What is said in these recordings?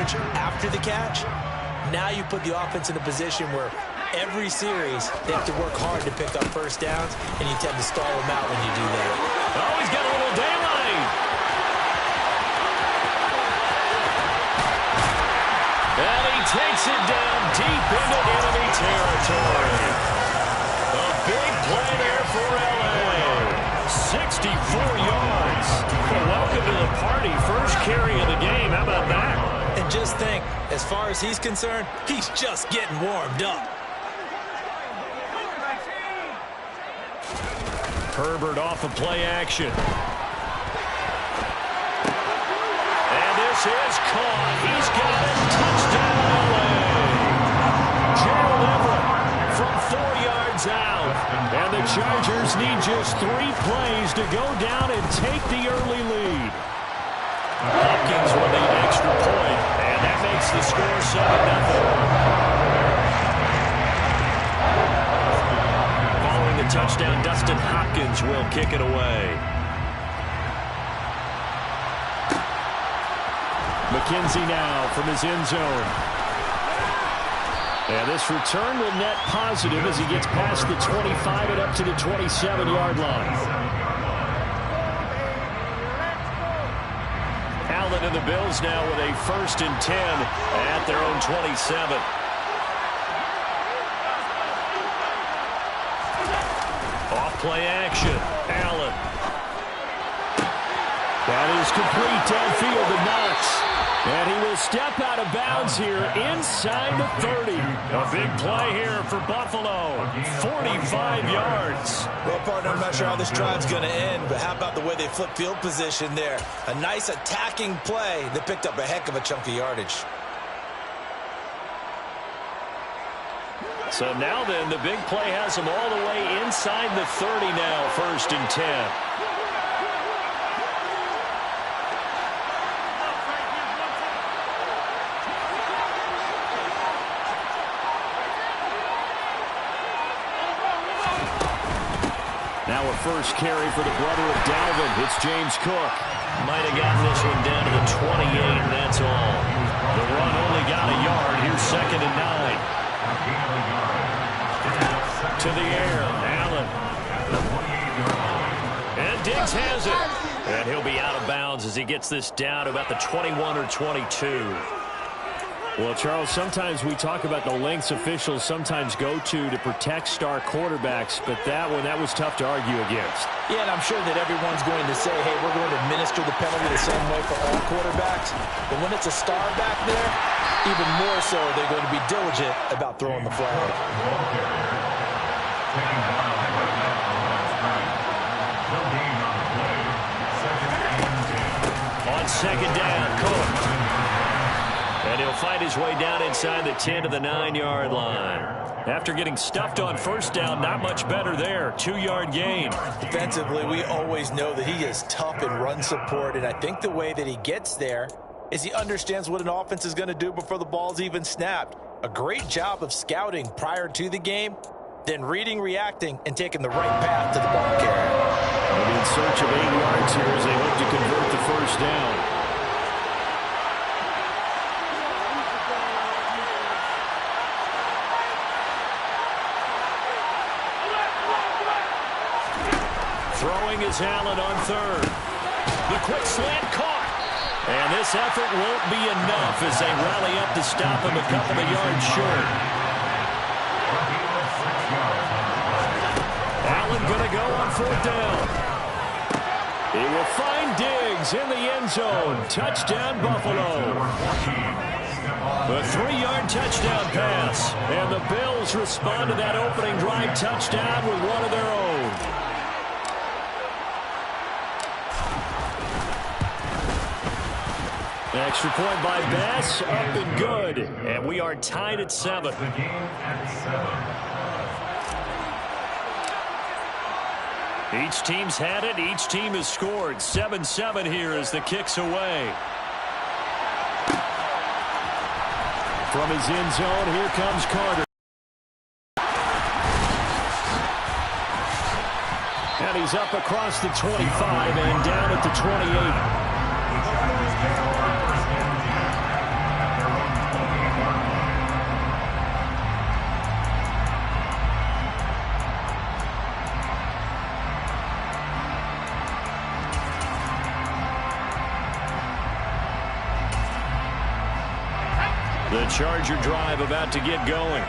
coverage after the catch, now you put the offense in a position where every series they have to work hard to pick up first downs, and you tend to stall them out when you do that. Oh, he's got a little daylight. And he takes it down deep into enemy territory. A big play there for L.A. 64 yards. Well, welcome to the party. First carry of the game. How about that? And just think, as far as he's concerned, he's just getting warmed up. Herbert off of play action. And this is caught. He's got it. Touchdown, L.A. Gerald Everett from 4 yards out. And the Chargers need just 3 plays to go down and take the early lead. Hopkins with the extra point, and that makes the score 7-0. Following the touchdown, Dustin Hopkins will kick it away. McKenzie now from his end zone. And this return will net positive as he gets past the 25 and up to the 27-yard line. Allen and the Bills now with a 1st and 10 at their own 27. Off play action. Allen. That is complete downfield to Knox. And he will step out of bounds here inside the 30. A big play here for Buffalo. 45 yards. Well, partner, I'm not sure how this drive's going to end, but how about the way they flip field position there? A nice attacking play that picked up a heck of a chunk of yardage. So now then, the big play has him all the way inside the 30 now, 1st and 10. Now a first carry for the brother of Dalvin. It's James Cook. Might have gotten this one down to the 28, and that's all. The run only got a yard. Here's 2nd and 9. To the air, Allen. And Diggs has it. And he'll be out of bounds as he gets this down to about the 21 or 22. Well, Charles, sometimes we talk about the lengths officials sometimes go to protect star quarterbacks, but that was tough to argue against. Yeah, and I'm sure that everyone's going to say, hey, we're going to administer the penalty the same way for all quarterbacks. But when it's a star back there, even more so, they're going to be diligent about throwing the flag. On 2nd down, Cook. And he'll fight his way down inside the 10 to the 9-yard line. After getting stuffed on 1st down, not much better there. 2-yard gain. Defensively, we always know that he is tough in run support, and I think the way that he gets there is he understands what an offense is going to do before the ball's even snapped. A great job of scouting prior to the game, then reading, reacting, and taking the right path to the ball carrier. They'll be in search of 8 yards here as they hope to convert the 1st down. Throwing is Allen on 3rd. The quick slant caught. And this effort won't be enough as they rally up to stop him a couple of yards short. Allen going to go on 4th down. He will find Diggs in the end zone. Touchdown, Buffalo. A 3-yard touchdown pass. And the Bills respond to that opening drive touchdown with one of their own. Extra point by Bass, up and good. And we are tied at 7. Each team's had it. Each team has scored. 7-7 here as the kick's away. From his end zone, here comes Carter. And he's up across the 25 and down at the 28. The Charger drive about to get going.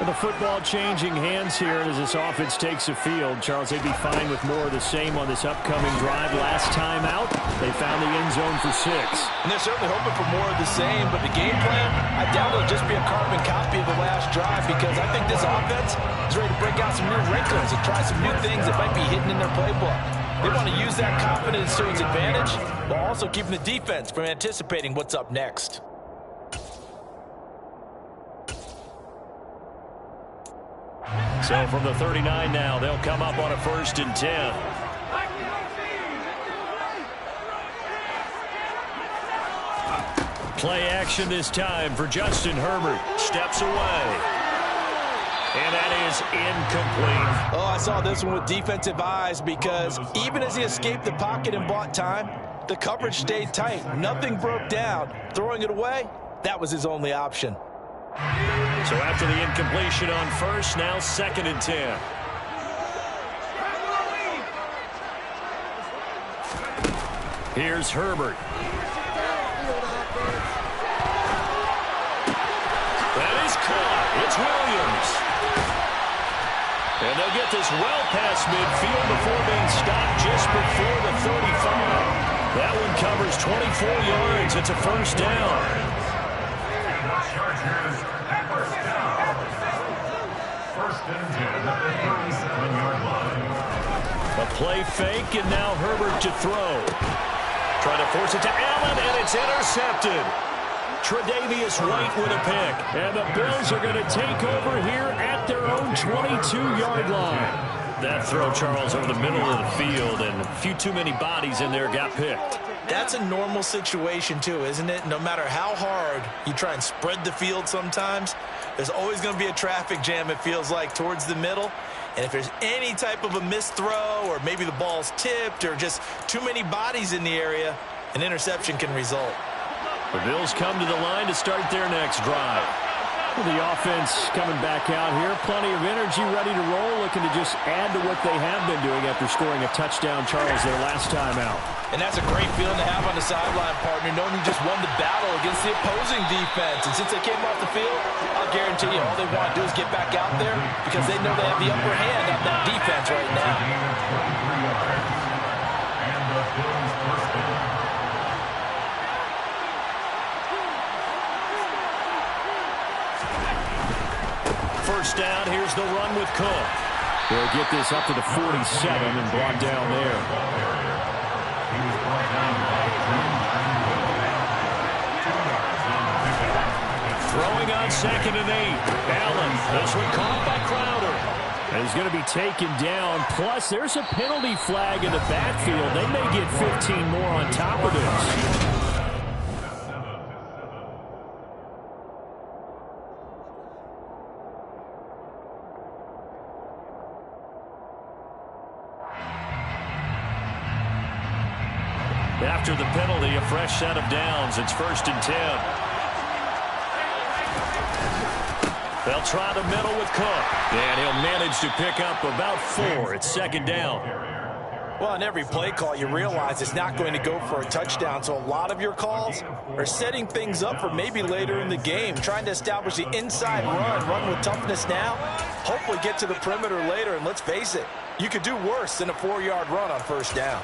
The football changing hands here as this offense takes the field. Charles, they'd be fine with more of the same on this upcoming drive. Last time out, they found the end zone for 6. And they're certainly hoping for more of the same, but the game plan, I doubt it'll just be a carbon copy of the last drive, because I think this offense is ready to break out some new wrinkles and try some new things that might be hidden in their playbook. They want to use that confidence to its advantage while also keeping the defense from anticipating what's up next. So from the 39 now, they'll come up on a 1st and 10. Play action this time for Justin Herbert. Steps away. And that is incomplete. Oh, I saw this one with defensive eyes, because even as he escaped the pocket and bought time, the coverage stayed tight. Nothing broke down. Throwing it away, that was his only option. So after the incompletion on 1st, now 2nd and 10. Here's Herbert. That is caught. It's Williams. And they'll get this well past midfield before being stopped just before the 35. That one covers 24 yards. It's a 1st down. A play fake, and now Herbert to throw. Trying to force it to Allen, and it's intercepted. Tre'Davious White with a pick. And the Bills are going to take over here at their own 22-yard line. That throw, Charles, over the middle of the field, and a few too many bodies in there got picked. That's a normal situation too, isn't it? No matter how hard you try and spread the field sometimes, there's always going to be a traffic jam, it feels like, towards the middle. And if there's any type of a missed throw, or maybe the ball's tipped, or just too many bodies in the area, an interception can result. The Bills come to the line to start their next drive. The offense coming back out here. Plenty of energy, ready to roll, looking to just add to what they have been doing after scoring a touchdown, Charles, their last time out. And that's a great feeling to have on the sideline, partner, knowing you just won the battle against the opposing defense. And since they came off the field, I'll guarantee you all they want to do is get back out there, because they know they have the upper hand on that defense right now. First down, here's the run with Cook. They'll get this up to the 47 and brought down there. Throwing on 2nd and 8. Allen, this one caught by Crowder. And he's going to be taken down. Plus, there's a penalty flag in the backfield. They may get 15 more on top of this. After the penalty, a fresh set of downs. It's 1st and 10. They'll try the middle with Cook. And he'll manage to pick up about 4. It's 2nd down. Well, on every play call, you realize it's not going to go for a touchdown. So a lot of your calls are setting things up for maybe later in the game, trying to establish the inside run with toughness now, hopefully get to the perimeter later. And let's face it, you could do worse than a 4-yard run on 1st down.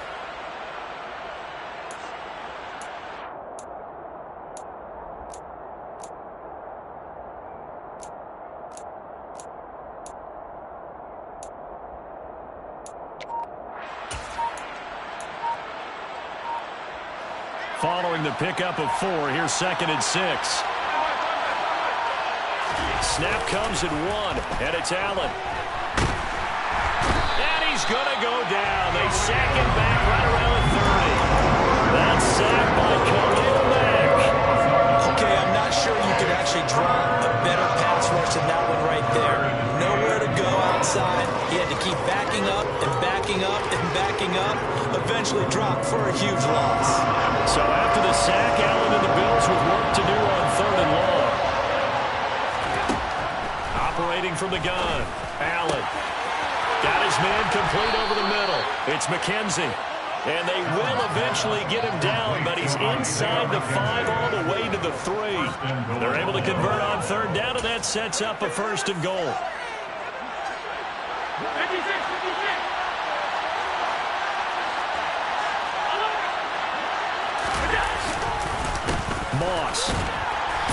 Following the pickup of 4, here's 2nd and 6. Snap comes at 1, and it's Allen. And he's going to go down. They sack him back right around the 30. That's sacked by Khalil Mack. Okay, I'm not sure you could actually draw a better pass rush than that one right there. Nowhere to go outside. He had to keep backing up and backing up and backing up. Eventually dropped for a huge loss. So after the sack, Allen and the Bills with work to do on 3rd and long. Operating from the gun, Allen. Got his man complete over the middle. It's McKenzie. And they will eventually get him down, but he's inside the 5 all the way to the 3. They're able to convert on third down, and that sets up a 1st and goal. Moss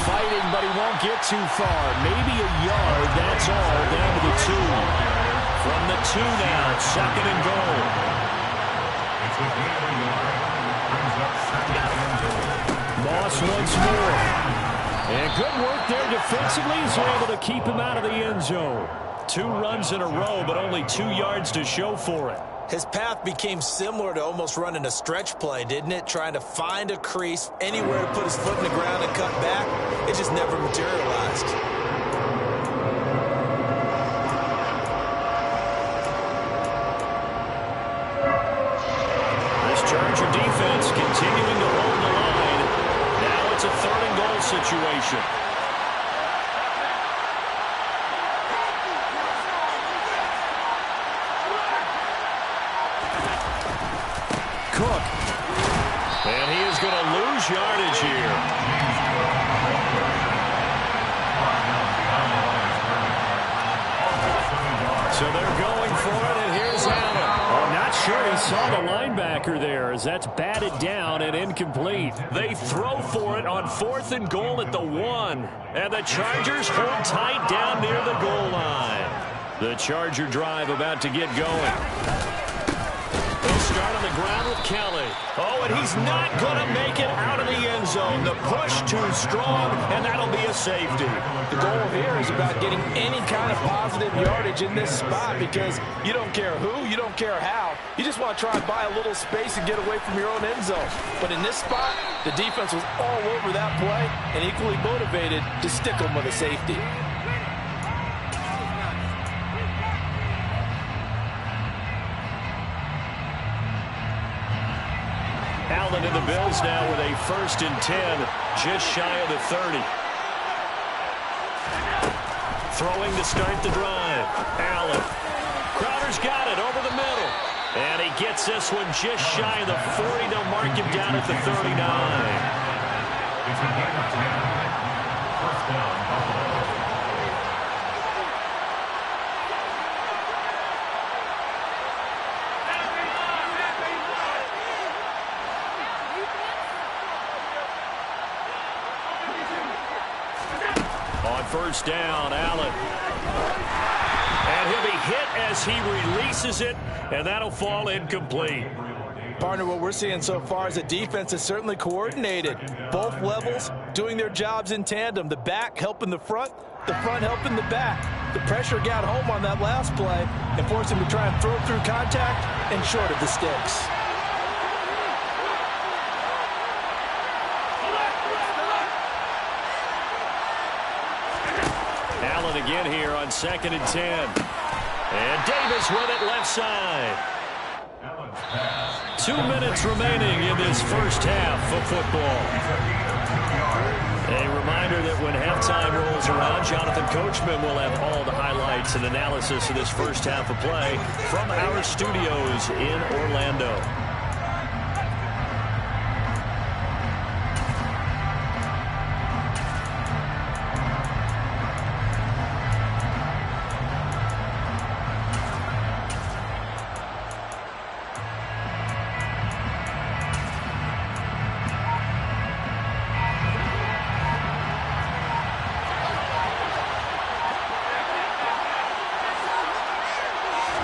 fighting, but he won't get too far. Maybe a yard, that's all, down to the 2. From the 2 now, 2nd and goal. Moss once more. And good work there defensively as they're able to keep him out of the end zone. 2 runs in a row, but only 2 yards to show for it. His path became similar to almost running a stretch play, didn't it? Trying to find a crease, anywhere to put his foot in the ground and cut back. It just never materialized. This Charger defense continuing to hold the line. Now it's a 3rd and goal situation. Cook. And he is going to lose yardage here. So they're going for it, and here's Allen. I'm not sure he saw the linebacker there as that's batted down and incomplete. They throw for it on 4th and goal at the 1. And the Chargers hold tight down near the goal line. The Charger drive about to get going. Start on the ground with Kelly. Oh, and he's not going to make it out of the end zone. The push too strong, and that'll be a safety. The goal here is about getting any kind of positive yardage in this spot because you don't care who, you don't care how. You just want to try and buy a little space and get away from your own end zone. But in this spot, the defense was all over that play and equally motivated to stick them with a safety. Allen and the Bills now with a 1st and 10, just shy of the 30. Throwing to start the drive. Allen. Crowder's got it over the middle. And he gets this one just shy of the 40. They'll mark him down at the 39. First down, Buffalo. On 1st down, Allen. And he'll be hit as he releases it, and that'll fall incomplete. Partner, what we're seeing so far is the defense is certainly coordinated. Both levels doing their jobs in tandem. The back helping the front helping the back. The pressure got home on that last play and forced him to try and throw through contact and short of the sticks. Allen again here on 2nd and 10. And Davis with it left side. 2 minutes remaining in this first half of football. A reminder that when halftime rolls around, Jonathan Coachman will have all the highlights and analysis of this first half of play from our studios in Orlando.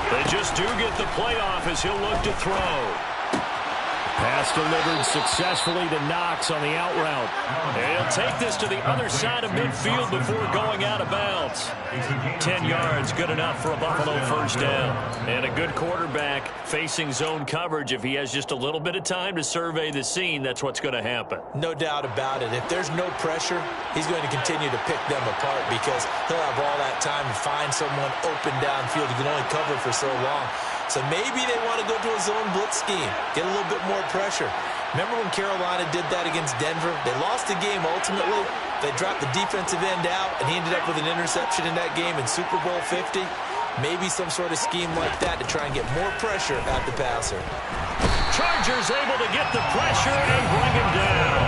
They just do get the playoff as he'll look to throw. Pass delivered successfully to Knox on the out route. And he'll take this to the other side of midfield before going out of bounds. 10 yards, good enough for a Buffalo first down. And a good quarterback facing zone coverage. If he has just a little bit of time to survey the scene, that's what's going to happen. No doubt about it. If there's no pressure, he's going to continue to pick them apart because he'll have all that time to find someone open downfield. He can only cover for so long. So maybe they want to go to a zone blitz scheme, get a little bit more pressure. Remember when Carolina did that against Denver? They lost the game ultimately. They dropped the defensive end out, and he ended up with an interception in that game in Super Bowl 50. Maybe some sort of scheme like that to try and get more pressure at the passer. Chargers able to get the pressure and bring him down.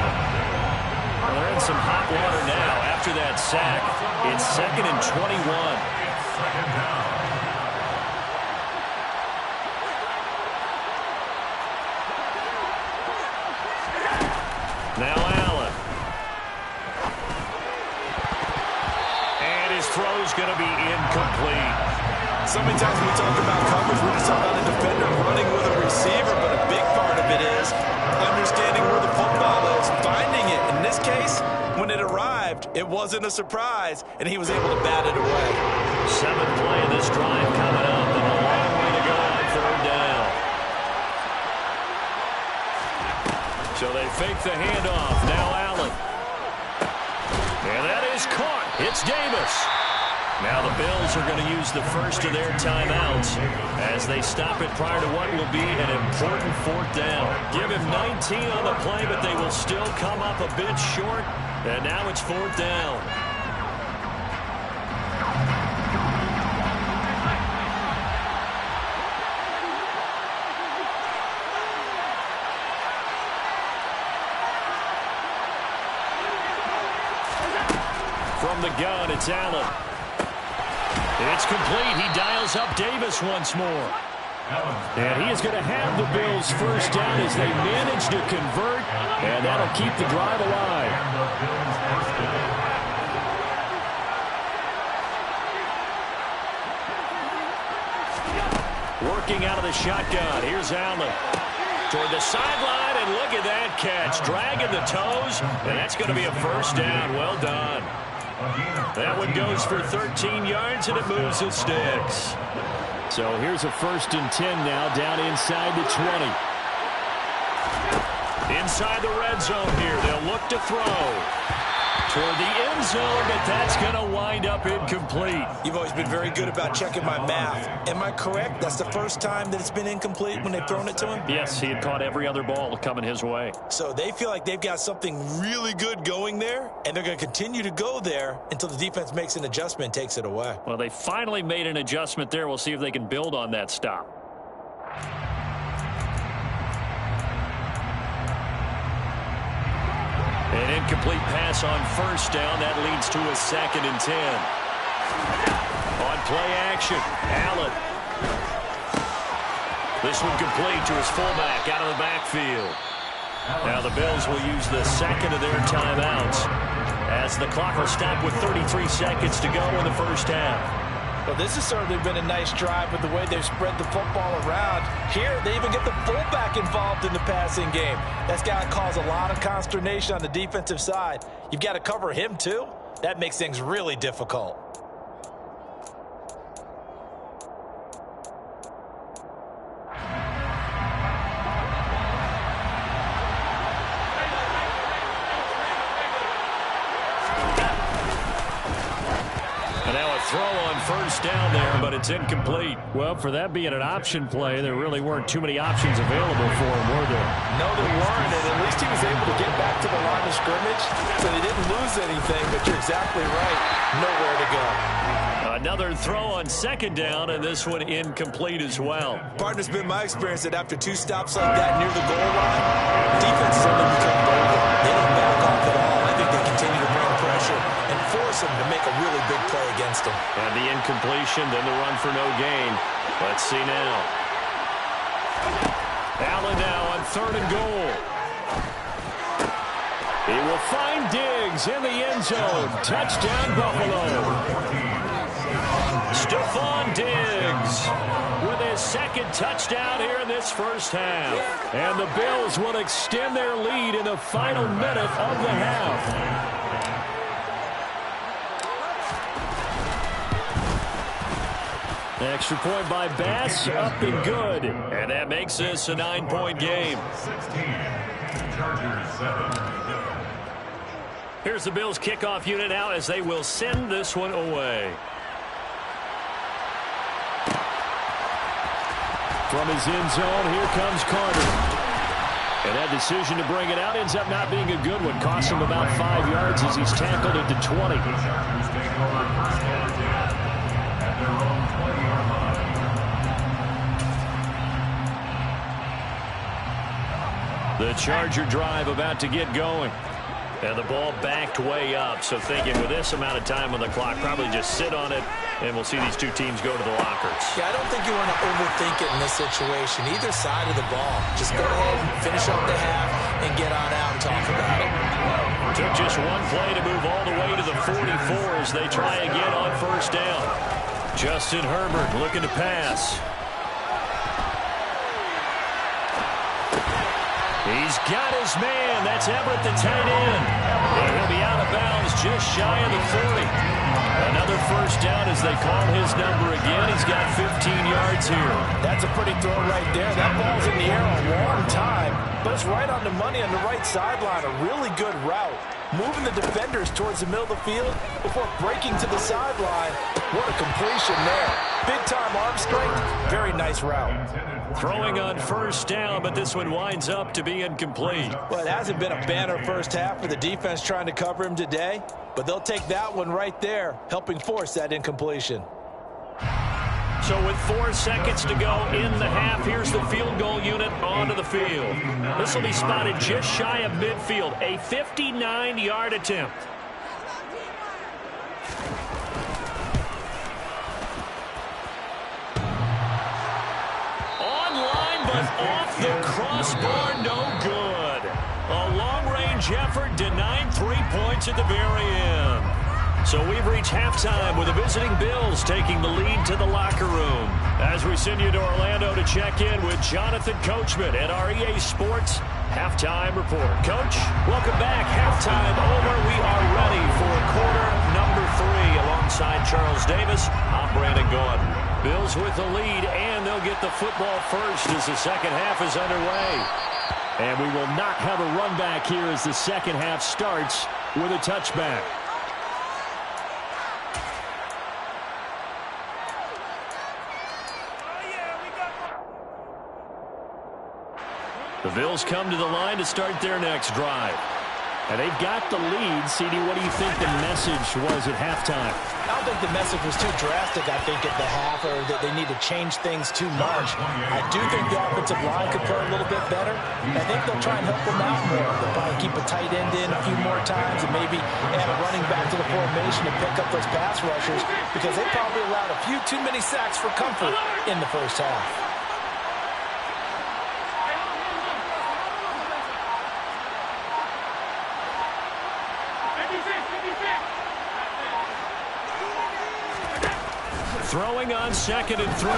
Well, they're in some hot water now after that sack. It's 2nd and 21. Now Allen. And his throw's going to be incomplete. So many times when we talk about coverage, we're just talking about a defender running with a receiver, but a big part of it is understanding where the football is, finding it. In this case, when it arrived, it wasn't a surprise, and he was able to bat it away. 7th play of this drive coming up, and a long way to go on 3rd down. So they fake the handoff. Now Allen. And that is caught. It's Davis. Now the Bills are going to use the first of their timeouts as they stop it prior to what will be an important 4th down. Give him 19 on the play, but they will still come up a bit short. And now it's 4th down. From the gun, it's Allen. It's complete. He dials up Davis once more. And he is going to have the Bills first down as they manage to convert, and that'll keep the drive alive. Working out of the shotgun. Here's Allen. Toward the sideline, and look at that catch. Dragging the toes, and that's going to be a first down. Well done. That one goes for 13 yards, and it moves the sticks. So here's a 1st and 10 now, down inside the 20. Inside the red zone here, they'll look to throw. Toward the end zone, but that's going to wind up incomplete. You've always been very good about checking my math. Am I correct? That's the first time that it's been incomplete when they've thrown it to him? Yes, he had caught every other ball coming his way. So they feel like they've got something really good going there, and they're going to continue to go there until the defense makes an adjustment and takes it away. Well, they finally made an adjustment there. We'll see if they can build on that stop. An incomplete pass on 1st down. That leads to a 2nd and 10. On play action, Allen. This one complete to his fullback out of the backfield. Now the Bills will use the 2nd of their timeouts as the clock will stop with 33 seconds to go in the first half. Well, this has certainly been a nice drive with the way they've spread the football around. Here, they even get the fullback involved in the passing game. That's got to cause a lot of consternation on the defensive side. You've got to cover him, too. That makes things really difficult. Throw on 1st down there, but it's incomplete. Well, for that being an option play, there really weren't too many options available for him, were there? No, there weren't, and at least he was able to get back to the line of scrimmage, so they didn't lose anything, but you're exactly right. Nowhere to go. Another throw on 2nd down, and this one incomplete as well. Partner, it's been my experience that after 2 stops like that near the goal line, defense suddenly become bolder. They don't back off at all. I think they continue to bring pressure and force him to make a really big play against him. And the incompletion, then the run for no gain. Let's see now. Allen now on 3rd and goal. He will find Diggs in the end zone. Touchdown, Buffalo. Stephon Diggs with his 2nd touchdown here in this first half. And the Bills will extend their lead in the final minute of the half. Extra point by Bass, up and good. And that makes this a 9-point game. 16, Chargers 7. Here's the Bills kickoff unit now as they will send this one away. From his end zone, here comes Carter. And that decision to bring it out ends up not being a good one. Costs him about 5 yards as he's tackled at the 20. their own 20-yard line. The Charger drive about to get going. And the ball backed way up. So thinking with this amount of time on the clock, probably just sit on it, and we'll see these two teams go to the lockers. Yeah, I don't think you want to overthink it in this situation. Either side of the ball. Just go ahead and finish up the half and get on out and talk about it. Took just one play to move all the way to the 44 as they try again on first down. Justin Herbert looking to pass. He's got his man. That's Everett, the tight end. And he'll be out of bounds just shy of the 40. Another first down as they call his number again. He's got 15 yards here. That's a pretty throw right there. That ball's in the air a long time, but it's right on the money on the right sideline. A really good route. Moving the defenders towards the middle of the field before breaking to the sideline. What a completion there. Big-time arm strength. Very nice route. Throwing on first down, but this one winds up to be incomplete. Well, it hasn't been a banner first half for the defense trying to cover him today, but they'll take that one right there, helping force that incompletion. So with 4 seconds to go in the half, here's the field goal unit onto the field. This will be spotted just shy of midfield, a 59-yard attempt. Online, but off the crossbar, no good. A long-range effort denying 3 points at the very end. So we've reached halftime with the visiting Bills taking the lead to the locker room. As we send you to Orlando to check in with Jonathan Coachman at our EA Sports Halftime Report. Coach, welcome back. Halftime over. We are ready for quarter number 3 alongside Charles Davis. I'm Brandon Gordon. Bills with the lead, and they'll get the football first as the second half is underway. And we will not have a run back here as the second half starts with a touchback. The Bills come to the line to start their next drive. And they've got the lead. CD, what do you think the message was at halftime? I don't think the message was too drastic, I think, at the half, or that they need to change things too much. I do think the offensive line could play a little bit better. I think they'll try and help them out more. They'll probably keep a tight end in a few more times and maybe add a running back to the formation to pick up those pass rushers, because they probably allowed a few too many sacks for comfort in the first half. Throwing on 2nd and 3.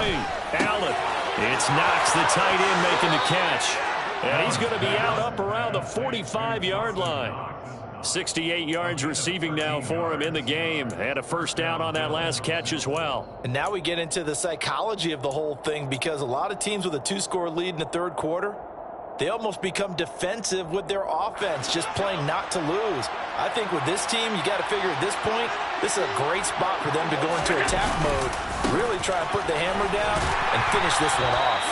Allen. It's Knox, the tight end, making the catch. And he's going to be out up around the 45-yard line. 68 yards receiving now for him in the game. And a first down on that last catch as well. And now we get into the psychology of the whole thing, because a lot of teams with a 2-score lead in the third quarter, they almost become defensive with their offense, just playing not to lose. I think with this team, you got to figure at this point, this is a great spot for them to go into attack mode, really try and put the hammer down and finish this one off.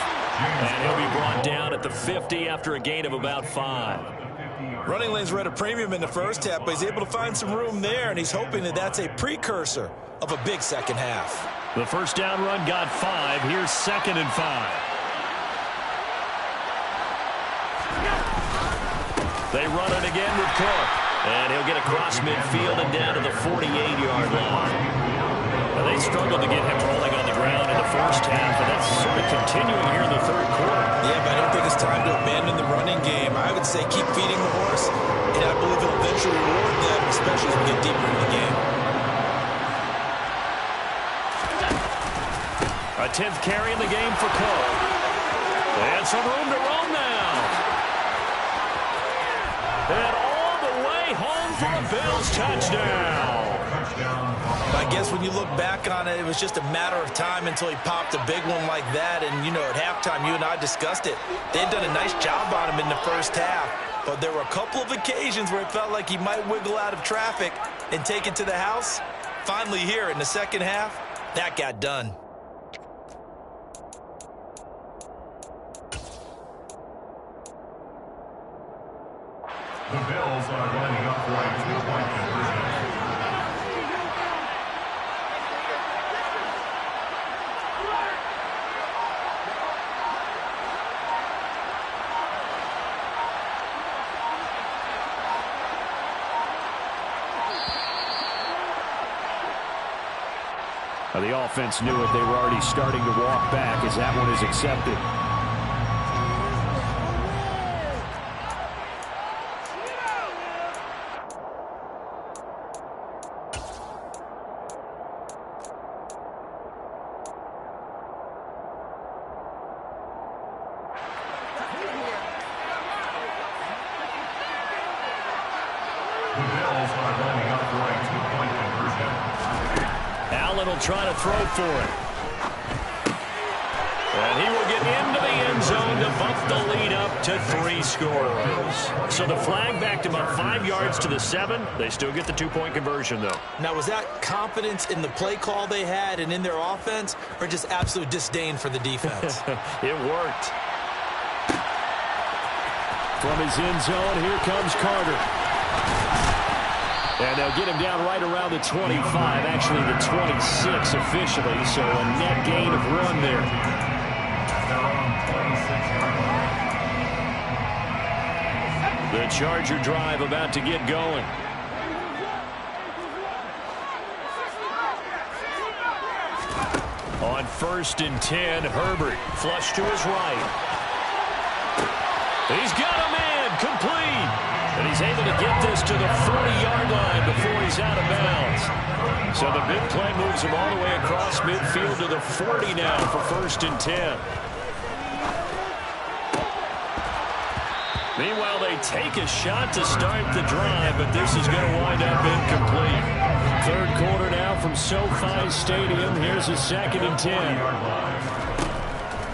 And he'll be brought down at the 50 after a gain of about 5. Running lanes were at a premium in the first half, but he's able to find some room there, and he's hoping that that's a precursor of a big second half. The first down run got 5. Here's 2nd and 5. They run it again with Cook. And he'll get across midfield and down to the 48-yard line. Well, they struggled to get him rolling on the ground in the first half, and that's sort of continuing here in the third quarter. Yeah, but I don't think it's time to abandon the running game. I would say keep feeding the horse, and I believe it'll eventually reward them, especially as we get deeper into the game. A 10th carry in the game for Cook. And some room to roam now. And all the way home for a Bills touchdown. I guess when you look back on it, it was just a matter of time until he popped a big one like that. And, you know, at halftime, you and I discussed it. They'd done a nice job on him in the first half. But there were a couple of occasions where it felt like he might wiggle out of traffic and take it to the house. Finally here in the second half, that got done. The Bills are lining up for a 2-point conversion. The offense knew it. They were already starting to walk back as that one is accepted. The Bills are lining up for a two-point conversion. Allen will try to throw for it. And he will get into the end zone to bump the lead up to 3 scores. So the flag back to about 5 yards to the 7. They still get the two-point conversion, though. Now, was that confidence in the play call they had and in their offense, or just absolute disdain for the defense? It worked. From his end zone, here comes Carter. And they'll get him down right around the 25, actually the 26 officially, so a net gain of 1 there. The Charger drive about to get going. On 1st and 10, Herbert flush to his right. He's got a man complete. And he's able to get this to the 40-yard line before he's out of bounds. So the big play moves him all the way across midfield to the 40 now for 1st and 10. Meanwhile, they take a shot to start the drive, but this is going to wind up incomplete. 3rd quarter now from SoFi Stadium. Here's a 2nd and 10.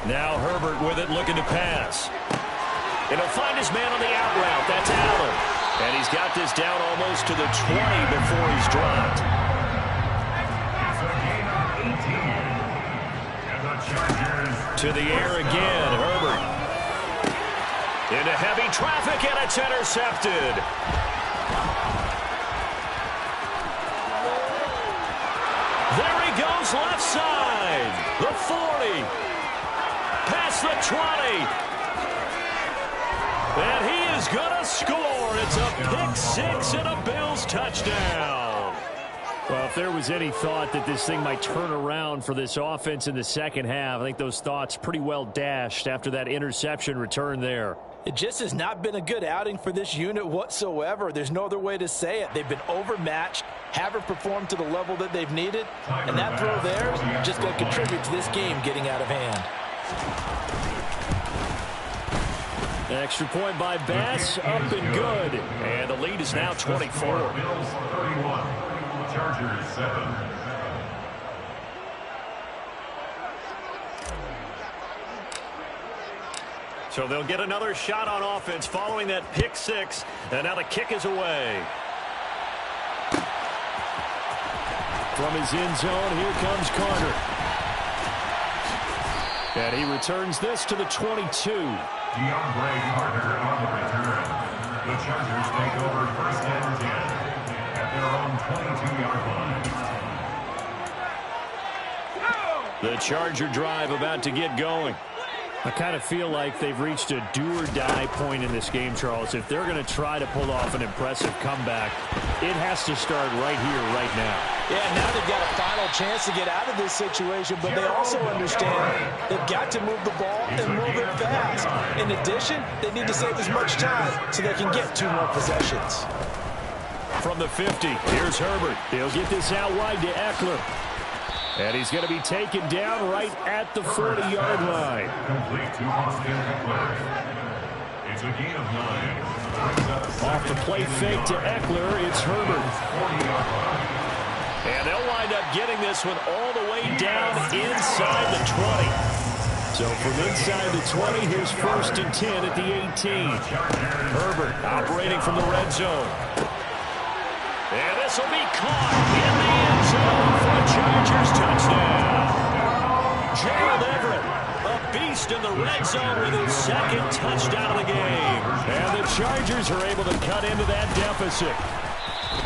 Now Herbert with it, looking to pass. And he'll find his man on the out route. That's Allen. And he's got this down almost to the 20 before he's dropped. To the air again, Herbert. Into heavy traffic, and it's intercepted. There he goes, left side. The 40. Past the 20. And he is going to score. It's a pick-6 and a Bills touchdown. Well, if there was any thought that this thing might turn around for this offense in the second half, I think those thoughts pretty well dashed after that interception return there. It just has not been a good outing for this unit whatsoever. There's no other way to say it. They've been overmatched, haven't performed to the level that they've needed, and that throw there is just going to contribute to this game getting out of hand. Extra point by Bass, up and good. And the lead is now 24. Bills 31, Chargers 7. So they'll get another shot on offense following that pick-6, and now the kick is away. From his end zone, here comes Carter. And he returns this to the 22. DeAndre Carter on the return. The Chargers take over 1st and 10 at their own 22-yard line. The Charger drive about to get going. I kind of feel like they've reached a do-or-die point in this game, Charles. If they're going to try to pull off an impressive comeback, it has to start right here, right now. Yeah, now they've got a final chance to get out of this situation, but they also understand they've got to move the ball and move it fast. In addition, they need to save as much time so they can get 2 more possessions. From the 50, here's Herbert. He'll get this out wide to Eckler. And he's going to be taken down right at the 40-yard line. Complete to Austin Eckler. It's a gain of 9. Off the play fake to Eckler, it's Herbert. And they'll wind up getting this one all the way down inside the 20. So from inside the 20, here's 1st and 10 at the 18. Herbert operating from the red zone. And this will be caught in the end zone for a Chargers touchdown. Gerald Everett, a beast in the red zone with his 2nd touchdown of the game. And the Chargers are able to cut into that deficit.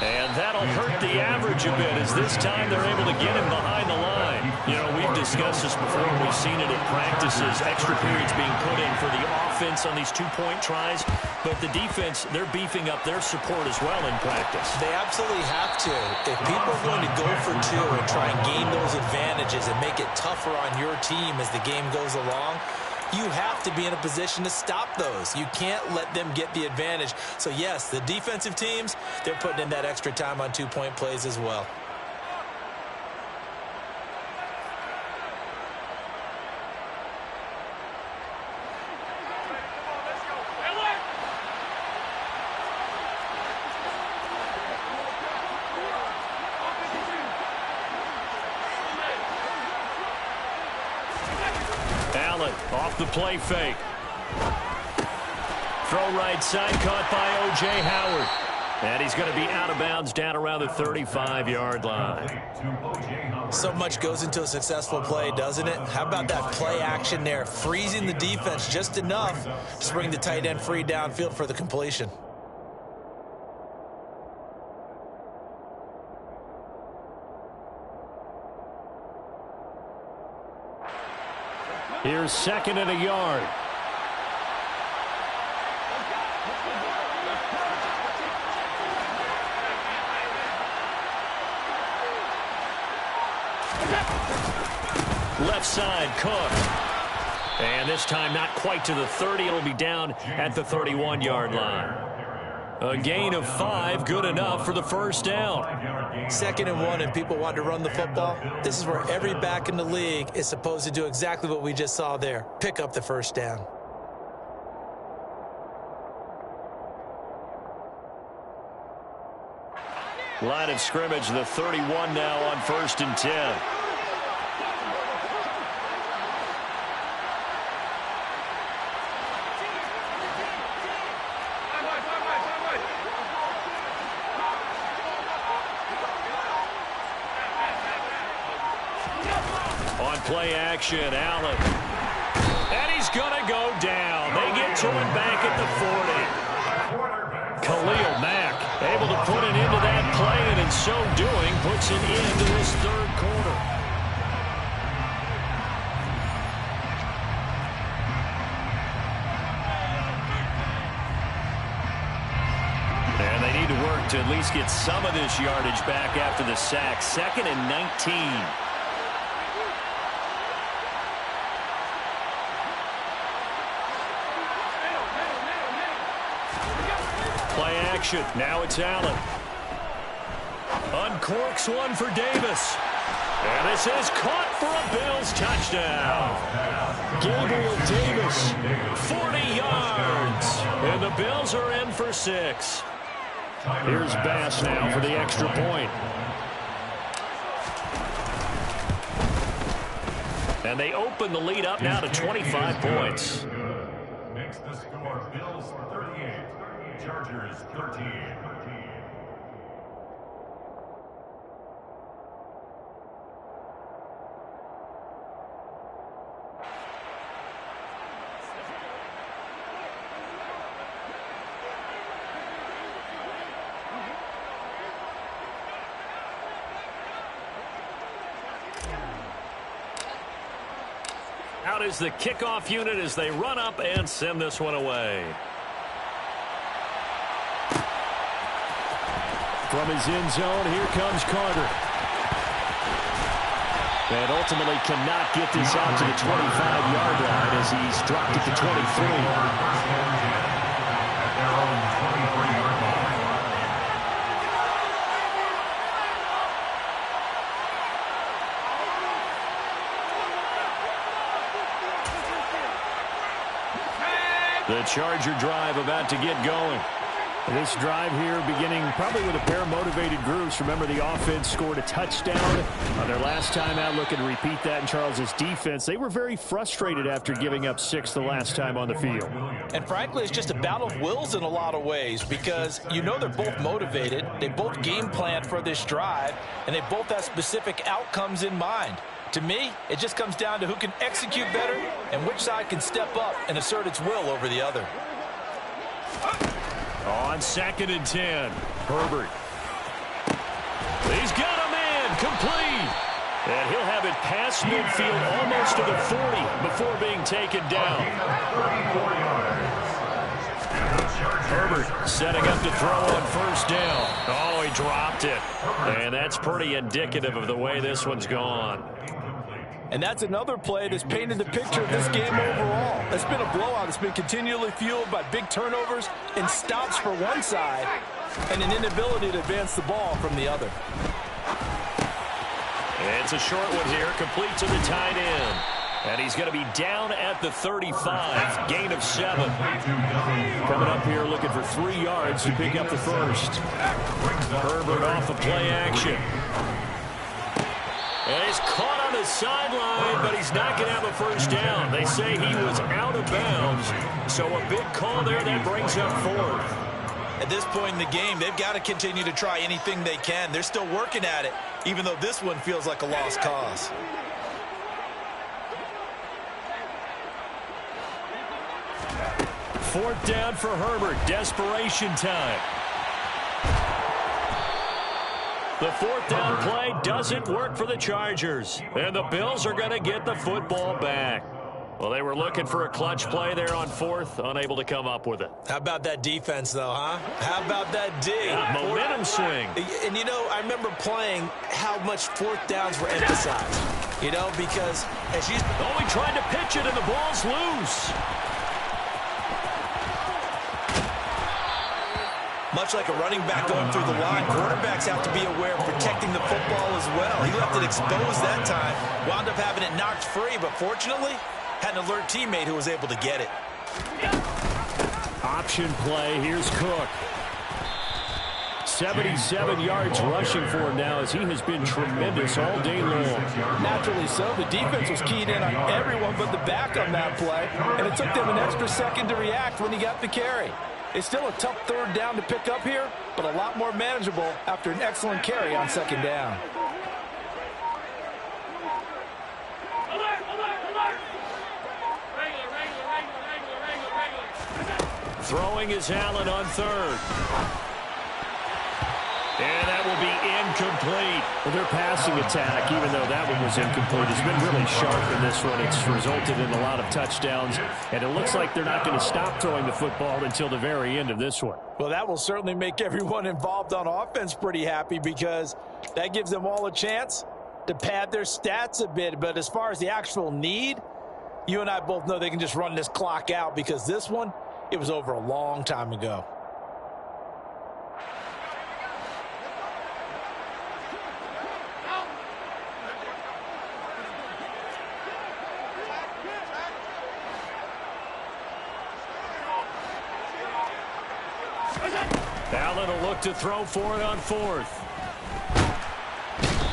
And that'll hurt the average a bit as this time they're able to get him behind the line. And, you know, we've discussed this before. We've seen it at practices, extra periods being put in for the offense on these two-point tries. But the defense, they're beefing up their support as well in practice. They absolutely have to. If people are going to go for two and try and gain those advantages and make it tougher on your team as the game goes along, you have to be in a position to stop those. You can't let them get the advantage. So, yes, the defensive teams, they're putting in that extra time on two-point plays as well. Off the play fake. Throw right side, caught by O.J. Howard. And he's going to be out of bounds down around the 35-yard line. So much goes into a successful play, doesn't it? How about that play action there, freezing the defense just enough to bring the tight end free downfield for the completion. Here's 2nd and a yard. Left side, Cook. And this time not quite to the 30. It'll be down at the 31-yard line. A gain of 5, good enough for the first down. 2nd and 1 and people want to run the football. This is where every back in the league is supposed to do exactly what we just saw there. Pick up the first down. Line of scrimmage, the 31 now on 1st and 10. Play action, Allen. And he's going to go down. They get to him back at the 40. Khalil Mack able to put it into that play, and in so doing, puts it into his 3rd quarter. And they need to work to at least get some of this yardage back after the sack. 2nd and 19. Now it's Allen. Uncorks one for Davis. And this is caught for a Bills touchdown. Gabriel Davis, 40 yards. And the Bills are in for 6. Here's Bass now for the extra point. And they open the lead up now to 25 points. Makes the score Bills 38. Chargers 13. Out is the kickoff unit as they run up and send this one away. From his end zone, here comes Carter. And ultimately cannot get this out to the 25-yard line as he's dropped at the 23. The Charger drive about to get going. This drive here beginning probably with a pair of motivated groups. Remember, the offense scored a touchdown on their last time out. Looking to repeat that in Charles's defense. They were very frustrated after giving up 6 the last time on the field. And frankly, it's just a battle of wills in a lot of ways because you know they're both motivated. They both game planned for this drive, and they both have specific outcomes in mind. To me, it just comes down to who can execute better and which side can step up and assert its will over the other. On 2nd and 10, Herbert. He's got a man complete. And he'll have it past midfield almost to the 40 before being taken down. Herbert setting up to throw on first down. Oh, he dropped it. And that's pretty indicative of the way this one's gone. And that's another play that's painted the picture of this game overall. It's been a blowout. It's been continually fueled by big turnovers and stops for one side and an inability to advance the ball from the other. It's a short one here, complete to the tight end. And he's going to be down at the 35, gain of 7. Coming up here looking for 3 yards to pick up the first. Herbert off of play action. And he's caught on the sideline, but he's not going to have a first down. They say he was out of bounds, so a big call there that brings up 4th. At this point in the game, they've got to continue to try anything they can. They're still working at it, even though this one feels like a lost cause. Fourth down for Herbert. Desperation time. The fourth down play doesn't work for the Chargers. And the Bills are going to get the football back. Well, they were looking for a clutch play there on 4th, unable to come up with it. How about that defense, though, huh? How about that D? Yeah, momentum swing. And, you know, I remember playing how much 4th downs were emphasized. You know, because as you... Oh, he tried to pitch it, and the ball's loose. Much like a running back going through the line, quarterbacks have to be aware of protecting the football as well. He left it exposed that time, wound up having it knocked free, but fortunately, had an alert teammate who was able to get it. Option play. Here's Cook. 77 yards rushing for him now as he has been tremendous all day long. Naturally so. The defense was keyed in on everyone but the back on that play, and it took them an extra second to react when he got the carry. It's still a tough 3rd down to pick up here, but a lot more manageable after an excellent carry on 2nd down. Throwing is Allen on 3rd. And that will be incomplete. Well, their passing attack, even though that one was incomplete, has been really sharp in this one. It's resulted in a lot of touchdowns, and it looks like they're not going to stop throwing the football until the very end of this one. Well, that will certainly make everyone involved on offense pretty happy because that gives them all a chance to pad their stats a bit. But as far as the actual need, you and I both know they can just run this clock out because this one, it was over a long time ago. Allen will look to throw for it on 4th.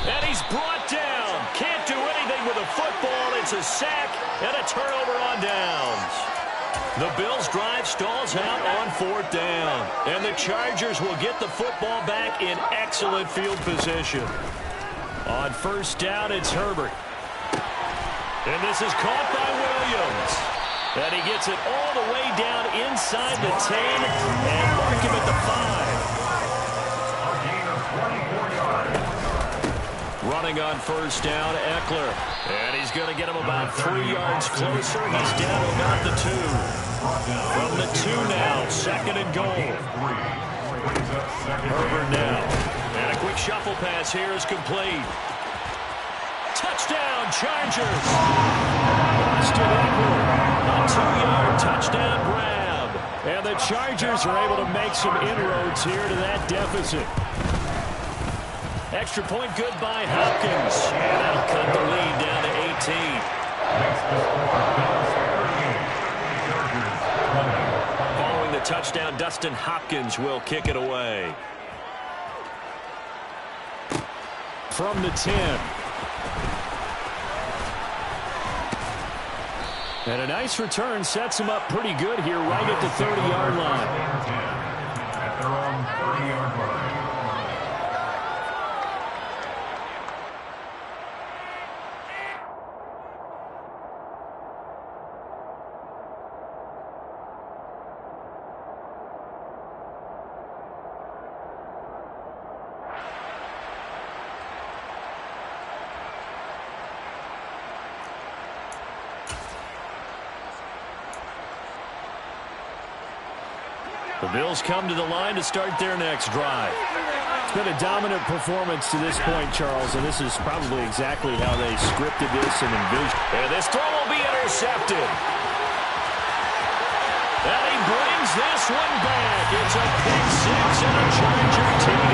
And he's brought down. Can't do anything with a football. It's a sack and a turnover on downs. The Bills' drive stalls out on 4th down. And the Chargers will get the football back in excellent field position. On 1st down, it's Herbert. And this is caught by Williams. And he gets it all the way down inside the 10 and mark him at the 5. Running on 1st down, Eckler. And he's going to get him about 3 yards closer. He's down to about the 2. From the 2 now, 2nd and goal. Herbert now. And a quick shuffle pass here is complete. Touchdown, Chargers. Austin Eckler. A 2-yard touchdown grab. And the Chargers are able to make some inroads here to that deficit. Extra point good by Hopkins. And that'll cut the lead down to 18. Following the touchdown, Dustin Hopkins will kick it away. From the 10. And a nice return sets him up pretty good here right at the 30-yard line. At their own 30-yard line. The Bills come to the line to start their next drive. It's been a dominant performance to this point, Charles, and this is probably exactly how they scripted this and envisioned. And this throw will be intercepted. And he brings this one back. It's a pick six and a Charger TD.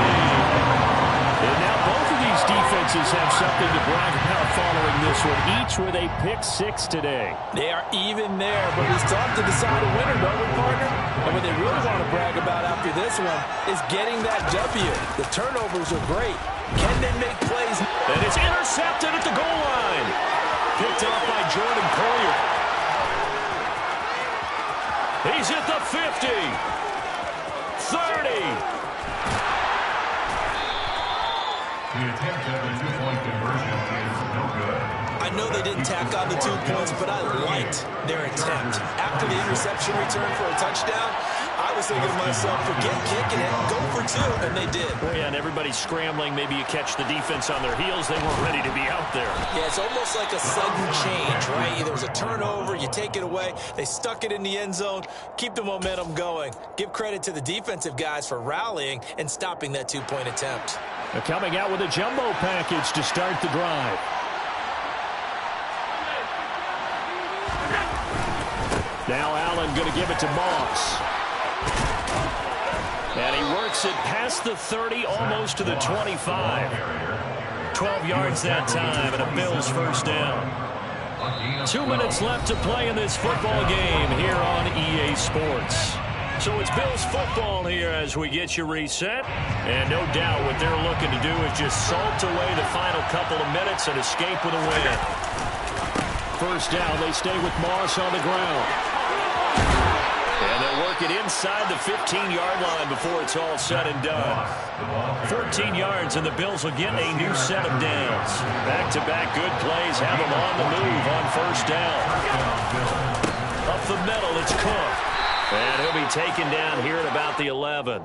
And now both of these defenses have something to brag about following this one, each with a pick six today. They are even there, but it's tough to decide a winner, don't we, partner? And what they really want to brag about after this one is getting that W. The turnovers are great. Can they make plays? And it's intercepted at the goal line. Picked off by Jordan Poyer. He's at the 50. 30. The attempt at the two-point conversion is no good. I know they didn't tack on the 2 points, but I liked their attempt. After the interception return for a touchdown, I was thinking to myself, forget kicking it, go for two, and they did. Oh, yeah, and everybody's scrambling. Maybe you catch the defense on their heels. They weren't ready to be out there. Yeah, it's almost like a sudden change, right? There was a turnover, you take it away, they stuck it in the end zone, keep the momentum going. Give credit to the defensive guys for rallying and stopping that 2-point attempt. They're coming out with a jumbo package to start the drive. Now Allen going to give it to Moss. And he works it past the 30, almost to the 25. 12 yards that time, and a Bills first down. 2 minutes left to play in this football game here on EA Sports. So it's Bills football here as we get you reset. And no doubt what they're looking to do is just salt away the final couple of minutes and escape with a win. First down, they stay with Moss on the ground. And they'll work it inside the 15-yard line before it's all said and done. 14 yards, and the Bills will get a new set of downs. Back-to-back good plays have them on the move on first down. Up the middle, it's Cook. And he'll be taken down here at about the 11.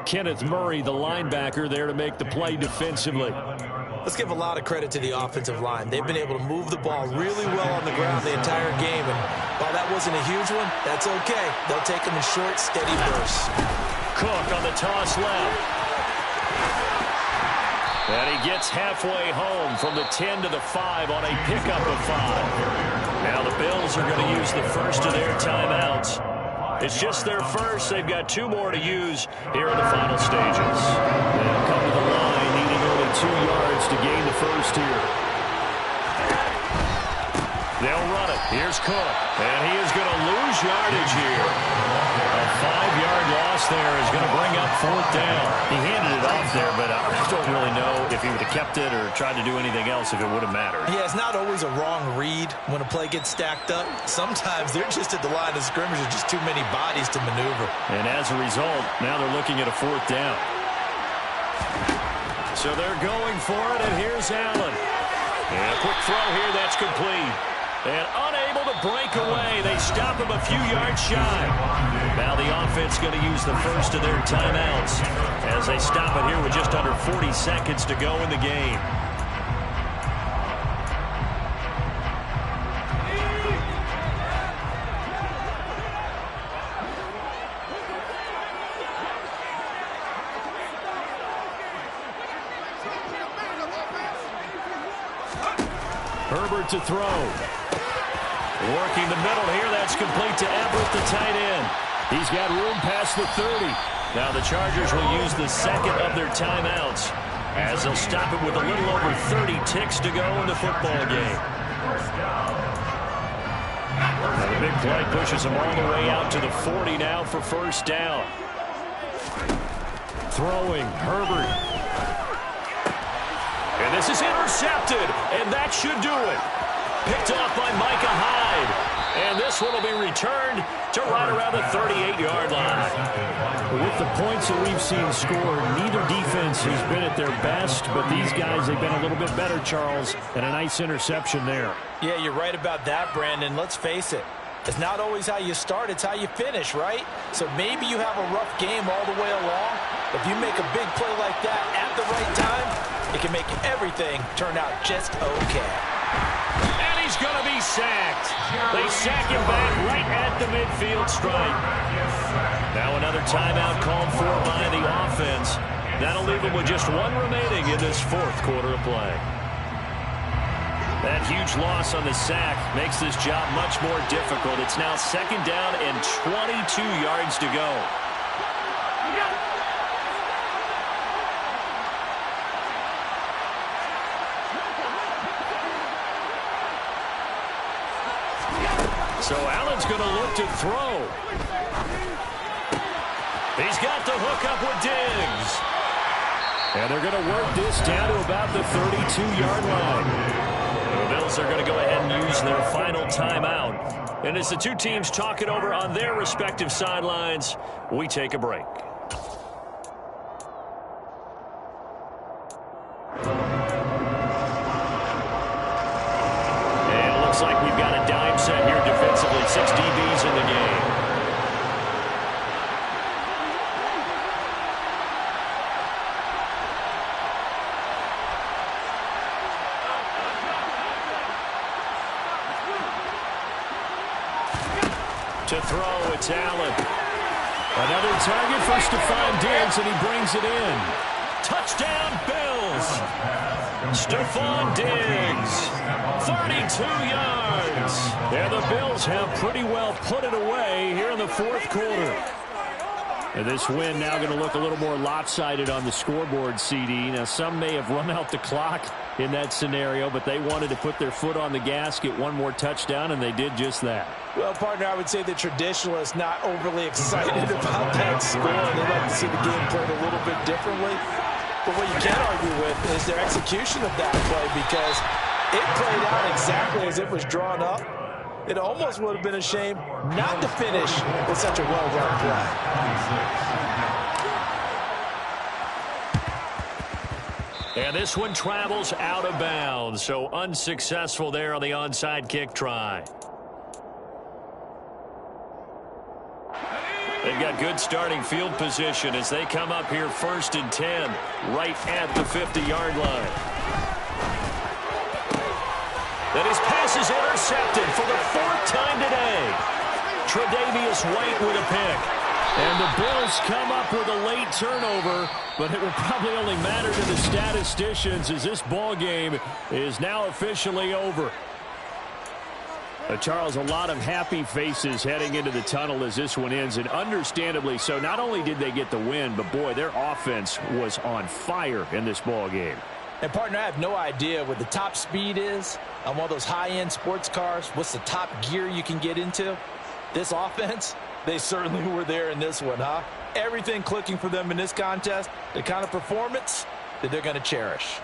Kenneth Murray, the linebacker, there to make the play defensively. Let's give a lot of credit to the offensive line. They've been able to move the ball really well on the ground the entire game. And while that wasn't a huge one, that's okay. They'll take them in short, steady bursts. Cook on the toss left. And he gets halfway home from the 10 to the 5 on a pickup of 5. Now the Bills are going to use the first of their timeouts. It's just their first. They've got 2 more to use here in the final stages. They'll come to the line, needing only 2 yards to gain the first here. They'll run it. Here's Cook. And he is going to lose yardage here. A 5-yard loss there is going to bring up fourth down. He handed it off there, but I don't really know if he would have kept it or tried to do anything else if it would have mattered. Yeah, it's not always a wrong read when a play gets stacked up. Sometimes they're just at the line of scrimmage with just too many bodies to maneuver. And as a result, now they're looking at a fourth down. So they're going for it, and here's Allen. And a quick throw here, that's complete. And unable to break away. They stop him a few yards shy. Now the offense going to use the first of their timeouts as they stop it here with just under 40 seconds to go in the game. Herbert to throw. Working the middle here, that's complete to Everett, the tight end. He's got room past the 30. Now the Chargers will use the second of their timeouts as they'll stop it with a little over 30 ticks to go in the football game. Now the big play pushes them all the way out to the 40 now for first down. Throwing, Herbert. And this is intercepted, and that should do it. Picked off by Micah Hyde. And this one will be returned to right around the 38-yard line. With the points that we've seen scored, neither defense has been at their best, but these guys, they've been a little bit better, Charles, and a nice interception there. Yeah, you're right about that, Brandon. Let's face it. It's not always how you start, it's how you finish, right? So maybe you have a rough game all the way along. If you make a big play like that at the right time, it can make everything turn out just okay. And he's going to be sacked. They sack him back right at the midfield stripe. Now another timeout called for by the offense. That'll leave them with just one remaining in this fourth quarter of play. That huge loss on the sack makes this job much more difficult. It's now second down and 22 yards to go. So Allen's going to look to throw. He's got the hook up with Diggs. And they're going to work this down to about the 32-yard line. The Bills are going to go ahead and use their final timeout. And as the two teams talk it over on their respective sidelines, we take a break. And it looks like we've got a dime set here defensively. 6 DBs in the game. To throw, it's Allen. Another target for Stephon Diggs, and he brings it in. Touchdown, Bills. Stephon Diggs, 32 yards. And the Bills have pretty well put it away here in the fourth quarter. And this win now going to look a little more lopsided on the scoreboard, CD. Now, some may have run out the clock in that scenario, but they wanted to put their foot on the gas, get one more touchdown, and they did just that. Well, partner, I would say the traditionalists not overly excited about that score. They like to see the game played a little bit differently. But what you can't argue with is their execution of that play, because it played out exactly as it was drawn up. It almost would have been a shame not to finish with such a well-run play. And this one travels out of bounds, so unsuccessful there on the onside kick try. They've got good starting field position as they come up here 1st and 10, right at the 50-yard line. Then his pass is intercepted for the 4th time today. Tre'Davious White with a pick. And the Bills come up with a late turnover, but it will probably only matter to the statisticians as this ball game is now officially over. Charles, a lot of happy faces heading into the tunnel as this one ends, and understandably so. Not only did they get the win, but boy, their offense was on fire in this ball game. And partner, I have no idea what the top speed is on one of those high-end sports cars. What's the top gear you can get into? This offense, they certainly were there in this one, huh? Everything clicking for them in this contest, the kind of performance that they're going to cherish.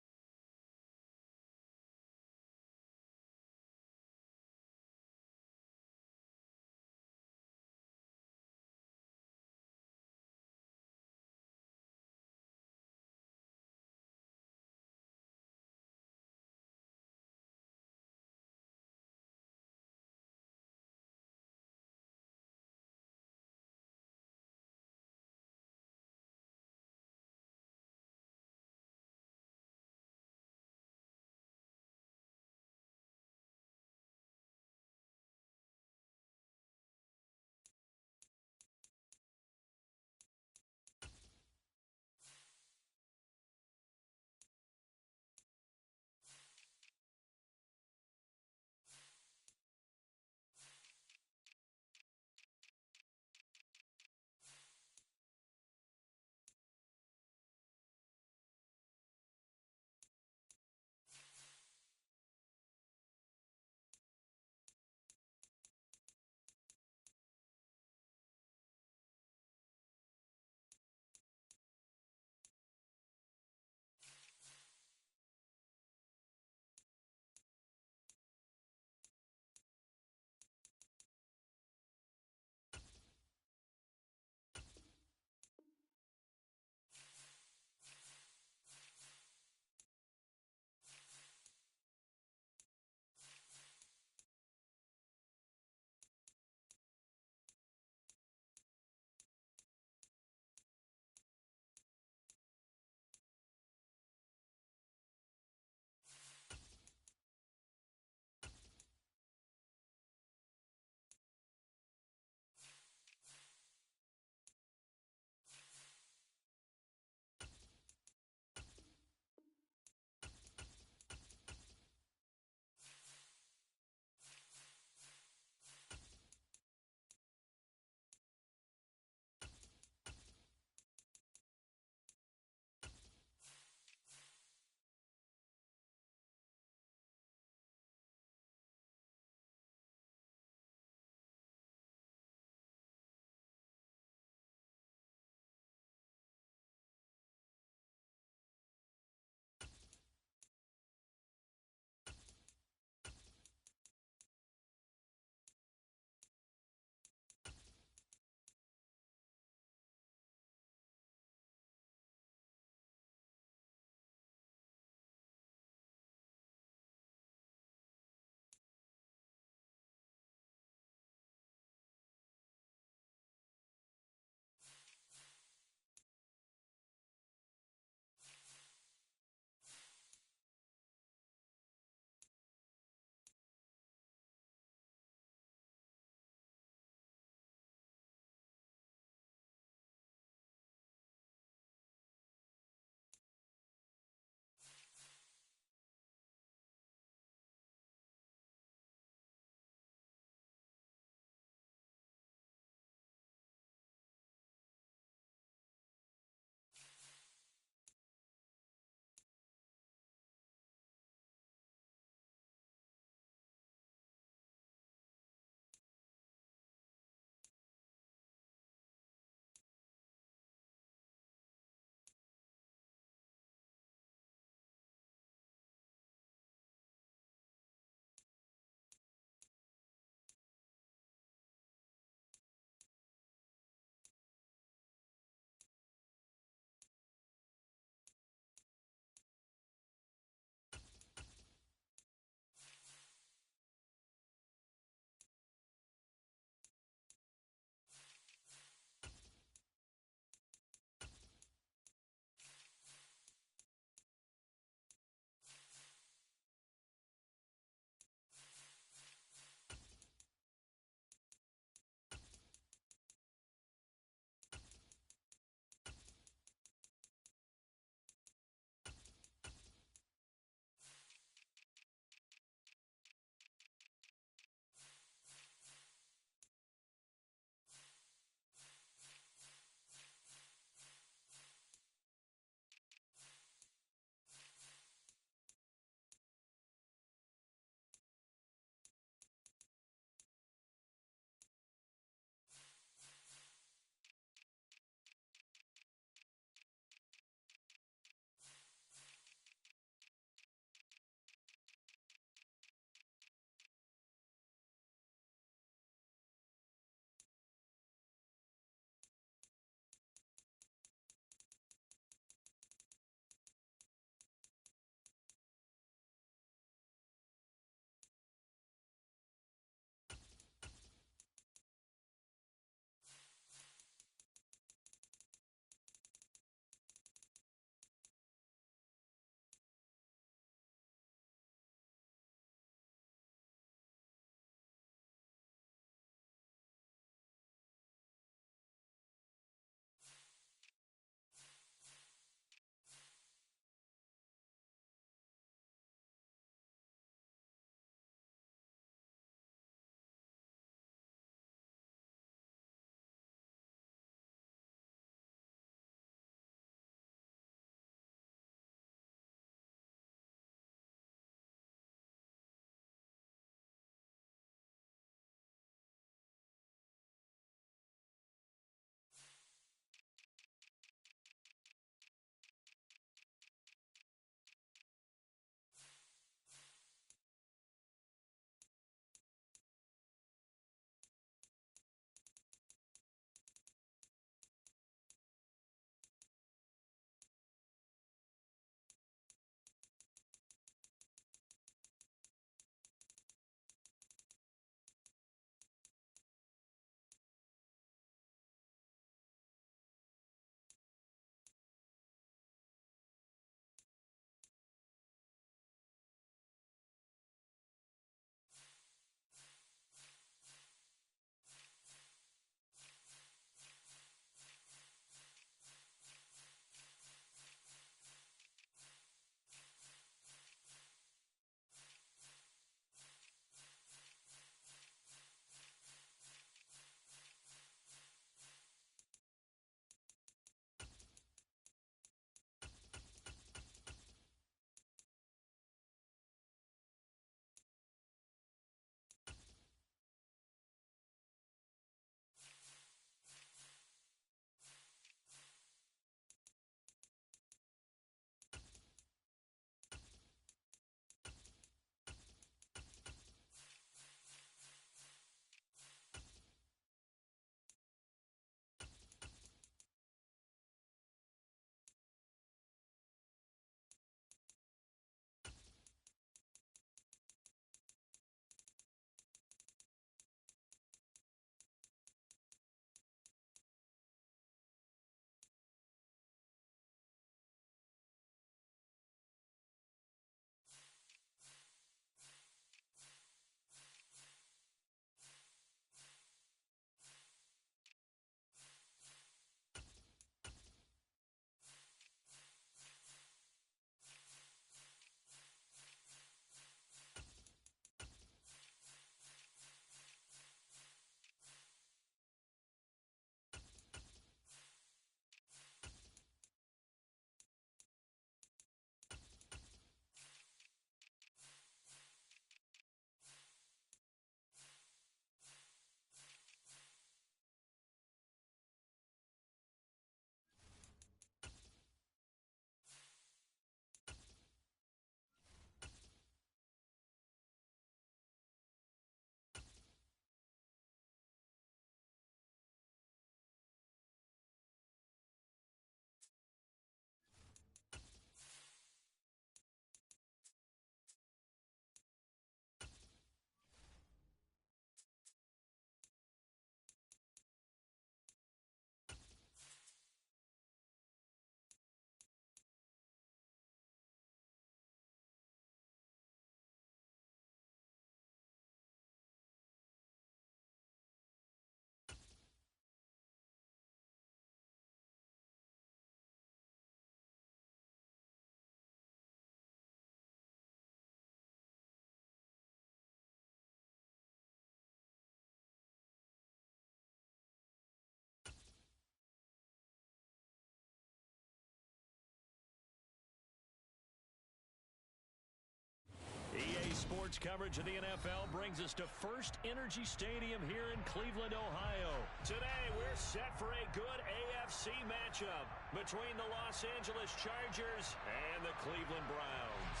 Sports coverage of the NFL brings us to First Energy Stadium here in Cleveland, Ohio. Today, we're set for a good AFC matchup between the Los Angeles Chargers and the Cleveland Browns.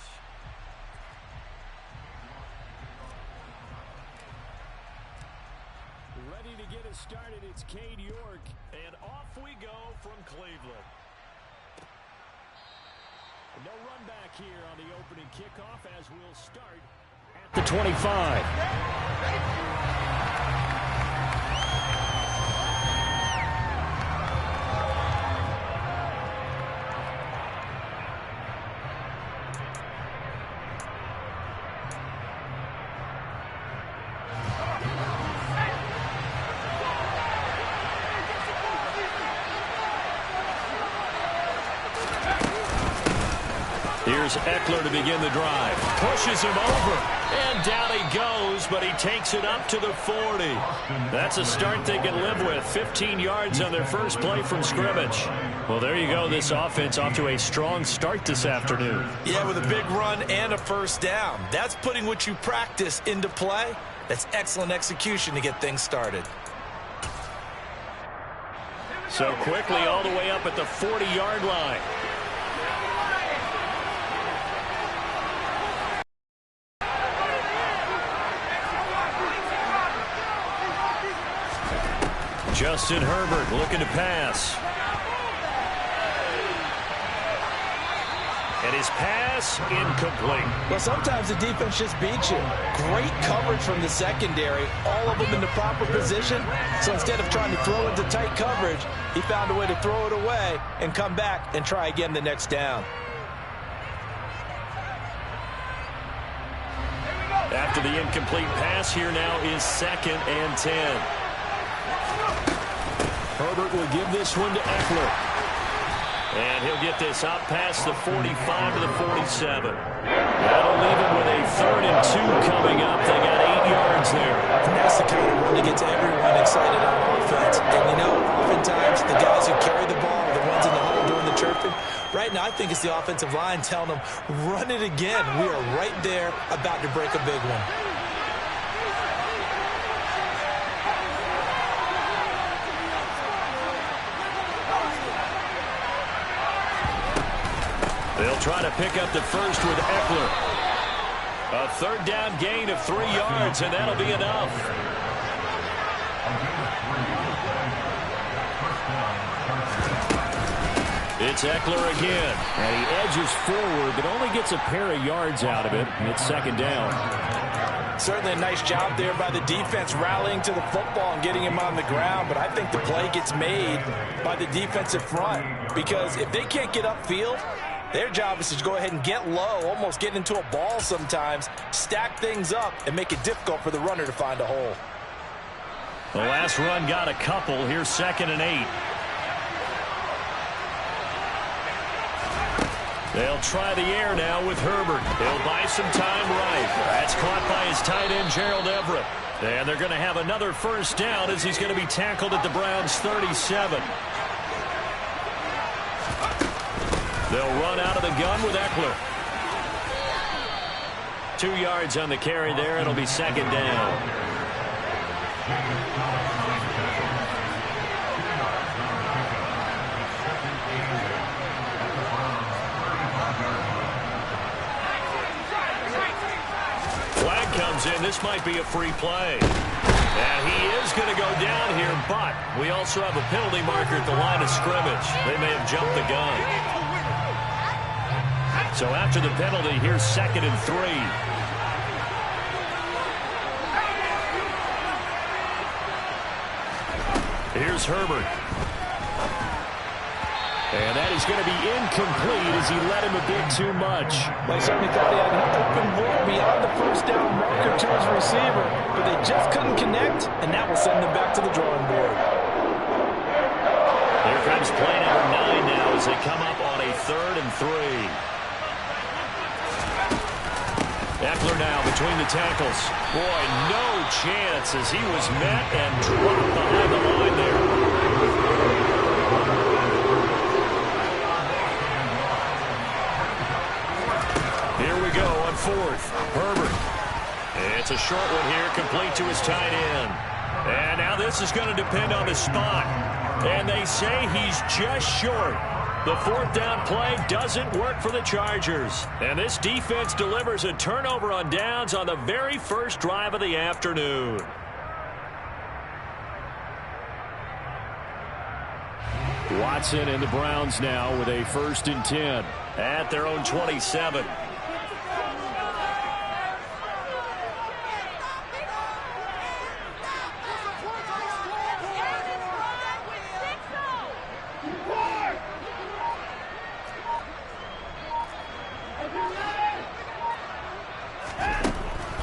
Ready to get us started, it's Cade York, and off we go from Cleveland. No run back here on the opening kickoff as we'll start at the 25. Here's Eckler to begin the drive. Pushes him over. And down he goes, but he takes it up to the 40. That's a start they can live with. 15 yards on their first play from scrimmage. Well, there you go. This offense off to a strong start this afternoon. Yeah, with a big run and a first down. That's putting what you practice into play. That's excellent execution to get things started. So quickly all the way up at the 40-yard line. Justin Herbert looking to pass. And his pass incomplete. Well, sometimes the defense just beats you. Great coverage from the secondary. All of them in the proper position. So instead of trying to throw into tight coverage, he found a way to throw it away and come back and try again the next down. After the incomplete pass, here now is 2nd and 10. Herbert will give this one to Eckler. And he'll get this out past the 45 to the 47. That'll leave him with a 3rd and 2 coming up. They got 8 yards there. And that's the kind of run that gets everyone excited on offense. And you know, oftentimes the guys who carry the ball are the ones in the huddle doing the chirping. Right now, I think it's the offensive line telling them, run it again. We are right there about to break a big one. They'll try to pick up the first with Eckler. A 3rd down gain of 3 yards, and that'll be enough. It's Eckler again. And he edges forward, but only gets a pair of yards out of it. And it's 2nd down. Certainly a nice job there by the defense rallying to the football and getting him on the ground. But I think the play gets made by the defensive front. Because if they can't get upfield, their job is to go ahead and get low, almost get into a ball sometimes, stack things up, and make it difficult for the runner to find a hole. The last run got a couple. Here's 2nd and 8. They'll try the air now with Herbert. He'll buy some time right. That's caught by his tight end, Gerald Everett. And they're going to have another first down as he's going to be tackled at the Browns' 37. They'll run out of the gun with Eckler. 2 yards on the carry there. It'll be 2nd down. Flag comes in. This might be a free play. And he is going to go down here, but we also have a penalty marker at the line of scrimmage. They may have jumped the gun. So after the penalty, here's 2nd and 3. Here's Herbert. And that is going to be incomplete as he led him a bit too much. Well, he certainly thought he had an open look beyond the first down marker to his receiver, but they just couldn't connect, and that will send them back to the drawing board. Here comes play number 9 now as they come up on a 3rd and 3. Eckler now between the tackles. Boy, no chance as he was met and dropped behind the line there. Here we go on 4th. Herbert complete to his tight end. And now this is going to depend on the spot. And they say he's just short. The fourth down play doesn't work for the Chargers. And this defense delivers a turnover on downs on the very first drive of the afternoon. Watson and the Browns now with a 1st and 10. At their own 27.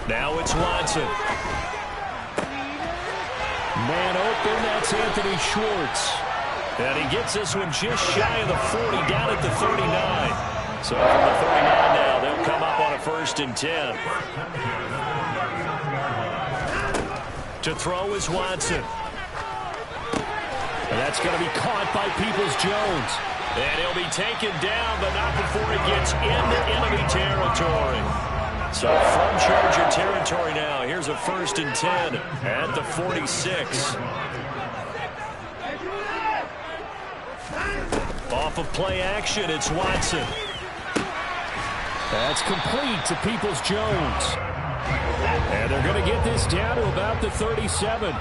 Now it's Watson. Man open, that's Anthony Schwartz. And he gets this one just shy of the 40, down at the 39. So from the 39 now, they'll come up on a 1st and 10. To throw is Watson. And that's going to be caught by Peoples-Jones. And he'll be taken down, but not before he gets into enemy territory. So from Charger territory now, here's a 1st and 10 at the 46. Off of play action, it's Watson. That's complete to Peoples-Jones. And they're going to get this down to about the 37.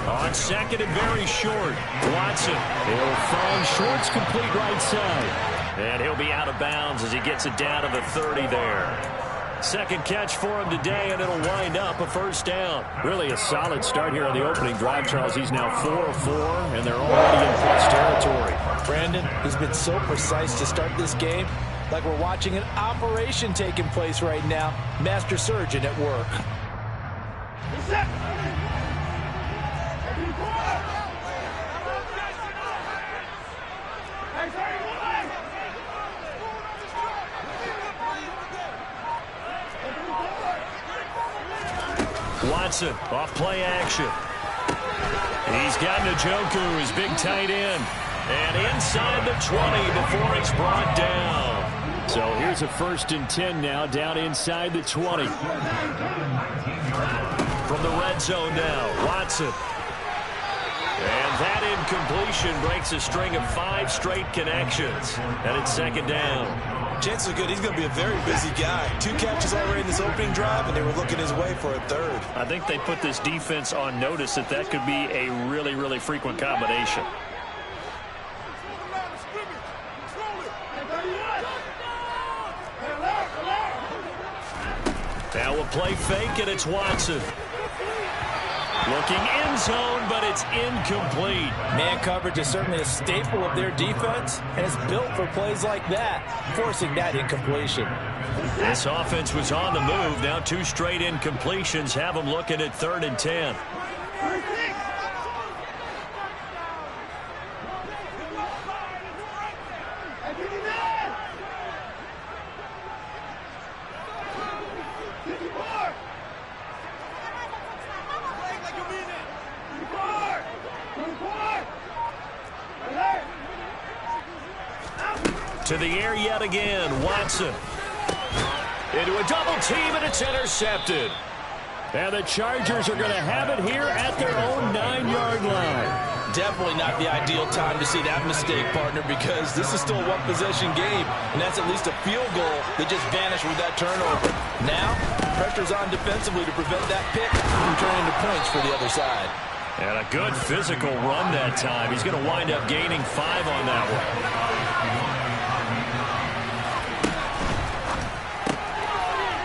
On 2nd and very short, Watson. He'll find Schwartz complete right side. And he'll be out of bounds as he gets it down to the 30 there. Second catch for him today, and it'll wind up a 1st down. Really a solid start here on the opening drive, Charles. He's now 4 of 4, and they're already in plus territory. Brandon, he's been so precise to start this game, like we're watching an operation taking place right now. Master surgeon at work. Watson off play action. He's got Njoku, his big tight end. And inside the 20 before it's brought down. So here's a 1st and 10 now, down inside the 20. From the red zone now, Watson. And that incompletion breaks a string of 5 straight connections. And it's 2nd down. Chances are good he's going to be a very busy guy. 2 catches already in this opening drive, and they were looking his way for a 3rd. I think they put this defense on notice that that could be a really, really frequent combination. Now a play fake, and it's Watson. Looking end zone, but it's incomplete. Man coverage is certainly a staple of their defense, and it's built for plays like that, forcing that incompletion. This offense was on the move. Now 2 straight incompletions have them looking at 3rd and 10. To the air yet again, Watson. Into a double team, and it's intercepted. And the Chargers are going to have it here at their own 9-yard line. Definitely not the ideal time to see that mistake, partner, because this is still a one-possession game, and that's at least a field goal that just vanished with that turnover. Now, pressure's on defensively to prevent that pick from turning into points for the other side. And a good physical run that time. He's going to wind up gaining 5 on that one.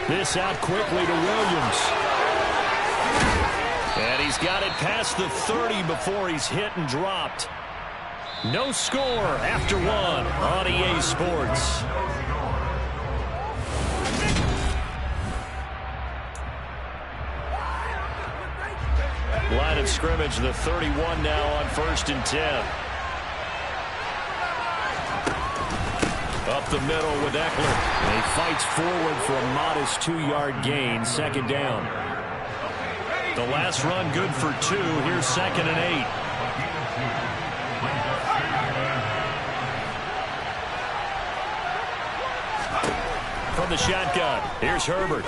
This out quickly to Williams. And he's got it past the 30 before he's hit and dropped. No score after 1 on EA Sports. Line of scrimmage, the 31 now on 1st and 10. Up the middle with Eckler. And he fights forward for a modest 2-yard gain, 2nd down. The last run good for 2. Here's 2nd and 8. from the shotgun. Here's Herbert.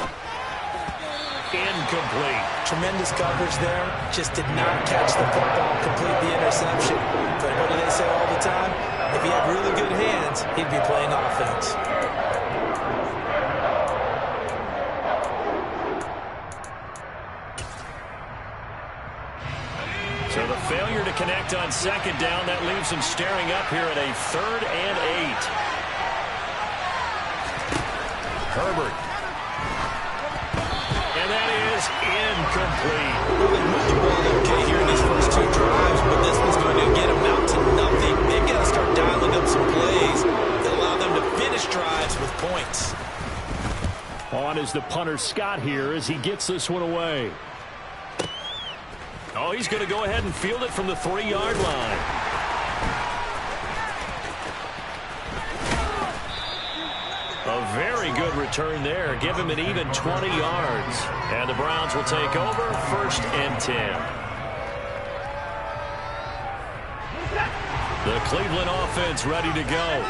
Incomplete. Tremendous coverage there. Just did not catch the football, complete the interception. But what do they say all the time? If he had really good hands, he'd be playing offense. So the failure to connect on second down, that leaves him staring up here at a 3rd and 8. Herbert. And that is incomplete. Well, they moved the ball okay here in these first 2 drives, but this one's going to get them out to nothing. They've got to start dialing up some plays that allow them to finish drives with points. On is the punter Scott here as he gets this one away. Oh, he's going to go ahead and field it from the 3-yard line. A very good return there. Give him an even 20 yards. And the Browns will take over 1st and 10. The Cleveland offense ready to go.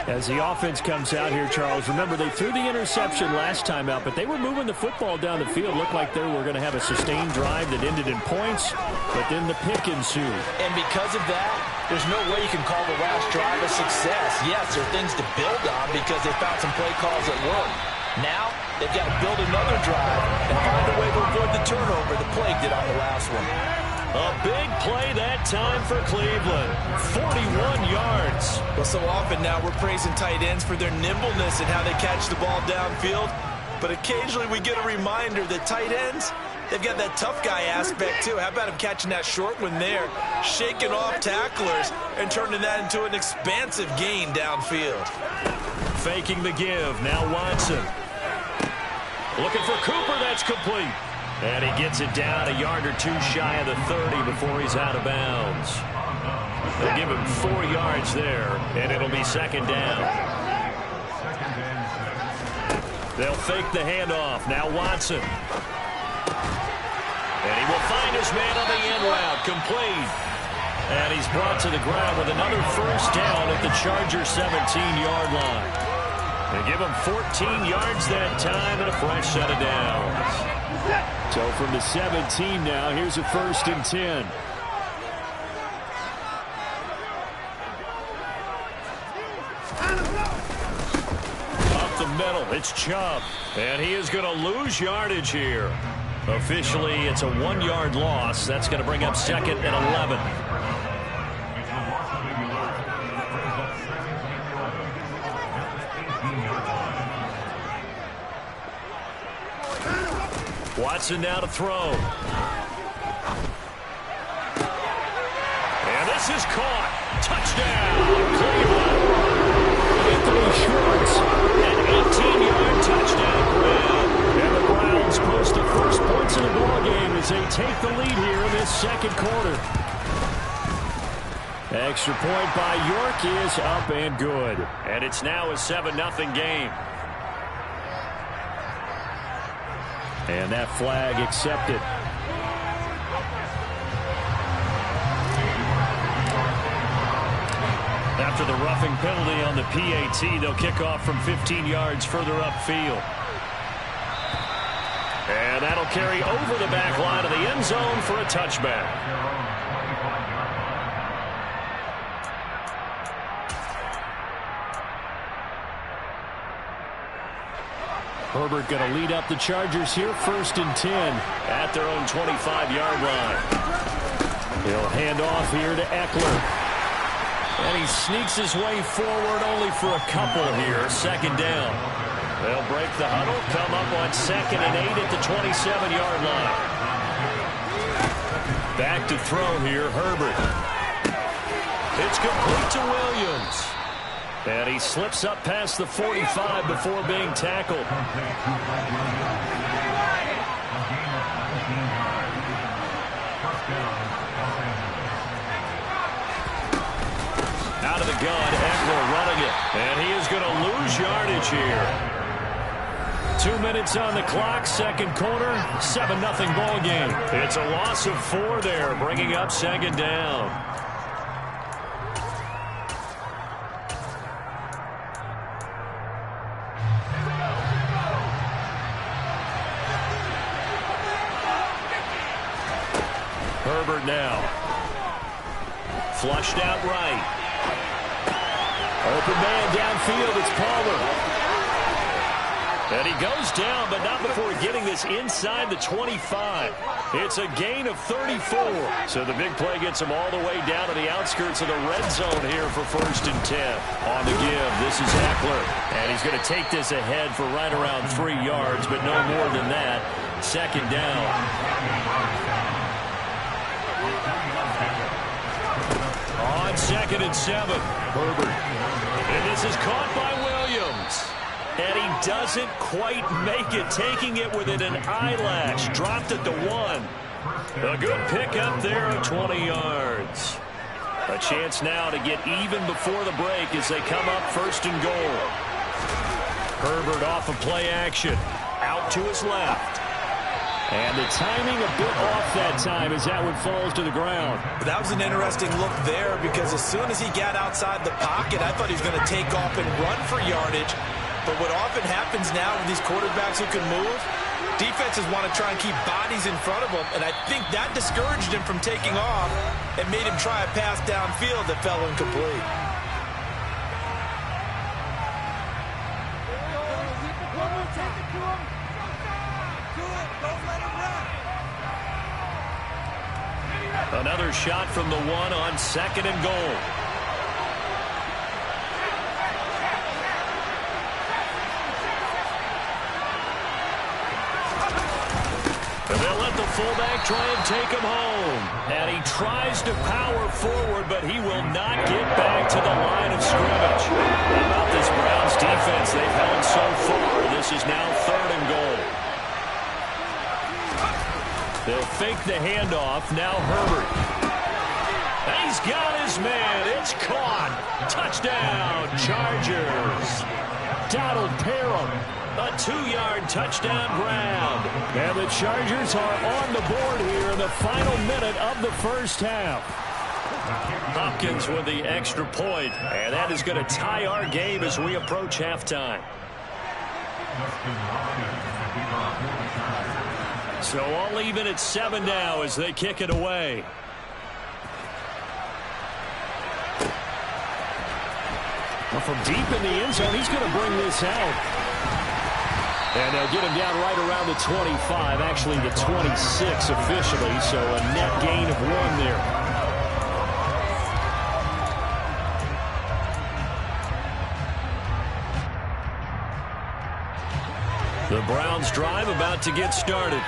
As the offense comes out here, Charles, remember they threw the interception last time out, but they were moving the football down the field. Looked like they were going to have a sustained drive that ended in points, but then the pick ensued. And because of that, there's no way you can call the last drive a success. Yes, there are things to build on because they found some play calls that work. Now, they've got to build another drive and find a way to avoid the turnover the plague did on the last one. A big play that time for Cleveland. 41 yards. Well, so often now we're praising tight ends for their nimbleness and how they catch the ball downfield. But occasionally we get a reminder that tight ends, they've got that tough guy aspect too. How about him catching that short one there, shaking off tacklers, and turning that into an expansive gain downfield. Faking the give. Now Watson. Looking for Cooper. That's complete. And he gets it down a yard or 2 shy of the 30 before he's out of bounds. They'll give him 4 yards there, and it'll be 2nd down. They'll fake the handoff. Now Watson. And he will find his man on the end route. Complete. And he's brought to the ground with another 1st down at the Chargers' 17-yard line. They give him 14 yards that time and a fresh set of downs. So from the 17 now, here's a 1st and 10. Up the middle, it's Chubb. And he is going to lose yardage here. Officially, it's a 1-yard loss. That's going to bring up 2nd and 11. Watson now to throw. And this is caught. Touchdown, Cleveland. Anthony Schwartz, an 18-yard touchdown grab. And the Browns post the first points of the ballgame as they take the lead here in this 2nd quarter. Extra point by York is up and good. And it's now a 7-0 game. And that flag accepted. After the roughing penalty on the PAT, they'll kick off from 15 yards further upfield. And that'll carry over the back line of the end zone for a touchback. Herbert going to lead up the Chargers here, 1st and 10. At their own 25-yard line. He'll hand off here to Eckler. And he sneaks his way forward only for a couple here. 2nd down. They'll break the huddle, come up on 2nd and 8 at the 27-yard line. Back to throw here, Herbert. It's complete to Williams. And he slips up past the 45 before being tackled. Out of the gun, Eckler running it. And he is going to lose yardage here. 2 minutes on the clock, 2nd quarter, 7-0 ball game. It's a loss of 4 there, bringing up 2nd down. Herbert now. Flushed out right. Open man downfield. It's Palmer. And he goes down, but not before getting this inside the 25. It's a gain of 34. So the big play gets him all the way down to the outskirts of the red zone here for 1st and 10. On the give, this is Eckler. And he's going to take this ahead for right around 3 yards, but no more than that. 2nd down. On 2nd and 7, Herbert. And this is caught by Williams. And he doesn't quite make it, taking it within an eyelash. Dropped at the 1. A good pickup there of 20 yards. A chance now to get even before the break as they come up 1st and goal. Herbert off of play action. Out to his left. And the timing a bit off that time as that one falls to the ground. That was an interesting look there because as soon as he got outside the pocket, I thought he was going to take off and run for yardage. But what often happens now with these quarterbacks who can move, defenses want to try and keep bodies in front of them, and I think that discouraged him from taking off and made him try a pass downfield that fell incomplete. Another shot from the 1 on 2nd and goal. They'll let the fullback try and take him home. And he tries to power forward, but he will not get back to the line of scrimmage. How about this Browns defense they've held so far? This is now 3rd and goal. They'll fake the handoff. Now Herbert. And he's got his man. It's caught. Touchdown, Chargers. Donald Parham. A 2-yard touchdown grab. And the Chargers are on the board here in the final minute of the 1st half. Hopkins with the extra point. And that is going to tie our game as we approach halftime. So all even at 7 now as they kick it away. Well, from deep in the end zone, he's going to bring this out. And they'll get him down right around the 25, actually the 26 officially, so a net gain of 1 there. The Browns drive about to get started.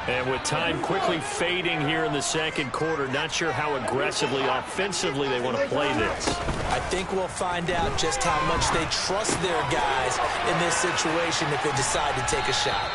And with time quickly fading here in the 2nd quarter, not sure how aggressively, offensively they want to play this. I think we'll find out just how much they trust their guys in this situation if they decide to take a shot.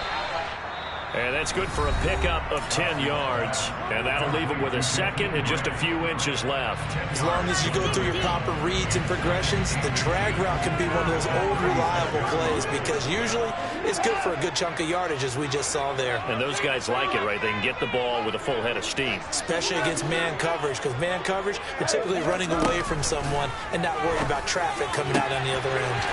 And that's good for a pickup of 10 yards. And that'll leave them with a 2nd and just a few inches left. As long as you go through your proper reads and progressions, the drag route can be one of those old reliable plays because usually it's good for a good chunk of yardage as we just saw there. And those guys like it, right? They can get the ball with a full head of steam. Especially against man coverage because man coverage, you're typically running away from someone and not worried about traffic coming out on the other end.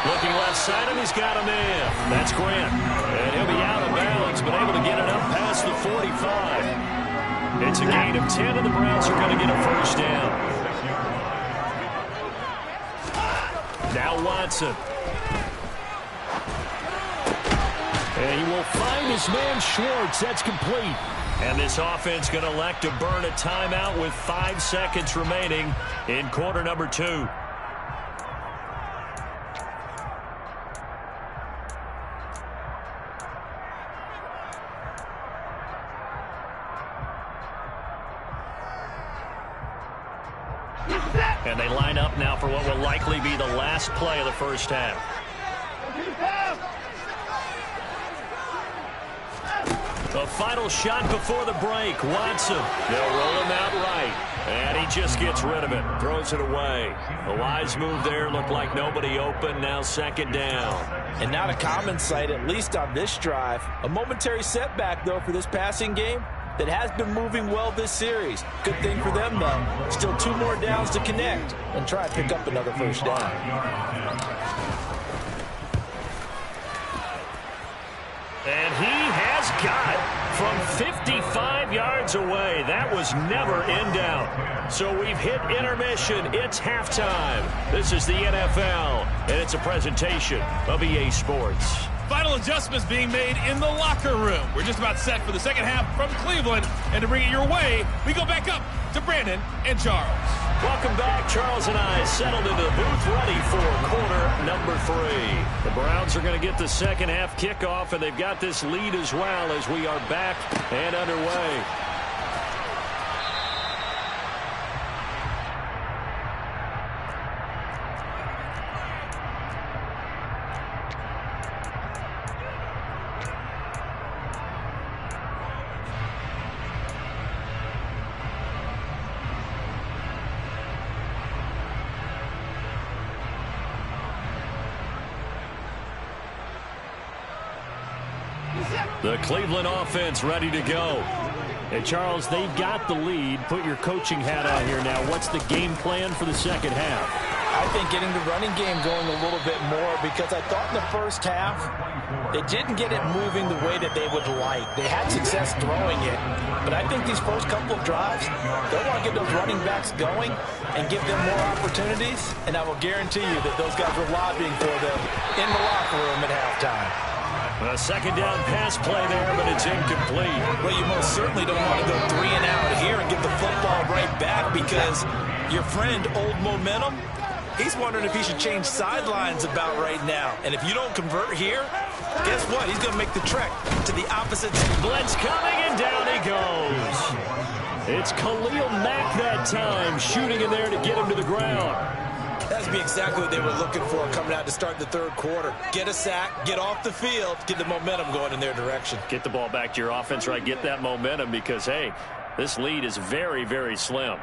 Looking left side, and he's got a man. That's Grant. And he'll be out of bounds, but able to get it up past the 45. It's a gain of 10, and the Browns are going to get a 1st down. Now Watson. And he will find his man Schwartz. That's complete. And this offense going to elect to burn a timeout with 5 seconds remaining in quarter number 2. And they line up now for what will likely be the last play of the 1st half. The final shot before the break. Watson. They'll roll him out right. And he just gets rid of it. Throws it away. A wise move there. Looked like nobody open. Now 2nd down. And not a common sight, at least on this drive. A momentary setback, though, for this passing game that has been moving well this series. Good thing for them, though. Still 2 more downs to connect and try and pick up another 1st down. And he has He's got it from 55 yards away. That was never in doubt. So we've hit intermission. It's halftime. This is the NFL, and it's a presentation of EA Sports. Final adjustments being made in the locker room. We're just about set for the second half from Cleveland. And to bring it your way, we go back up to Brandon and Charles. Welcome back. Charles and I settled into the booth ready for quarter number 3. The Browns are going to get the second half kickoff, and they've got this lead as well as we are back and underway. The Cleveland offense ready to go. And Charles, they've got the lead. Put your coaching hat on here now. What's the game plan for the second half? I think getting the running game going a little bit more, because I thought in the first half they didn't get it moving the way that they would like. They had success throwing it, but I think these first couple of drives, they want to get those running backs going and give them more opportunities, and I will guarantee you that those guys were lobbying for them in the locker room at halftime. A second down pass play there, but it's incomplete. Well, you most certainly don't want to go 3 and out here and get the football right back, because your friend, Old Momentum, he's wondering if he should change sidelines about right now. And if you don't convert here, guess what? He's going to make the trek to the opposite. Blitz coming, and down he goes. It's Khalil Mack that time, shooting in there to get him to the ground. That would be exactly what they were looking for coming out to start the third quarter. Get a sack, get off the field, get the momentum going in their direction. Get the ball back to your offense, right? Get that momentum, because, hey, this lead is very, very slim.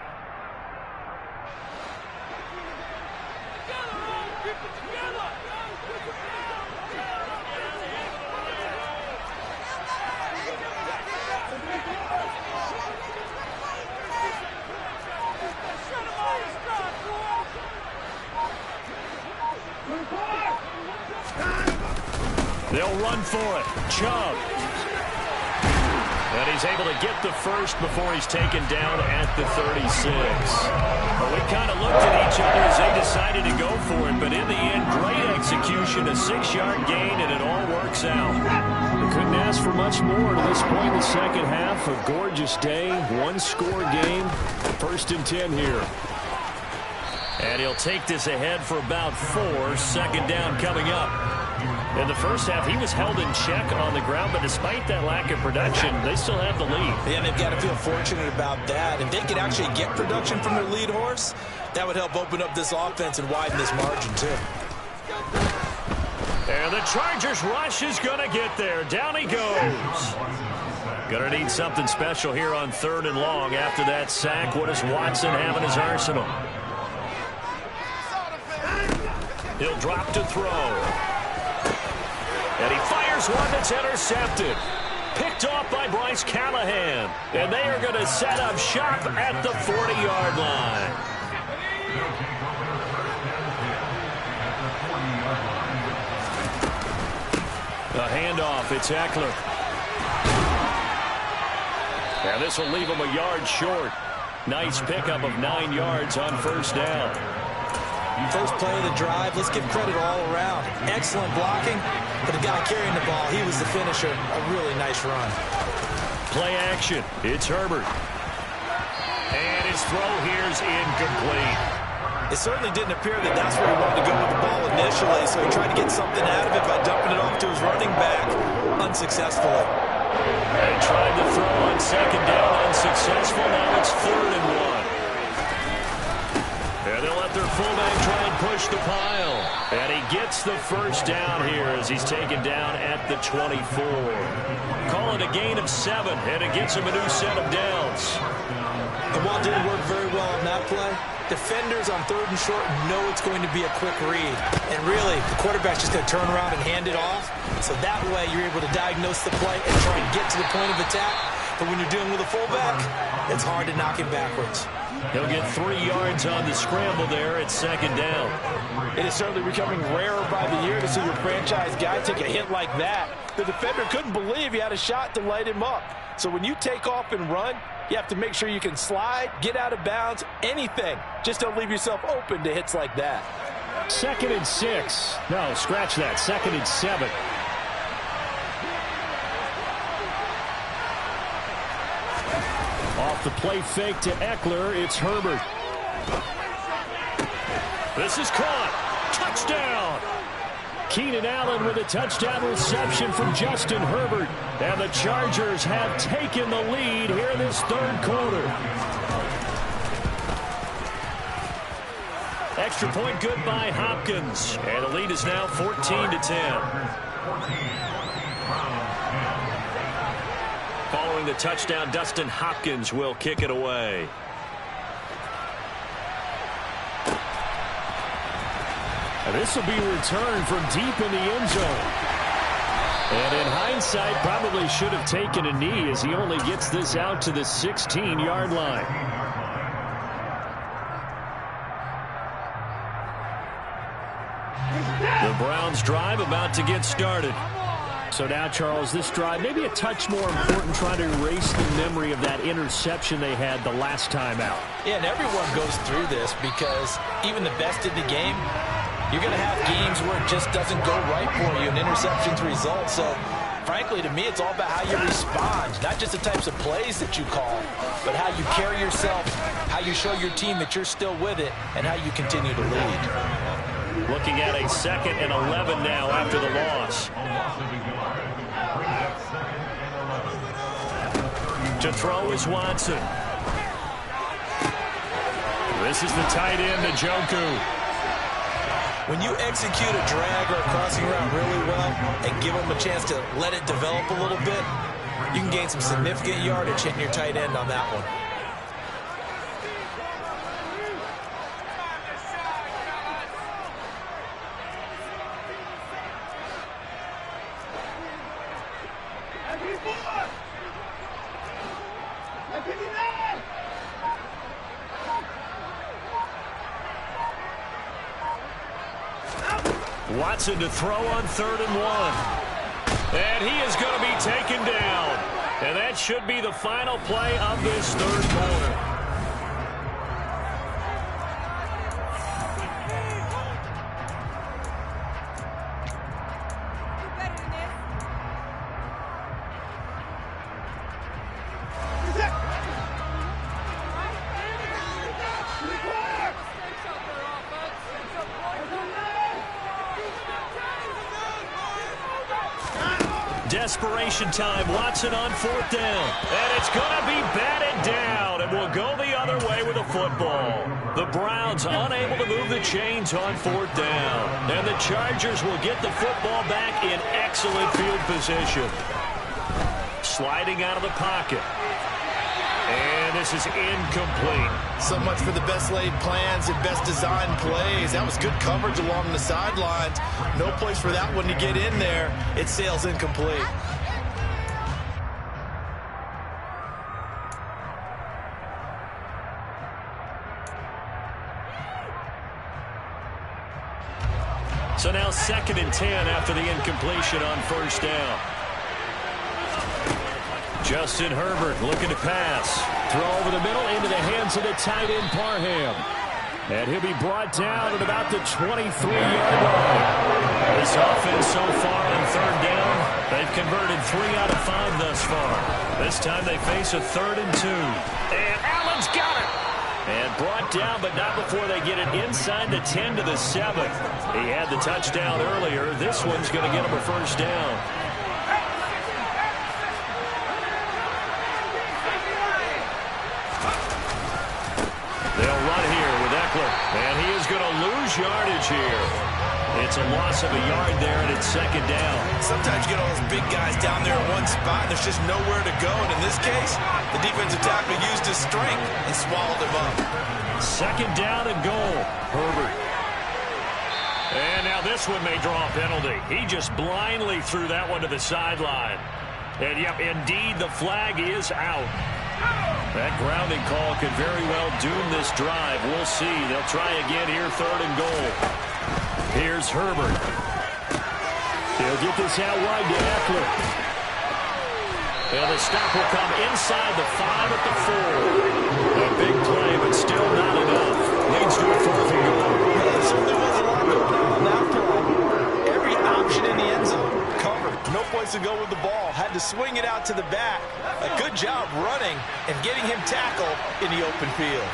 They'll run for it. Chubb. And he's able to get the first before he's taken down at the 36. But we kind of looked at each other as they decided to go for it. But in the end, great execution, a 6-yard gain, and it all works out. We couldn't ask for much more to this point in the second half. A gorgeous day, one-score game, 1st and 10 here. And he'll take this ahead for about 4. Second down coming up. In the first half, he was held in check on the ground, but despite that lack of production, they still have the lead. Yeah, they've got to feel fortunate about that. If they could actually get production from their lead horse, that would help open up this offense and widen this margin, too. And the Chargers rush is going to get there. Down he goes. Going to need something special here on 3rd and long. After that sack, what does Watson have in his arsenal? He'll drop to throw. And he fires one that's intercepted. Picked off by Bryce Callahan. And they are going to set up shop at the 40-yard line. A handoff. It's Eckler. And this will leave him a yard short. Nice pickup of 9 yards on 1st down. First play of the drive, let's give credit all around. Excellent blocking, but the guy carrying the ball, he was the finisher. A really nice run. Play action. It's Herbert. And his throw here's incomplete. It certainly didn't appear that that's where he wanted to go with the ball initially, so he tried to get something out of it by dumping it off to his running back unsuccessfully. They tried to throw on 2nd down, unsuccessful. Now it's 3rd and 1. And they'll let their fullback try and push the pile. And he gets the first down here as he's taken down at the 24. Call it a gain of 7, and it gets him a new set of downs. And while it didn't work very well on that play, defenders on 3rd and short know it's going to be a quick read. And really, the quarterback's just going to turn around and hand it off. So that way, you're able to diagnose the play and try and get to the point of attack. But when you're dealing with a fullback, it's hard to knock him backwards. He'll get 3 yards on the scramble there at second down. It is certainly becoming rarer by the year to see your franchise guy take a hit like that. The defender couldn't believe he had a shot to light him up. So when you take off and run, you have to make sure you can slide, get out of bounds, anything. Just don't leave yourself open to hits like that. 2nd and 6. No, scratch that. 2nd and 7. Off the play fake to Eckler, it's Herbert. This is caught. Touchdown. Keenan Allen with a touchdown reception from Justin Herbert. And the Chargers have taken the lead here in this 3rd quarter. Extra point good by Hopkins. And the lead is now 14-10. Following the touchdown, Dustin Hopkins will kick it away. And this will be returned from deep in the end zone. And in hindsight, probably should have taken a knee as he only gets this out to the 16-yard line. The Browns drive about to get started. So now, Charles, this drive maybe a touch more important, trying to erase the memory of that interception they had the last time out. Yeah, and everyone goes through this because even the best in the game, you're going to have games where it just doesn't go right for you and interceptions result. So, frankly, to me, it's all about how you respond, not just the types of plays that you call, but how you carry yourself, how you show your team that you're still with it, and how you continue to lead. Looking at a 2nd and 11 now after the loss. To throw is Watson. This is the tight end, Njoku. When you execute a drag or a crossing route really well and give them a chance to let it develop a little bit, you can gain some significant yardage hitting your tight end on that one. Watson to throw on 3rd and 1. And he is going to be taken down. And that should be the final play of this 3rd quarter. Desperation time. Watson on 4th down. And it's going to be batted down and will go the other way with a football. The Browns unable to move the chains on 4th down. And the Chargers will get the football back in excellent field position. Sliding out of the pocket. And this is incomplete. So much for the best laid plans and best designed plays. That was good coverage along the sidelines. No place for that one to get in there. It sails incomplete. So now 2nd and 10 after the incompletion on 1st down. Justin Herbert looking to pass. Throw over the middle into the hands of the tight end, Parham. And he'll be brought down at about the 23-yard line. This offense so far on 3rd down, they've converted 3 out of 5 thus far. This time they face a 3rd and 2. And Allen's got it. And brought down, but not before they get it inside the 10 to the 7. He had the touchdown earlier. This one's going to get him a 1st down. They'll run here with Eckler, and he is going to lose yardage here. It's a loss of a yard there, and it's 2nd down. Sometimes you get all those big guys down there in one spot, and there's just nowhere to go. And in this case, the defensive tackle used his strength and swallowed him up. 2nd down and goal. Herbert. And now this one may draw a penalty. He just blindly threw that one to the sideline. And, yep, indeed, the flag is out. That grounding call could very well doom this drive. We'll see. They'll try again here, 3rd and goal. Here's Herbert. They'll get this out wide to Eckler. And the stop will come inside the 5 at the 4. A big play, but still not enough. Leads to a 4th and goal. There certainly was a lot going on that play. Every option in the end zone covered. No place to go with the ball. Had to swing it out to the back. A good job running and getting him tackled in the open field.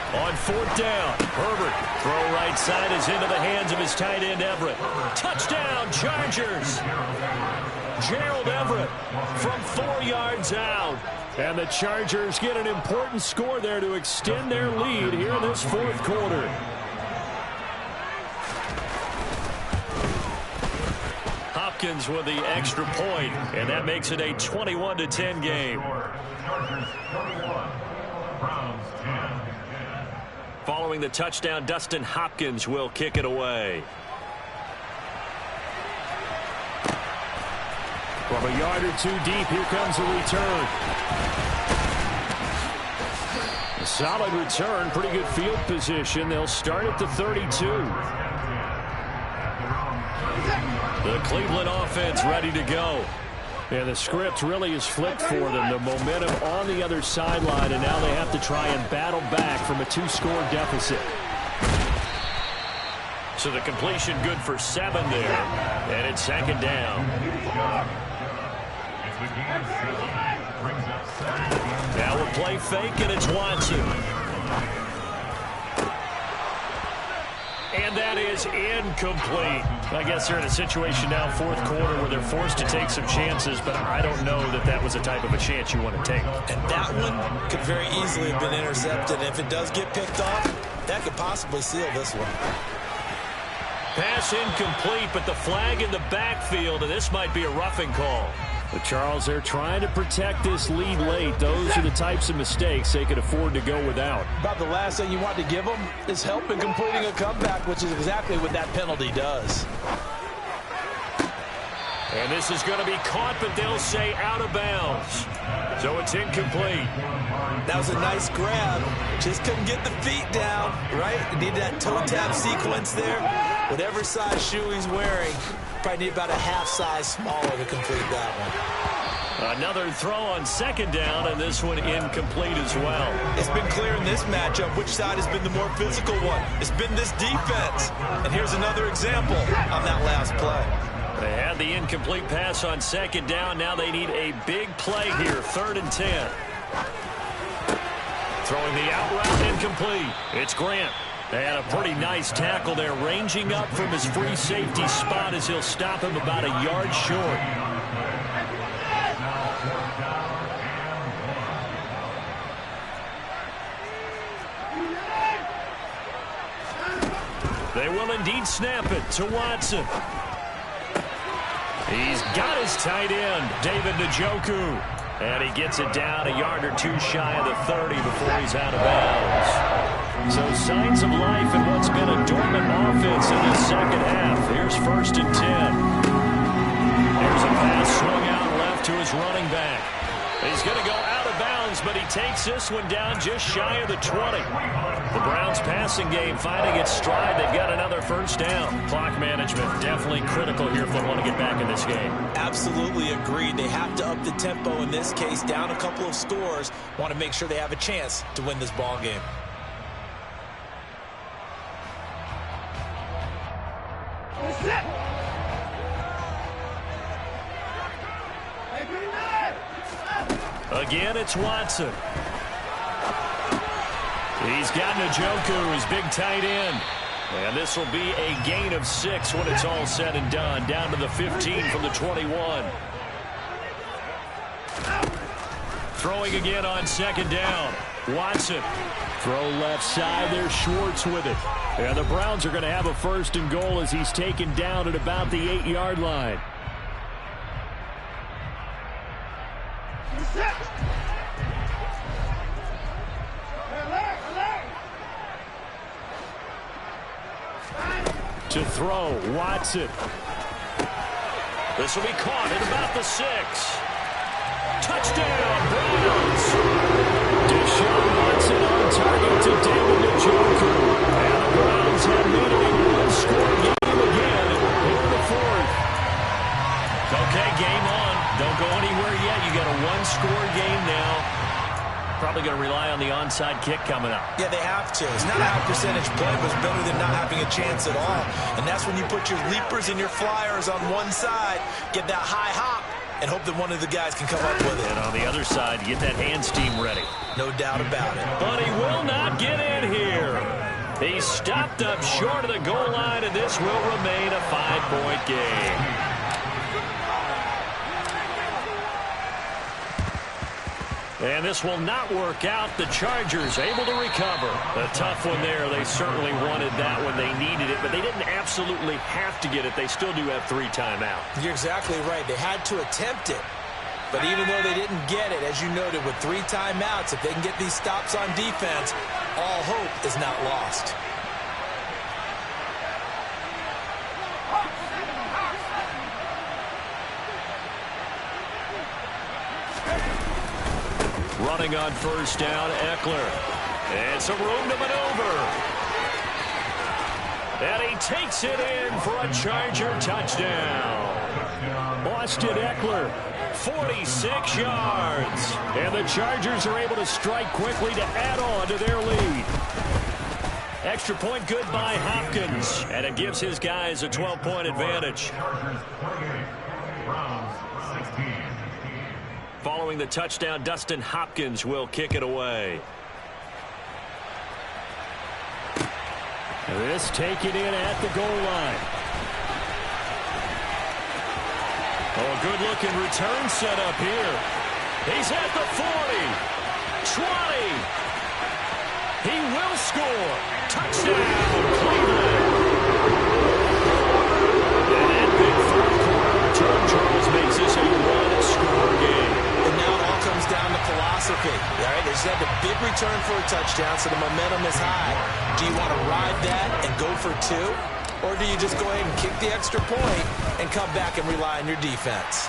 On 4th down, Herbert. Throw right side is into the hands of his tight end, Everett. Touchdown, Chargers. Gerald Everett from 4 yards out. And the Chargers get an important score there to extend their lead here in this 4th quarter. Hopkins with the extra point, and that makes it a 21-10 game. Chargers 21, Browns 10. Following the touchdown, Dustin Hopkins will kick it away. From a yard or 2 deep, here comes the return. A solid return, pretty good field position. They'll start at the 32. The Cleveland offense ready to go. And the script really is flipped for them. The momentum on the other sideline, and now they have to try and battle back from a 2-score deficit. So the completion good for 7 there. And it's 2nd down. Now we'll play fake, and it's Watson. And that is incomplete. I guess they're in a situation now, 4th quarter, where they're forced to take some chances, but I don't know that that was the type of a chance you want to take. And that one could very easily have been intercepted. And if it does get picked off, that could possibly seal this one. Pass incomplete, but the flag in the backfield, and this might be a roughing call. But Charles, they're trying to protect this lead late. Those are the types of mistakes they could afford to go without. About the last thing you want to give them is help in completing a comeback, which is exactly what that penalty does. And this is going to be caught, but they'll say out of bounds. So it's incomplete. That was a nice grab. Just couldn't get the feet down, right? Needed that toe tap sequence there. Whatever size shoe he's wearing, probably need about a half size smaller to complete that one. Another throw on 2nd down, and this one incomplete as well. It's been clear in this matchup which side has been the more physical one. It's been this defense. And here's another example on that last play. They had the incomplete pass on 2nd down. Now they need a big play here, 3rd and 10. Throwing the out route incomplete. It's Grant. And a pretty nice tackle there, ranging up from his free safety spot as he'll stop him about a yard short. They will indeed snap it to Watson. He's got his tight end, David Njoku. And he gets it down a yard or 2 shy of the 30 before he's out of bounds. So signs of life in what's been a dormant offense in the 2nd half. Here's 1st and 10. There's a pass swung out left to his running back. He's going to go out of bounds, but he takes this one down just shy of the 20. The Browns passing game finding its stride. They've got another 1st down. Clock management definitely critical here if they want to get back in this game. Absolutely agreed. They have to up the tempo in this case, down a couple of scores. Want to make sure they have a chance to win this ball game. Again, it's Watson. He's got Njoku, his big tight end. And this will be a gain of 6 when it's all said and done. Down to the 15 from the 21. Throwing again on 2nd down. Watson. Throw left side there, Schwartz with it. And the Browns are going to have a 1st and goal as he's taken down at about the 8-yard line. To throw, Watson. This will be caught at about the 6. Touchdown, Browns. Deshaun Watson on target to David Njoku. And the Browns have made it a one-score game again here in the 4th. Okay, game on. Don't go anywhere yet. You got a one-score game now. Probably going to rely on the onside kick coming up. Yeah, they have to. It's not a high percentage play, but it's better than not having a chance at all. And that's when you put your leapers and your flyers on one side, get that high hop, and hope that one of the guys can come up with it. And on the other side, get that hands team ready. No doubt about it. But he will not get in here. He's stopped up short of the goal line, and this will remain a 5-point game. And this will not work out. The Chargers able to recover. A tough one there. They certainly wanted that when they needed it, but they didn't absolutely have to get it. They still do have 3 timeouts. You're exactly right. They had to attempt it. But even though they didn't get it, as you noted, with 3 timeouts, if they can get these stops on defense, all hope is not lost. Running on first down, Eckler. And some room to maneuver. And he takes it in for a Charger touchdown. Austin Eckler, 46 yards. And the Chargers are able to strike quickly to add on to their lead. Extra point good by Hopkins. And it gives his guys a 12-point advantage. Following the touchdown, Dustin Hopkins will kick it away. This taken in at the goal line. Oh, a good-looking return set up here. He's at the 40. 20. He will score. Touchdown, Cleveland. And that big fourth-quarter return, Charles, makes this a one-score game. And now it all comes down to philosophy. All right, they just had the big return for a touchdown, so the momentum is high. Do you want to ride that and go for 2? Or do you just go ahead and kick the extra point and come back and rely on your defense?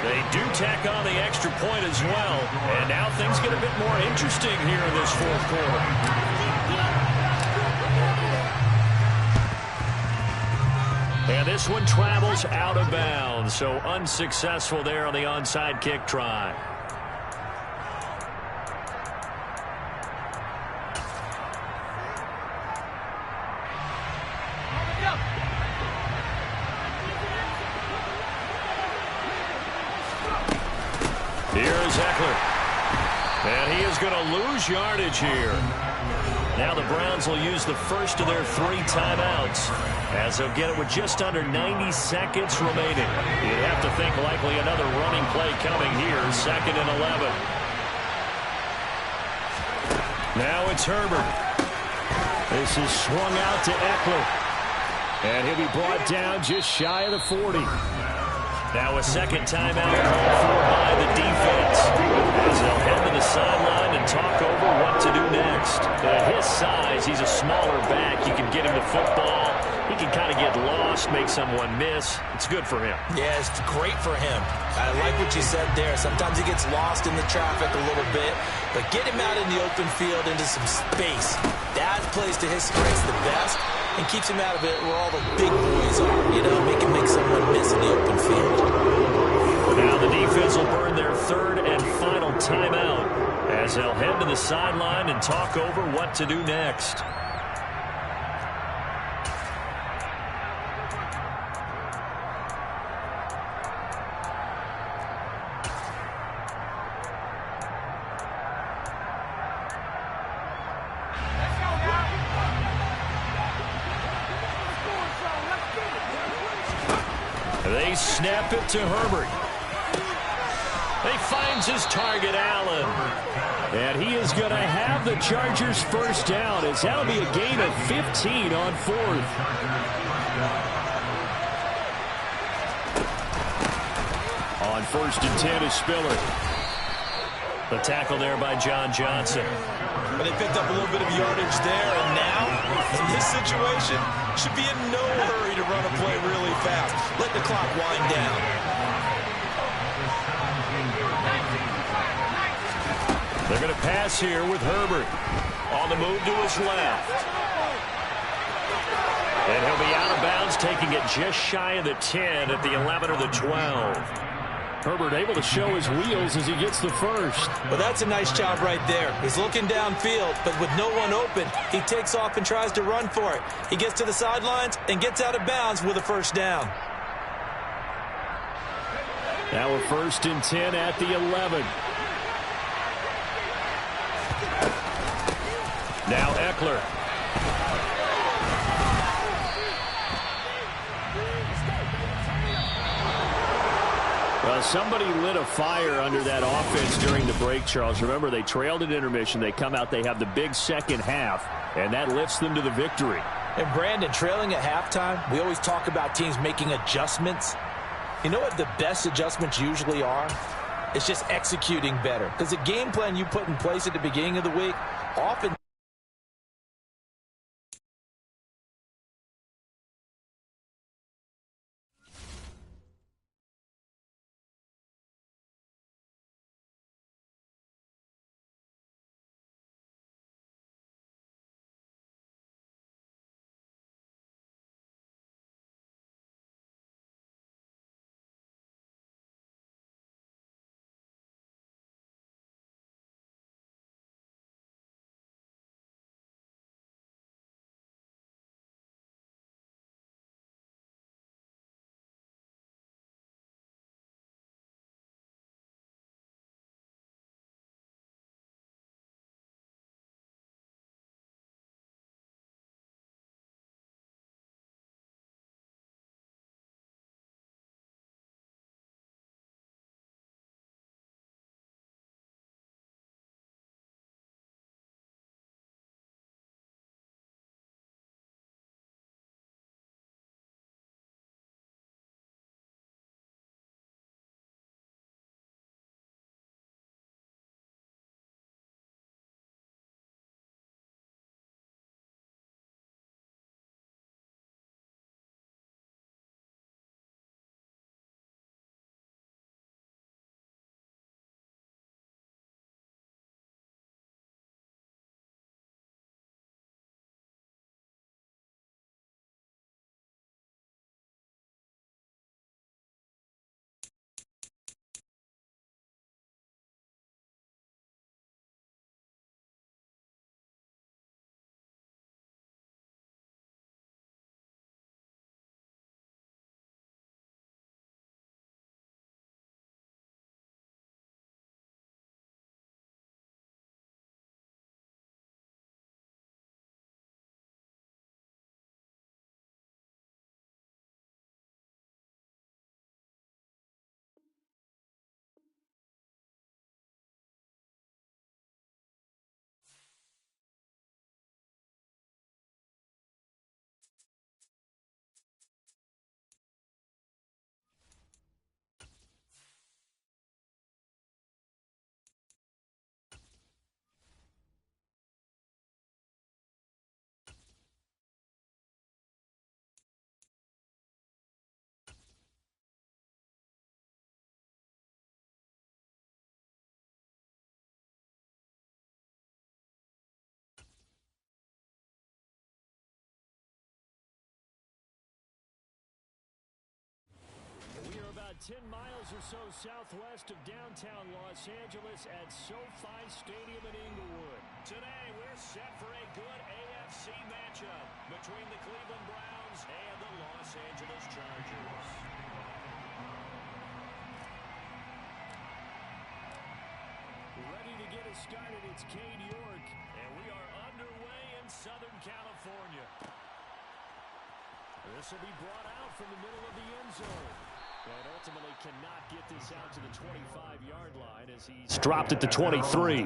They do tack on the extra point as well. And now things get a bit more interesting here in this fourth quarter. And this one travels out of bounds, so unsuccessful there on the onside kick try. Here's Eckler. And he is going to lose yardage here. Now the Browns will use the first of their 3 timeouts, as they'll get it with just under 90 seconds remaining. You'd have to think likely another running play coming here, 2nd and 11. Now it's Herbert. This is swung out to Eckler. And he'll be brought down just shy of the 40. Now a second timeout called for by the defense, as they'll head to the sideline and talk over what to do next. At his size, he's a smaller back. You can get him the football. He can kind of get lost, make someone miss. It's good for him. Yeah, it's great for him. I like what you said there. Sometimes he gets lost in the traffic a little bit, but get him out in the open field into some space. That plays to his strengths the best and keeps him out of it where all the big boys are, you know, make someone miss in the open field. Now the defense will burn their 3rd and final timeout, as they'll head to the sideline and talk over what to do next. They snap it to Herbert. He finds his target, Allen. And he is going to have the Chargers first down, as that'll be a gain of 15 on 4th. On 1st and 10 is Spiller. The tackle there by John Johnson. But they picked up a little bit of yardage there, and now In this situation, should be in no hurry to run a play really fast. Let the clock wind down. They're going to pass here with Herbert. On the move to his left. And he'll be out of bounds, taking it just shy of the 10 at the 11 or the 12. Herbert able to show his wheels as he gets the first. Well, that's a nice job right there. He's looking downfield, but with no one open, he takes off and tries to run for it. He gets to the sidelines and gets out of bounds with a first down. Now a 1st and 10 at the 11. Now Eckler. Well, somebody lit a fire under that offense during the break, Charles. Remember, they trailed at intermission. They come out, they have the big second half, and that lifts them to the victory. And Brandon, trailing at halftime, we always talk about teams making adjustments. You know what the best adjustments usually are? It's just executing better. Because the game plan you put in place at the beginning of the week often... We are about 10 miles or so southwest of downtown Los Angeles at SoFi Stadium in Inglewood. Today, we're set for a good AFC matchup between the Cleveland Browns and the Los Angeles Chargers. Ready to get us started, it's Cade York. And we are underway in Southern California. This will be brought out from the middle of the end zone. And ultimately cannot get this out to the 25-yard line as he's dropped at the 23.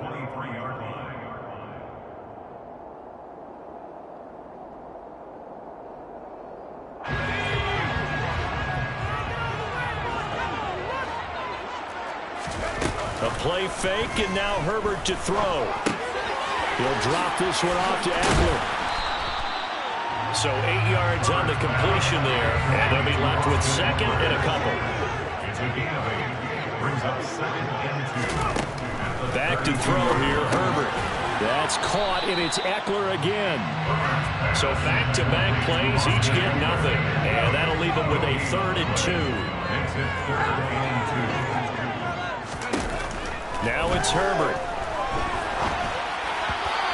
A play fake, and now Herbert to throw. He'll drop this one off to Eckler. So 8 yards on the completion there, and they'll be left with second and a couple. It's a gain of 8. Brings up second and 2. Back to throw here, Herbert. That's caught, and it's Eckler again. So back-to-back plays, each get nothing. And that'll leave them with a 3rd and 2. Makes it 3rd and 2. Now it's Herbert.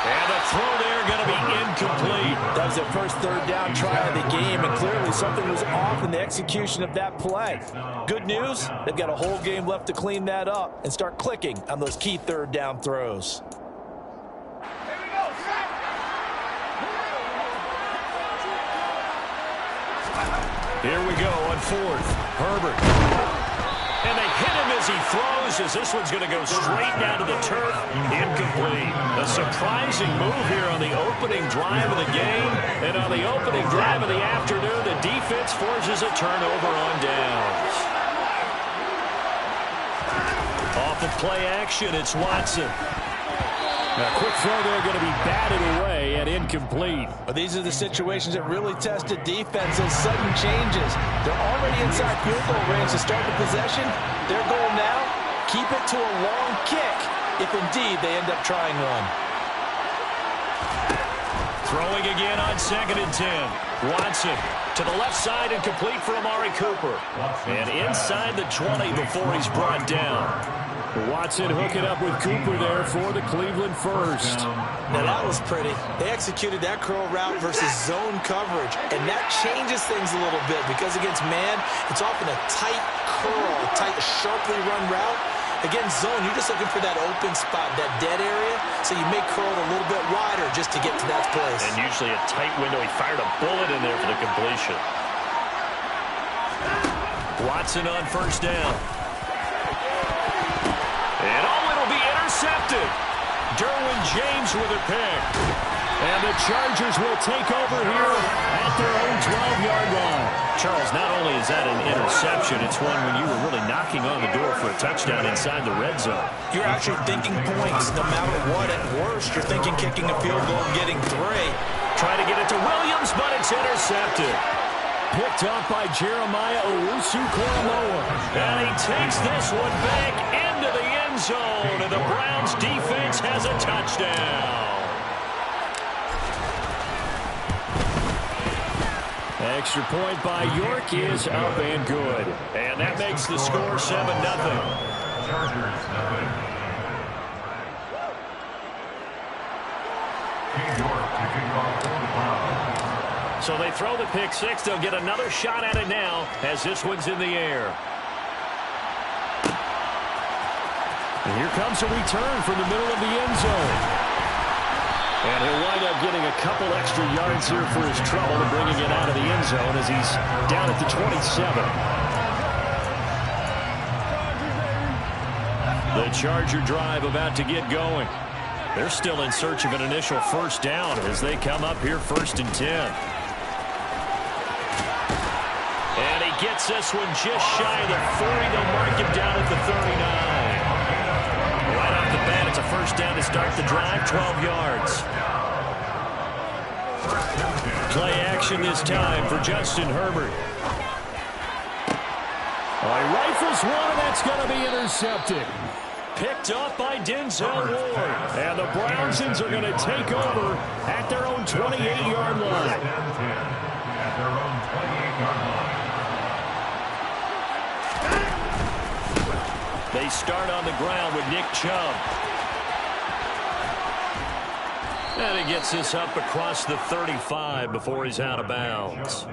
And the throw there going to be incomplete. That was their first 3rd down try of the game, and clearly something was off in the execution of that play. Good news, they've got a whole game left to clean that up and start clicking on those key 3rd down throws. Here we go on 4th. Herbert. And they hit him as he throws, as this one's going to go straight down to the turf. Incomplete. A surprising move here on the opening drive of the game. And on the opening drive of the afternoon, the defense forces a turnover on downs. Off of play action, it's Watson. A quick throw there going to be batted away and incomplete. But these are the situations that really tested defenses. Sudden changes. They're already inside field goal range to start the possession. Their goal now, keep it to a long kick, if indeed they end up trying one. Throwing again on 2nd and 10. Watson to the left side and complete for Amari Cooper. And inside the 20 before he's brought down. Watson hooking up with Cooper there for the Cleveland first. Now that was pretty. They executed that curl route versus zone coverage, and that changes things a little bit because against man, it's often a tight curl, a tight, sharply run route. Against zone, you're just looking for that open spot, that dead area, so you may curl it a little bit wider just to get to that place. And usually a tight window. He fired a bullet in there for the completion. Watson on 1st down. And it'll be intercepted. Derwin James with a pick. And the Chargers will take over here at their own 12-yard line. Charles, not only is that an interception, it's one when you were really knocking on the door for a touchdown inside the red zone. You're actually thinking points no matter what. At worst, you're thinking kicking a field goal and getting 3. Trying to get it to Williams, but it's intercepted. Picked up by Jeremiah Owusu-Koramoah. And he takes this one back into the end zone. And the Browns defense has a touchdown. Extra point by York is up and good. And that makes the score 7-0. Chargers, nothing. King York to kick off for the Browns. So they throw the pick 6. They'll get another shot at it now as this one's in the air. And here comes a return from the middle of the end zone. And he'll wind up getting a couple extra yards here for his trouble and bringing it out of the end zone as he's down at the 27. The Charger drive about to get going. They're still in search of an initial 1st down as they come up here 1st and 10. And he gets this one just shy of the 40. They'll mark him down at the 39. Right off the bat, it's a 1st down to start the drive, 12 yards. Play action this time for Justin Herbert. He rifles one, and that's going to be intercepted. Picked up by Denzel Ward. And the Brownsons are going to take over at their own 28-yard line. At their own 28-yard line. They start on the ground with Nick Chubb. And he gets this up across the 35 before he's out of bounds.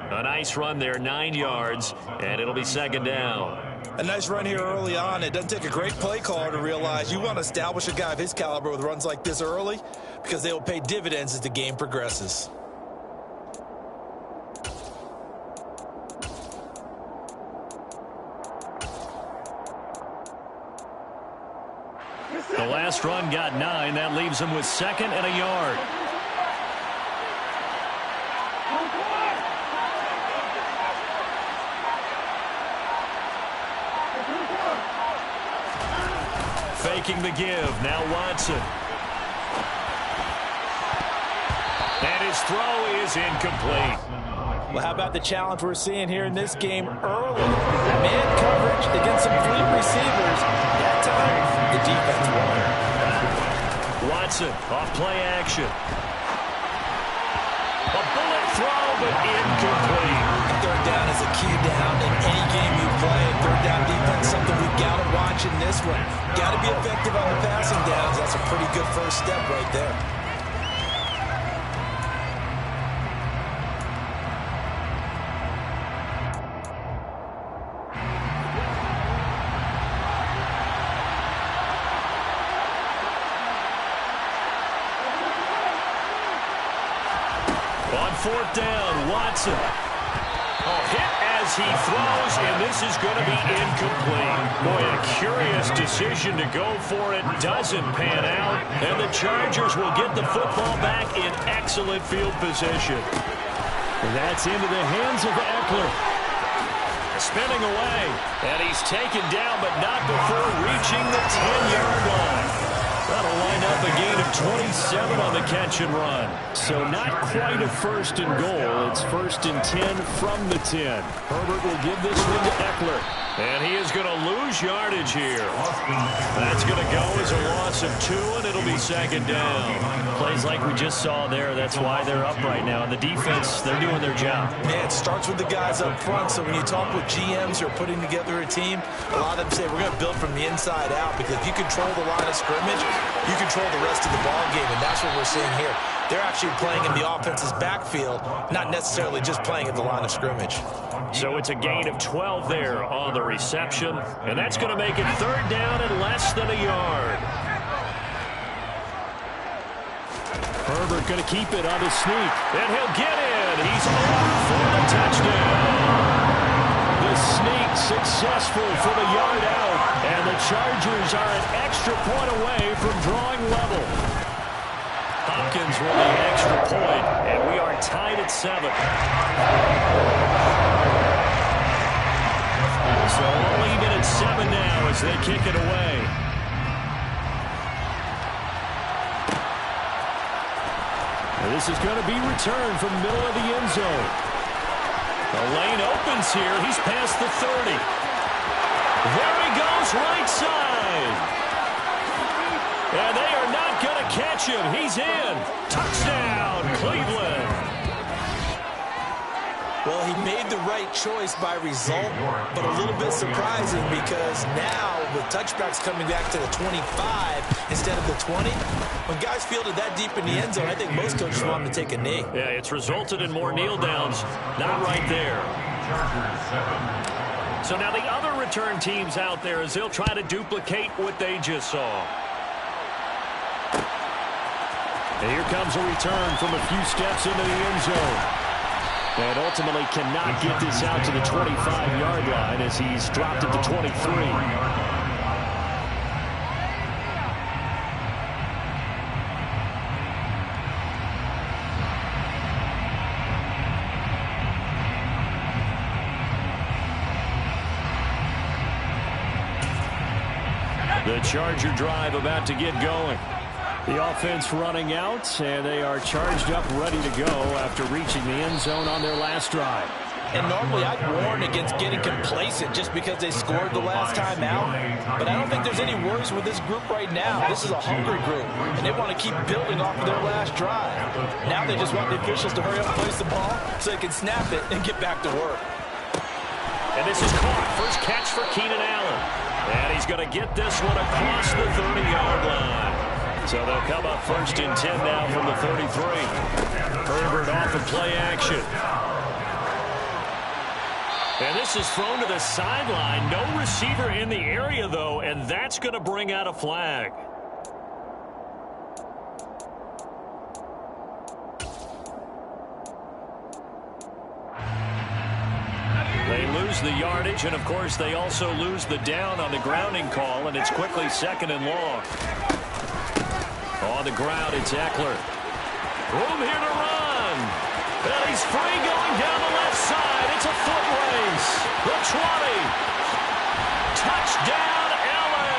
A nice run there, 9 yards, and it'll be 2nd down. A nice run here early on. It doesn't take a great play caller to realize you want to establish a guy of his caliber with runs like this early because they will pay dividends as the game progresses. The last run got 9. That leaves him with 2nd and a yard. Faking the give. Now Watson. And his throw is incomplete. Well, how about the challenge we're seeing here in this game early? Man coverage against some fleet receivers. That time, the defense won. Watson off play action. A bullet throw, but incomplete. Third down is a key down in any game you play. Third down defense, something we've got to watch in this one. Got to be effective on the passing downs. That's a pretty good first step right there. On fourth down, Watson. Hit as he throws, and this is going to be incomplete. Boy, a curious decision to go for it. Doesn't pan out, and the Chargers will get the football back in excellent field position. And that's into the hands of Eckler. Spinning away, and he's taken down, but not before reaching the 10-yard line. That'll line up a gain of 27 on the catch and run. So not quite a first and goal. It's first and 10 from the 10. Herbert will give this one to Eckler. And he is going to lose yardage here. That's going to go as a loss of 2, and it'll be second down. Plays like we just saw there. That's why they're up right now. And the defense, they're doing their job. Man, it starts with the guys up front. So when you talk with GMs who are putting together a team, a lot of them say we're going to build from the inside out, because if you control the line of scrimmage, you control the rest of the ball game, and that's what we're seeing here. They're actually playing in the offense's backfield, not necessarily just playing at the line of scrimmage. So it's a gain of 12 there on the reception, and that's going to make it third down and less than a yard. Herbert going to keep it on his sneak. And he'll get in. He's over for the touchdown. The sneak successful for the yard out, and the Chargers are an extra point away from drawing level. Hopkins with the extra point, and we are tied at 7. So all even at 7 now as they kick it away. And this is going to be returned from the middle of the end zone. The lane opens here. He's past the 30. There he goes, right side. And they are not going to catch him. He's in. Touchdown, Cleveland. Well, he made the right choice by result, but a little bit surprising because now with touchbacks coming back to the 25 instead of the 20, when guys fielded that deep in the end zone, I think most coaches want them to take a knee. Yeah, it's resulted in more kneel downs. Not right there. So now the other return teams out there as they'll try to duplicate what they just saw. And here comes a return from a few steps into the end zone. And ultimately cannot get this out to the 25-yard line as he's dropped it to 23. The Charger drive about to get going. The offense running out, and they are charged up, ready to go after reaching the end zone on their last drive. And normally I'd warn against getting complacent just because they scored the last time out. But I don't think there's any worries with this group right now. This is a hungry group, and they want to keep building off of their last drive. Now they just want the officials to hurry up and place the ball so they can snap it and get back to work. And this is caught. First catch for Keenan Allen. And he's going to get this one across the 30-yard line. So they'll come up first and 10 now from the 33. Herbert off of play action. And this is thrown to the sideline. No receiver in the area, though, and that's going to bring out a flag. They lose the yardage, and, of course, they also lose the down on the grounding call, and it's quickly second and long. On the ground, it's Eckler. Room here to run. And he's free going down the left side. It's a foot race. The 20. Touchdown, LA.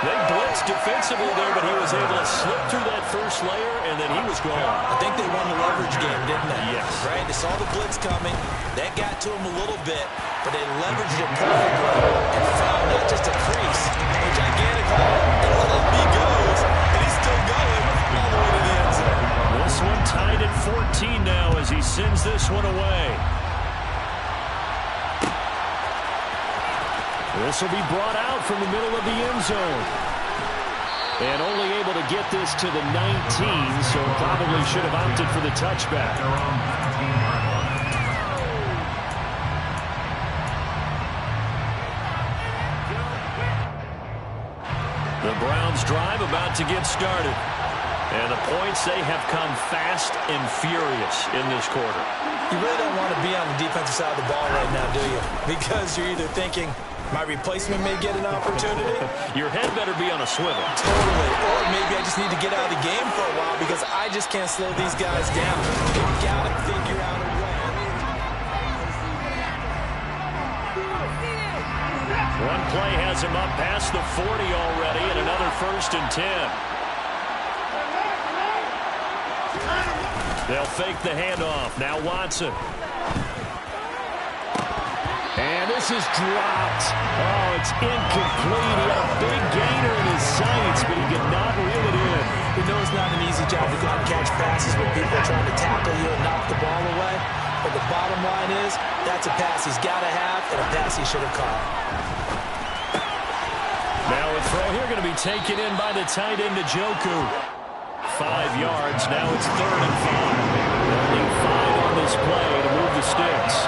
They blitz pressed defensively there, but he was able to slip through that first layer, and then he was gone. I think they won the leverage game, didn't they? Yes. Right? They saw the blitz coming. That got to him a little bit, but they leveraged it perfectly and found not just a crease, a gigantic hole, and up he goes, and he's still going all the way to the end zone. This one tied at 14 now as he sends this one away. This will be brought out from the middle of the end zone. And only able to get this to the 19, so probably should have opted for the touchback. The Browns drive about to get started. And the points, they have come fast and furious in this quarter. You really don't want to be on the defensive side of the ball right now, do you? Because you're either thinking, my replacement may get an opportunity. Your head better be on a swivel. Totally. Or maybe I just need to get out of the game for a while because I just can't slow these guys down. You've got to figure out a way. One play has him up past the 40 already, and another 1st and 10. They'll fake the handoff. Now Watson. And this is dropped. Oh, it's incomplete. He had a big gainer in his sights, but he could not reel it in. We know it's not an easy job to go out and catch passes when people are trying to tackle you and knock the ball away. But the bottom line is, that's a pass he's got to have and a pass he should have caught. Now a throw here going to be taken in by the tight end, Njoku. 5 yards. Now it's 3rd and 5. Only 5 on this play to move the sticks.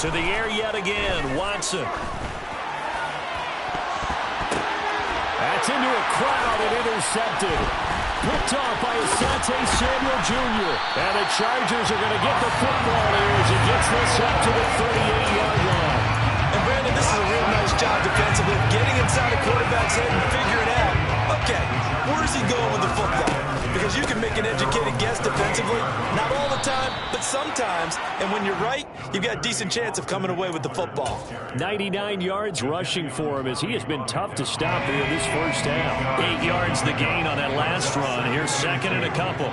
To the air yet again, Watson. That's into a crowd and intercepted. Picked off by Asante Samuel Jr. And the Chargers are going to get the football here as he gets this up to the 38-yard line. And Brandon, this is a real nice job defensively, getting inside a quarterback's head and figuring out, okay, where's he going with the football? Because you can make an educated guess defensively, not all the time, but sometimes. And when you're right, you've got a decent chance of coming away with the football. 99 yards rushing for him as he has been tough to stop here this first half. 8 yards the gain on that last run. Here's 2nd and a couple.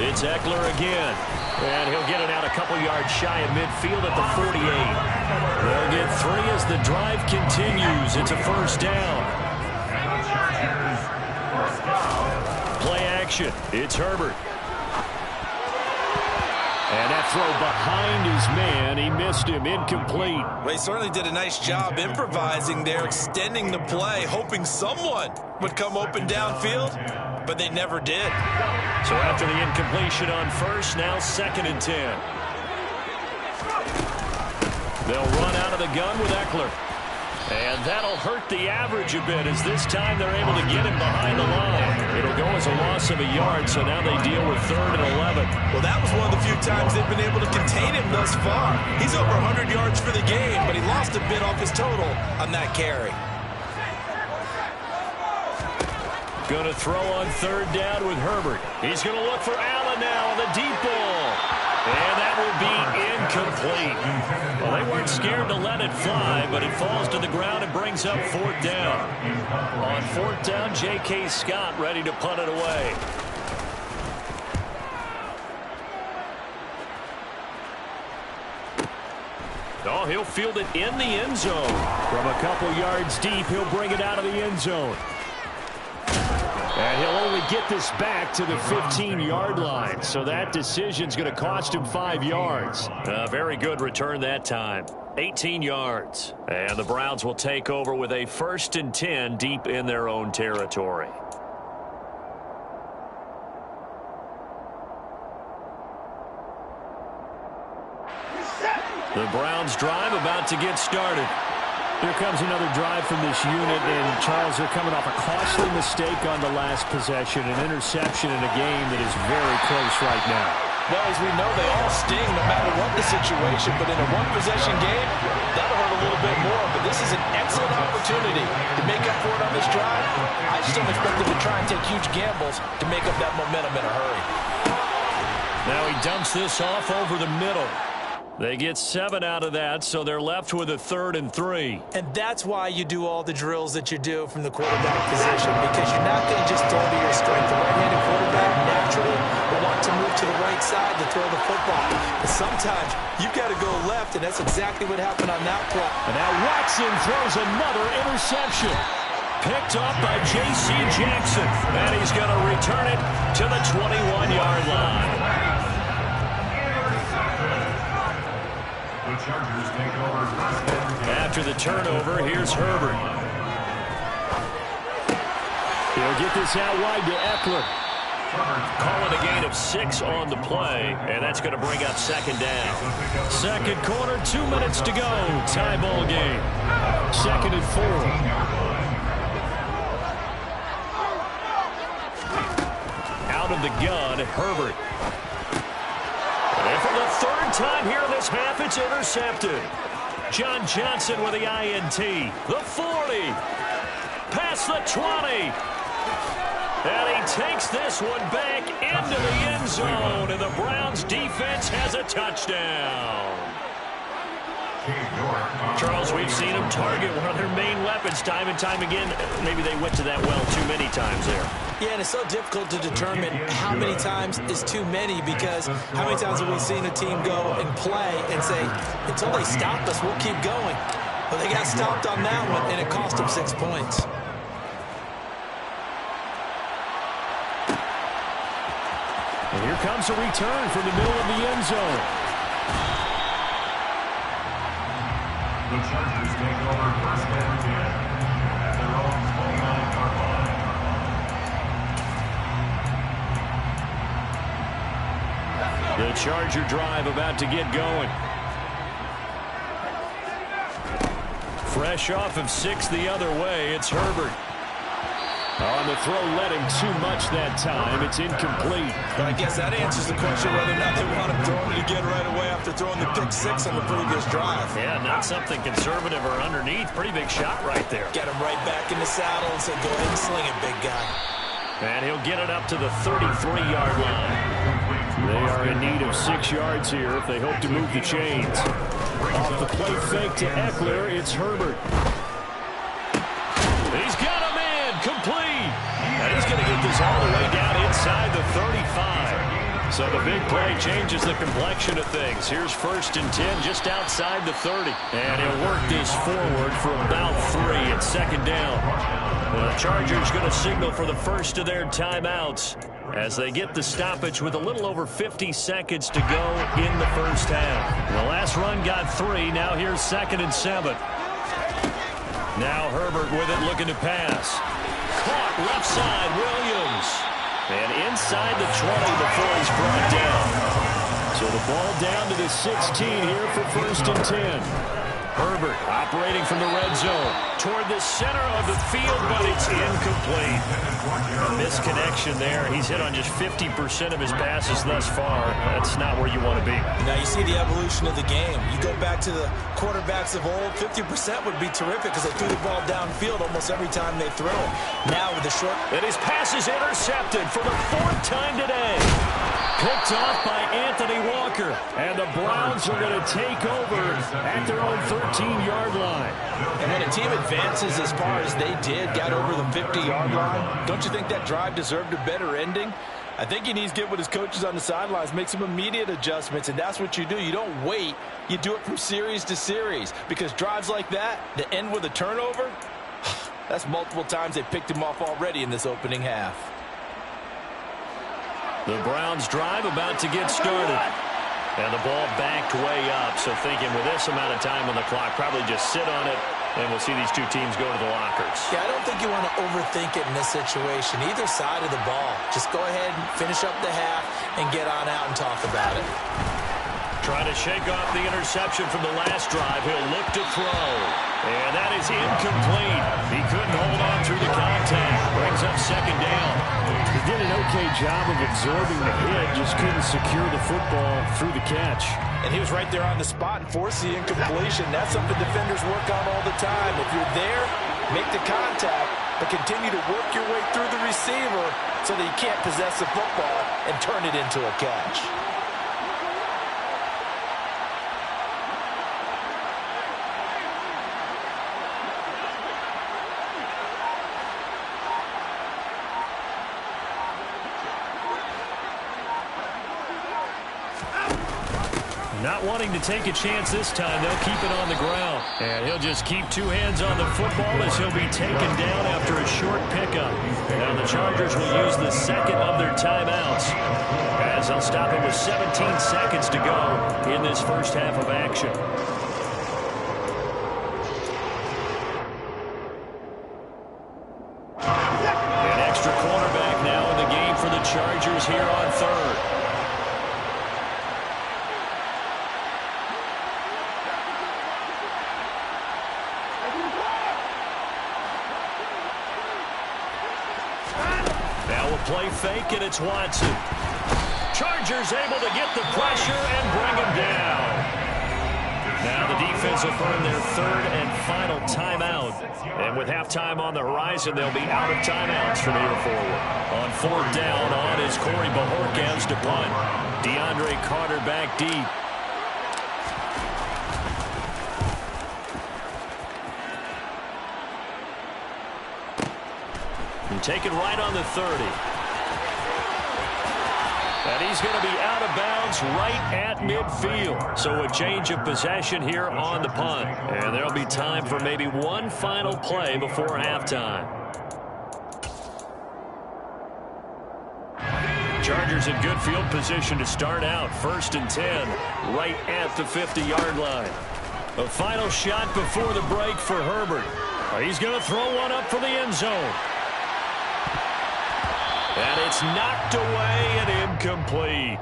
It's Eckler again. And he'll get it out a couple yards shy of midfield at the 48. They'll get 3 as the drive continues. It's a 1st down. Play action. It's Herbert. And that throw behind his man. He missed him. Incomplete. Well, he certainly did a nice job improvising there, extending the play, hoping someone would come open downfield, but they never did. So after the incompletion on 1st, now 2nd and 10. They'll run out of the gun with Eckler. And that'll hurt the average a bit as this time they're able to get him behind the line. It'll go as a loss of a yard, so now they deal with 3rd and 11. Well, that was one of the few times they've been able to contain him thus far. He's over 100 yards for the game, but he lost a bit off his total on that carry. Going to throw on 3rd down with Herbert. He's going to look for Allen now on the deep ball. And that will be incomplete. Well, they weren't scared to let it fly, but it falls to the ground and brings up 4th down. On 4th down, J.K. Scott ready to punt it away. Oh, he'll field it in the end zone. From a couple yards deep, he'll bring it out of the end zone. And he'll only get this back to the 15-yard line. So that decision's going to cost him 5 yards. A very good return that time. 18 yards. And the Browns will take over with a 1st and 10 deep in their own territory. The Browns drive about to get started. Here comes another drive from this unit, and Charles, they're coming off a costly mistake on the last possession, an interception in a game that is very close right now. Well, as we know, they all sting no matter what the situation, but in a one-possession game, that'll hurt a little bit more. But this is an excellent opportunity to make up for it on this drive. I just don't expect them to try and take huge gambles to make up that momentum in a hurry. Now he dumps this off over the middle. They get 7 out of that, so they're left with a 3rd and 3. And that's why you do all the drills that you do from the quarterback position, because you're not going to just throw to your strength. The right-handed quarterback naturally will want to move to the right side to throw the football. But sometimes you've got to go left, and that's exactly what happened on that play. And now Watson throws another interception. Picked off by J.C. Jackson. And he's going to return it to the 21-yard line. Chargers take over first and 10. After the turnover, here's Herbert. He'll get this out wide to Eckler. Calling a gain of 6 on the play, and that's going to bring up 2nd down. 2nd quarter, 2 minutes to go. Tie ball game. 2nd and 4. Out of the gun, Herbert. And for the 3rd time here in this half, it's intercepted. John Johnson with the INT. The 40. Past the 20. And he takes this one back into the end zone. And the Browns defense has a touchdown. Charles, we've seen them target one of their main weapons time and time again. Maybe they went to that well too many times there. Yeah, and it's so difficult to determine how many times is too many, because how many times have we seen a team go and play and say, until they stop us, we'll keep going. But they got stopped on that one, and it cost them 6 points. And here comes a return from the middle of the end zone. The Chargers take over first and 10 at their own 29-yard line. The Charger drive about to get going. Fresh off of 6 the other way, it's Herbert. On the throw led him too much that time. It's incomplete. But I guess that answers the question whether or not they want him throwing it again right away after throwing the pick 6 on the previous drive. Yeah, not something conservative or underneath. Pretty big shot right there. Get him right back in the saddle and say, go ahead and sling it, big guy. And he'll get it up to the 33-yard line. They are in need of 6 yards here if they hope to move the chains. Off the play fake to Eckler, it's Herbert. He's got him in, complete. And he's going to get this all the way down inside the 35. So the big play changes the complexion of things. Here's 1st and 10 just outside the 30. And he'll work this forward for about 3 at 2nd down. The Chargers going to signal for the first of their timeouts as they get the stoppage with a little over 50 seconds to go in the first half. The last run got 3. Now here's 2nd and 7. Now Herbert with it, looking to pass. Caught left side, Williams. And inside the 20 before he's brought down. So the ball down to the 16 here for 1st and 10. Herbert operating from the red zone toward the center of the field, but it's incomplete. A misconnection there. He's hit on just 50% of his passes thus far. That's not where you want to be. Now you see the evolution of the game. You go back to the quarterbacks of old, 50% would be terrific because they threw the ball downfield almost every time they throw it. Now with the short... And his pass is intercepted for the 4th time today. Picked off by Anthony Walker. And the Browns are going to take over at their own 13-yard line. And when a team advances as far as they did, got over the 50-yard line, don't you think that drive deserved a better ending? I think he needs to get with his coaches on the sidelines, make some immediate adjustments, and that's what you do. You don't wait. You do it from series to series, because drives like that end with a turnover, that's multiple times they picked him off already in this opening half. The Browns drive about to get started. And the ball backed way up, so thinking with this amount of time on the clock, probably just sit on it, and we'll see these two teams go to the lockers. Yeah, I don't think you want to overthink it in this situation. Either side of the ball. Just go ahead and finish up the half and get on out and talk about it. Trying to shake off the interception from the last drive. He'll look to throw. And that is incomplete. He couldn't hold on through the contact. Brings up 2nd down. He did an okay job of absorbing the hit, just couldn't secure the football through the catch. And he was right there on the spot and forced the incompletion. That's something defenders work on all the time. If you're there, make the contact, but continue to work your way through the receiver so that you can't possess the football and turn it into a catch. Not wanting to take a chance this time, they'll keep it on the ground. And he'll just keep two hands on the football as he'll be taken down after a short pickup. Now the Chargers will use the second of their timeouts as they'll stop it with 17 seconds to go in this first half of action. An extra cornerback now in the game for the Chargers here on third. Play fake, and it's Watson. Chargers able to get the pressure and bring him down. Now the defense will burn their third and final timeout. And with halftime on the horizon, they'll be out of timeouts from here forward. On fourth down, on is Corey Bojorquez to punt. DeAndre Carter back deep. And taken right on the 30. And he's going to be out of bounds right at midfield. So a change of possession here on the punt. And there'll be time for maybe one final play before halftime. Chargers in good field position to start out. 1st and 10, right at the 50-yard line. A final shot before the break for Herbert. He's going to throw one up for the end zone. And it's knocked away and incomplete.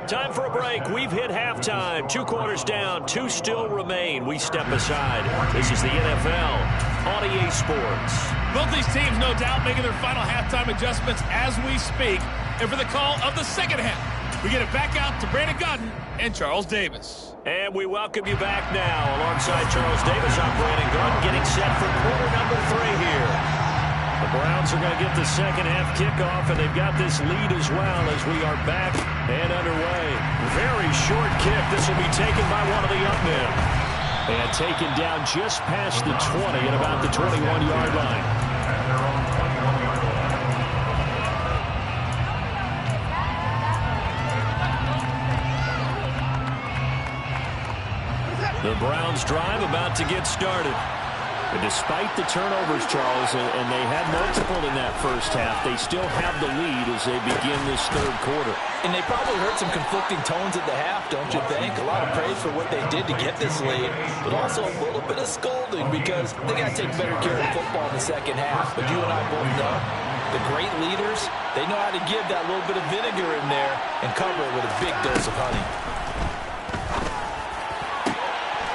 Time for a break. We've hit halftime. 2 quarters down. 2 still remain. We step aside. This is the NFL on EA Sports. Both these teams, no doubt, making their final halftime adjustments as we speak. And for the call of the second half, we get it back out to Brandon Gaudin and Charles Davis. And we welcome you back now. Alongside Charles Davis, I'm Brandon Gaudin, getting set for quarter number 3 here. The Browns are going to get the second half kickoff, and they've got this lead as well as we are back and underway. Very short kick. This will be taken by one of the up men. And taken down just past the 20 at about the 21-yard line. The Browns drive about to get started. And despite the turnovers, Charles, and they had multiple in that first half, they still have the lead as they begin this third quarter. And they probably heard some conflicting tones at the half, don't you think? A lot of praise for what they did to get this lead, but also a little bit of scolding because they got to take better care of football in the second half. But you and I both know the great leaders, they know how to give that little bit of vinegar in there and cover it with a big dose of honey.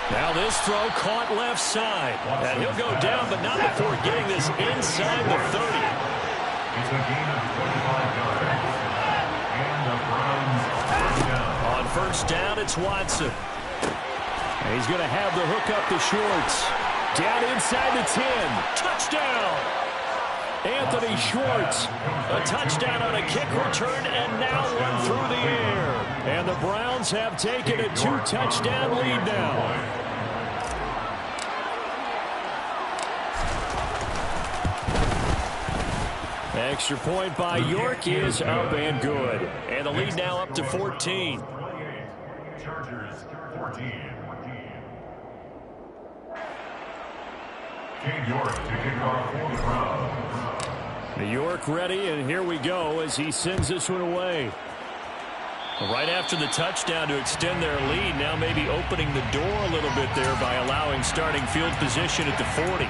Now this throw caught left side. And he'll go down, but not before getting this inside the 30. It's a gain of 25 yards. And the Browns first down. On first down, it's Watson. And he's going to have the hook up the shorts. Down inside the 10. Touchdown! Anthony Schwartz. A touchdown on a kick return and now run through the air. And the Browns have taken a 2-touchdown lead now. Extra point by York is up and good. And the lead now up to 14. Chargers 14. Cade York to kick off for the Browns. New York ready, and here we go as he sends this one away. Right after the touchdown to extend their lead, now maybe opening the door a little bit there by allowing starting field position at the 40.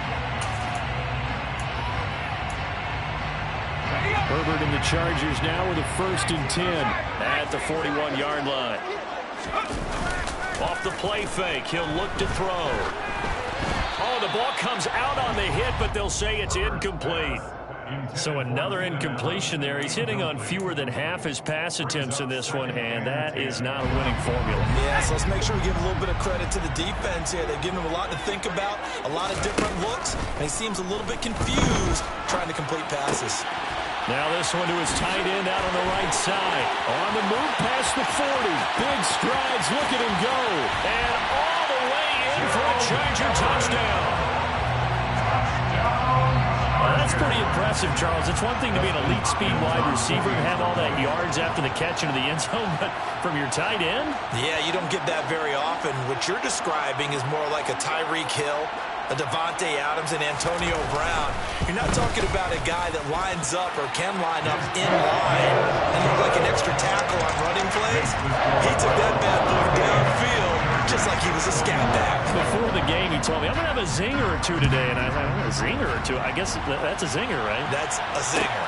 Herbert and the Chargers now with a 1st and 10 at the 41-yard line. Off the play fake, he'll look to throw. Oh, the ball comes out on the hit, but they'll say it's incomplete. So another incompletion there. He's hitting on fewer than half his pass attempts in this one, and that is not a winning formula. Yeah, so let's make sure we give a little bit of credit to the defense here. They've given him a lot to think about, a lot of different looks, and he seems a little bit confused trying to complete passes. Now this one to his tight end out on the right side. On the move past the 40. Big strides. Look at him go. And all the way in for a Charger touchdown. That's pretty impressive, Charles. It's one thing to be an elite speed wide receiver and have all that yards after the catch into the end zone, but from your tight end? Yeah, you don't get that very often. What you're describing is more like a Tyreek Hill, a Devontae Adams, and Antonio Brown. You're not talking about a guy that lines up or can line up in line and look like an extra tackle on running plays. He took that bad boy downfield just like he was a scat back. Before the game, he told me, I'm going to have a zinger or two today. And I thought, a zinger or two? I guess that's a zinger, right? That's a zinger.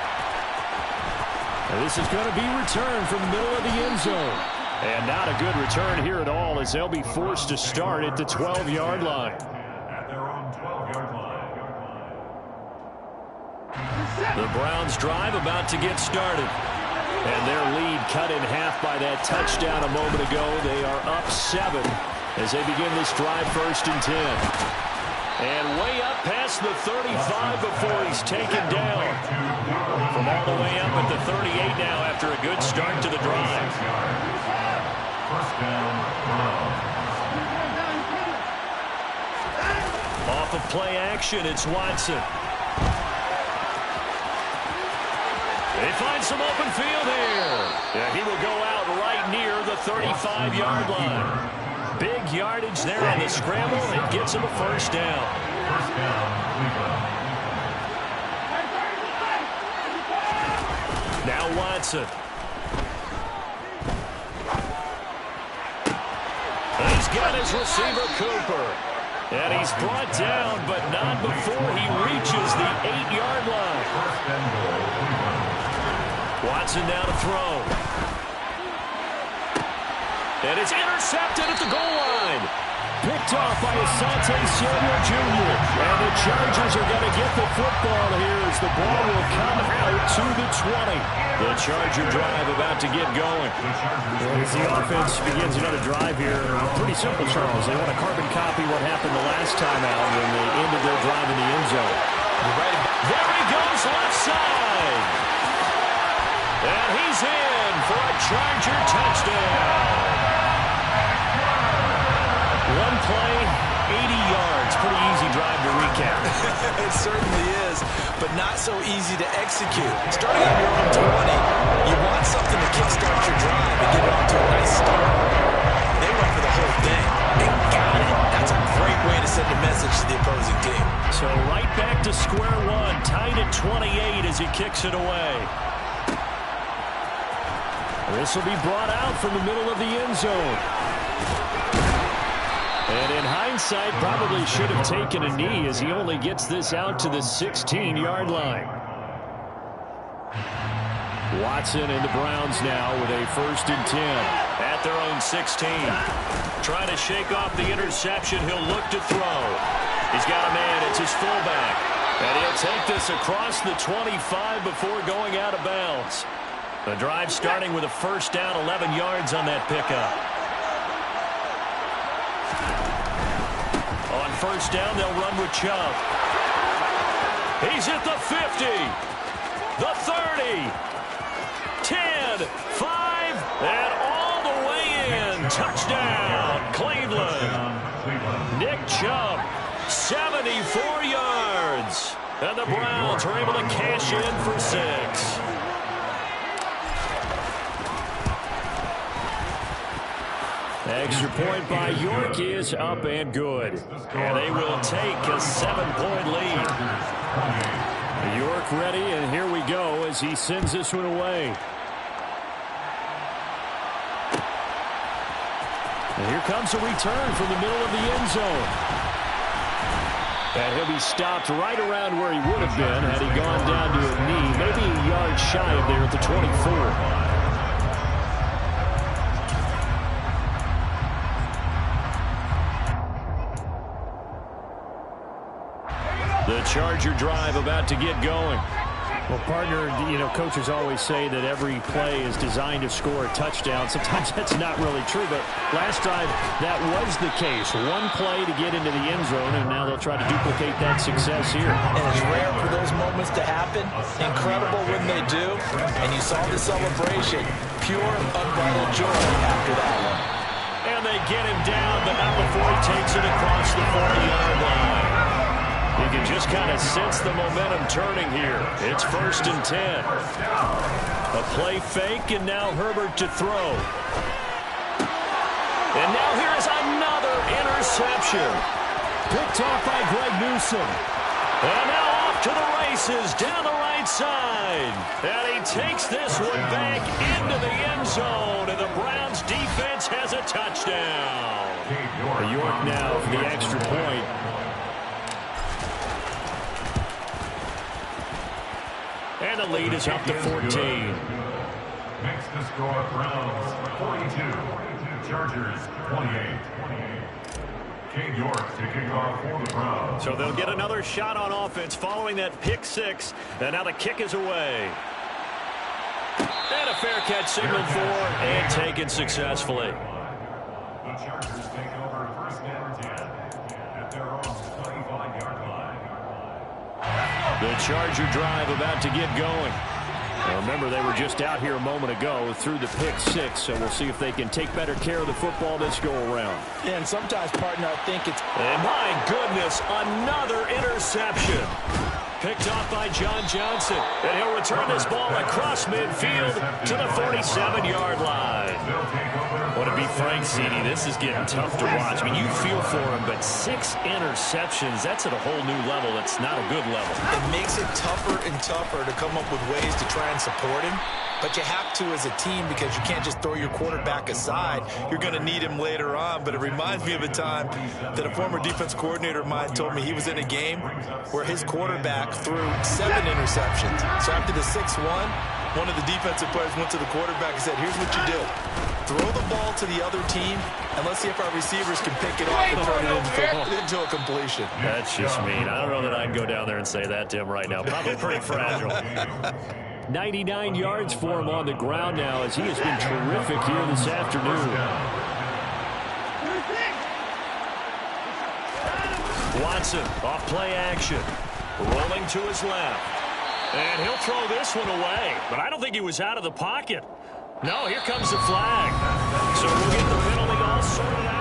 And this is going to be returned from the middle of the end zone. And not a good return here at all as they'll be forced to start at the 12-yard line. At their own 12-yard line. The Browns drive about to get started. And their lead cut in half by that touchdown a moment ago. They are up 7 as they begin this drive, 1st and 10. And way up past the 35 before he's taken down. From all the way up at the 38 now after a good start to the drive. First down, Off of play action, it's Watson. They find some open field here. Yeah, he will go out right near the 35-yard line. Big yardage there on the scramble. It gets him a first down. First down, Cleveland. Now Watson. He's got his receiver, Cooper. And he's brought down, but not before he reaches the 8-yard line. First and goal, Cleveland. Watson now to throw. And it's intercepted at the goal line. Picked off by Asante Samuel Jr. And the Chargers are going to get the football here as the ball will come out to the 20. The Charger drive about to get going. As the offense begins another drive here, pretty simple, Charles. They want to carbon copy what happened the last time out when they ended their drive in the end zone. There he goes, left side. And he's in for a Charger touchdown. One play, 80 yards. Pretty easy drive to recap. It certainly is, but not so easy to execute. Starting on your own 20, you want something to kickstart your drive and get it off to a nice start. They went for the whole thing and got it. That's a great way to send a message to the opposing team. So right back to square one, tied at 28 as he kicks it away. This will be brought out from the middle of the end zone. And in hindsight, probably should have taken a knee as he only gets this out to the 16-yard line. Watson and the Browns now with a 1st and 10. At their own 16. Trying to shake off the interception. He'll look to throw. He's got a man. It's his fullback. And he'll take this across the 25 before going out of bounds. The drive starting with a first down, 11 yards on that pickup. On first down, they'll run with Chubb. He's at the 50, the 30, 10, 5, and all the way in. Touchdown, Cleveland. Nick Chubb, 74 yards. And the Browns are able to cash in for 6. Extra point by York is up and good. And they will take a 7-point lead. York ready, and here we go as he sends this one away. And here comes a return from the middle of the end zone. And he'll be stopped right around where he would have been had he gone down to a knee, maybe a yard shy of there at the 24. The Charger drive about to get going. Well, partner, coaches always say that every play is designed to score a touchdown. Sometimes that's not really true, but last time that was the case. One play to get into the end zone, and now they'll try to duplicate that success here. And it's rare for those moments to happen. Incredible when they do. And you saw the celebration. Pure, unbridled joy after that one. And they get him down, but not before he takes it across the 40-yard line. You can just kind of sense the momentum turning here. It's 1st and 10. A play fake, and now Herbert to throw. And now here is another interception. Picked off by Greg Newsome. And now off to the races down the right side. And he takes this one back into the end zone, and the Browns defense has a touchdown. York now for the extra point. And the lead is up to 14. Makes the score Browns 42, Chargers 28. Cade York to kick off for the Browns. So they'll get another shot on offense following that pick six. And now the kick is away. And a fair catch signaled for and taken successfully. The Chargers take over 1st and 10 at their own 25-yard line. The Charger drive about to get going. Now remember, they were just out here a moment ago through the pick six, so we'll see if they can take better care of the football this go-around. Yeah, and sometimes, partner, I think it's... And my goodness, another interception. Picked off by John Johnson. And he'll return this ball across midfield to the 47-yard line. Well, to be frank, CD, this is getting tough to watch. I mean, you feel for him, but 6 interceptions, that's at a whole new level. It's not a good level. It makes it tougher and tougher to come up with ways to try and support him. But you have to as a team because you can't just throw your quarterback aside. You're going to need him later on. But it reminds me of a time that a former defense coordinator of mine told me he was in a game where his quarterback threw 7 interceptions. So after the 6-1, one of the defensive players went to the quarterback and said, here's what you do. Throw the ball to the other team, and let's see if our receivers can pick it off and turn it into a completion. That's just mean. I don't know that I'd go down there and say that to him right now. Probably pretty fragile. 99 yards for him on the ground now as he has been terrific here this afternoon. Watson off play action. Rolling to his left. And he'll throw this one away. But I don't think he was out of the pocket. No, here comes the flag. So we'll get the penalty all sorted out.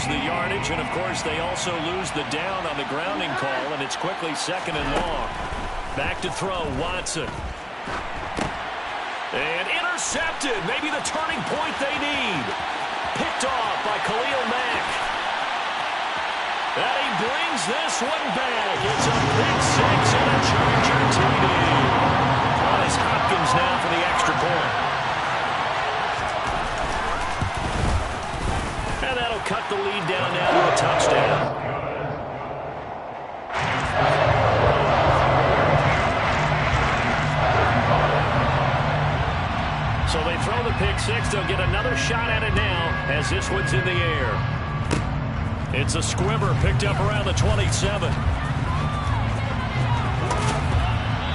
The yardage, and of course they also lose the down on the grounding call, and it's quickly 2nd and long. Back to throw, Watson. And intercepted, maybe the turning point they need. Picked off by Khalil Mack. And he brings this one back. It's a pick six and a Charger TD. It's Hopkins now for the extra point. And that'll cut the lead down now to a touchdown. So they throw the pick six. They'll get another shot at it now as this one's in the air. It's a squibber picked up around the 27.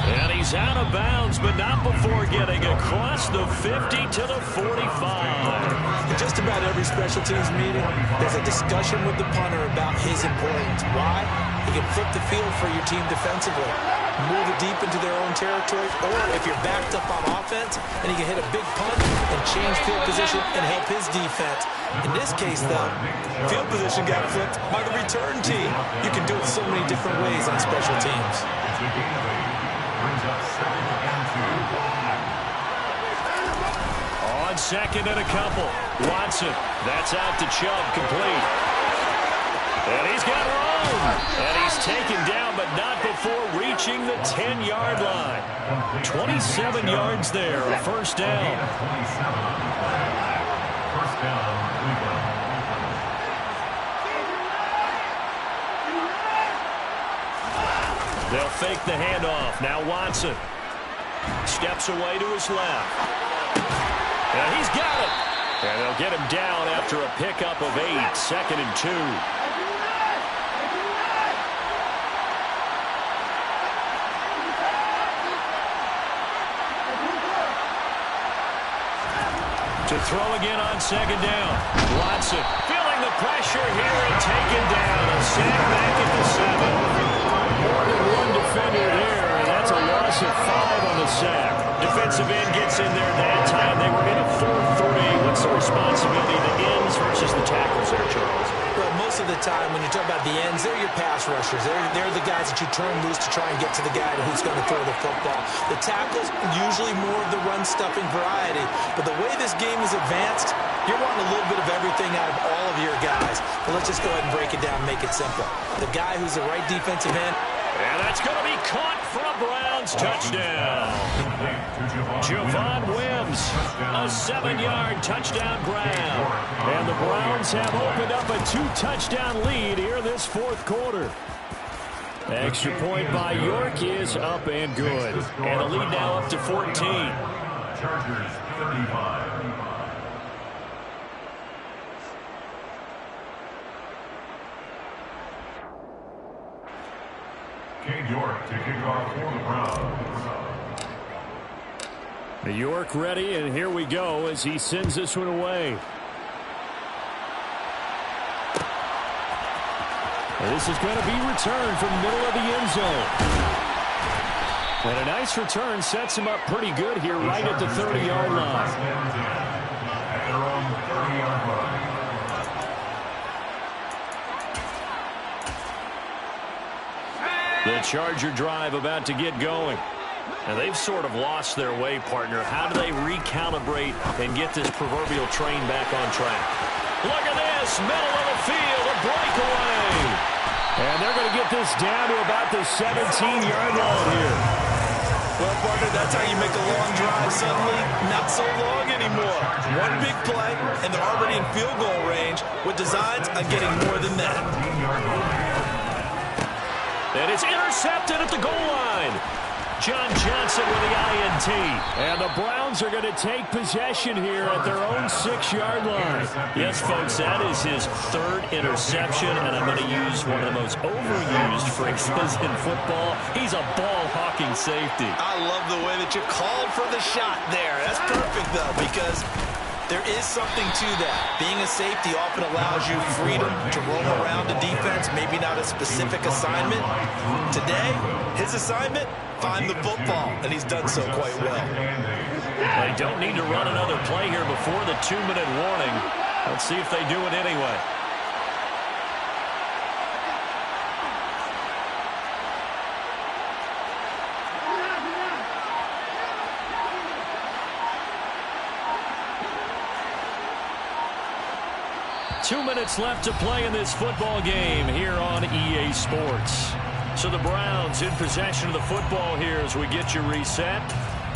And he's out of bounds, but not before getting across the 50 to the 45. In just about every special teams meeting, there's a discussion with the punter about his importance. Why? He can flip the field for your team defensively, move it deep into their own territory, or if you're backed up on offense, and he can hit a big punt and change field position and help his defense. In this case, though, field position got flipped by the return team. You can do it so many different ways on special teams. Brings up 2nd and 2. On 2nd and a couple. Watson. That's out to Chubb. Complete. And he's got room. And he's taken down, but not before reaching the 10-yard line. 27 yards there. First down. 27. First down, Cleveland. They'll fake the handoff. Now Watson steps away to his left. And he's got it. And they'll get him down after a pickup of 8, 2nd and 2. To throw again on 2nd down. Watson feeling the pressure here and taken down. A sack back at the 7. More than one defender there, and that's a loss of 5 on the sack. Defensive end gets in there that time. They were in a 4-3. What's the responsibility of the ends versus the tackles there, Charles? Well, most of the time when you talk about the ends, they're your pass rushers. They're the guys that you turn loose to try and get to the guy who's going to throw the football. The tackles, usually more of the run-stuffing variety. But the way this game is advanced, you're wanting a little bit of everything out of all of your guys. But let's just go ahead and break it down and make it simple. The guy who's the right defensive end. And that's going to be caught for a Browns touchdown. Javon Wims, a 7-yard touchdown grab. And the Browns have opened up a 2-touchdown lead here this 4th quarter. Extra point by York is up and good. And the lead now up to 14. Chargers 35. Cade York to kick off for the Browns. York ready, and here we go as he sends this one away. And this is going to be returned from the middle of the end zone. And a nice return sets him up pretty good here right at the 30-yard line. At their own 30-yard line. The Charger drive about to get going. And they've sort of lost their way, partner. How do they recalibrate and get this proverbial train back on track? Look at this, middle of the field, a breakaway. And they're going to get this down to about the 17-yard line here. Well, partner, that's how you make a long drive suddenly not so long anymore. One big play, and they're already in field goal range with designs on getting more than that. And it's intercepted at the goal line. John Johnson with the INT. And the Browns are going to take possession here at their own 6-yard line. Yes, folks, that is his 3rd interception, and I'm going to use one of the most overused phrases in football. He's a ball-hawking safety. I love the way that you called for the shot there. That's perfect, though, because there is something to that. Being a safety often allows you freedom to roam around the defense, maybe not a specific assignment. Today, his assignment, find the football, and he's done so quite well. They don't need to run another play here before the 2-minute warning. Let's see if they do it anyway. Two minutes left to play in this football game here on EA Sports. So the Browns in possession of the football here as we get you reset.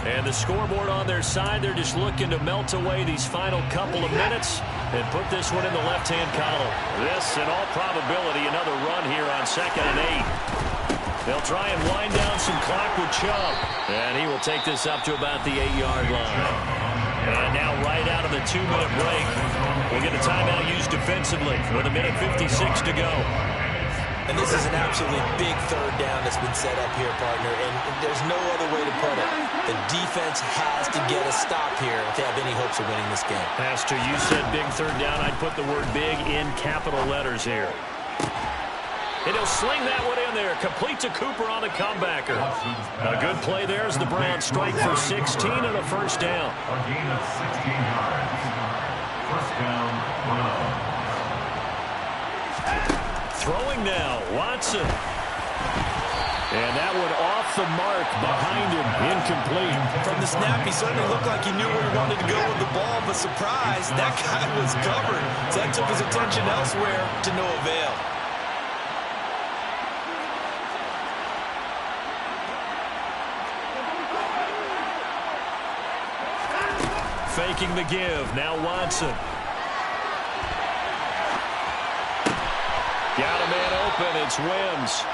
And the scoreboard on their side, they're just looking to melt away these final couple of minutes and put this one in the left-hand column. This, in all probability, another run here on 2nd and 8. They'll try and wind down some clock with Chubb. And he will take this up to about the 8-yard line. And now right out of the 2-minute break, we'll get a timeout used defensively with 1:56 to go. And this is an absolutely big 3rd down that's been set up here, partner, and there's no other way to put it. The defense has to get a stop here if they have any hopes of winning this game. Pastor, you said big 3rd down. I'd put the word big in capital letters here. And he'll sling that one in there. Complete to Cooper on the comebacker. A good play there as the Browns strike for 16 and a 1st down. A gain of 16 yards. 1st down, Browns. Throwing now, Watson. And that one off the mark behind him, incomplete. From the snap, he certainly looked like he knew where he wanted to go with the ball, but surprise, that guy was covered. So that took his attention elsewhere to no avail. Faking the give, now Watson. Got a man open, it's Wims.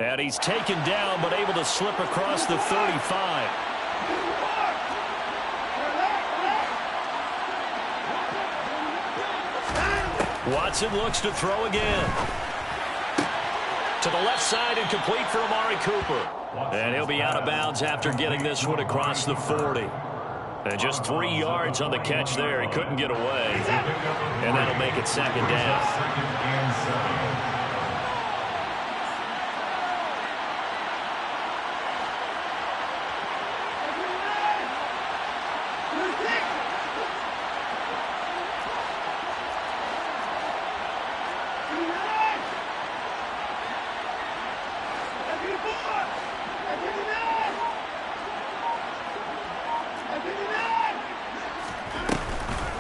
And he's taken down, but able to slip across the 35. Watson looks to throw again. To the left side and complete for Amari Cooper. And he'll be out of bounds after getting this one across the 40. And just 3 yards on the catch there. He couldn't get away. And that'll make it second down.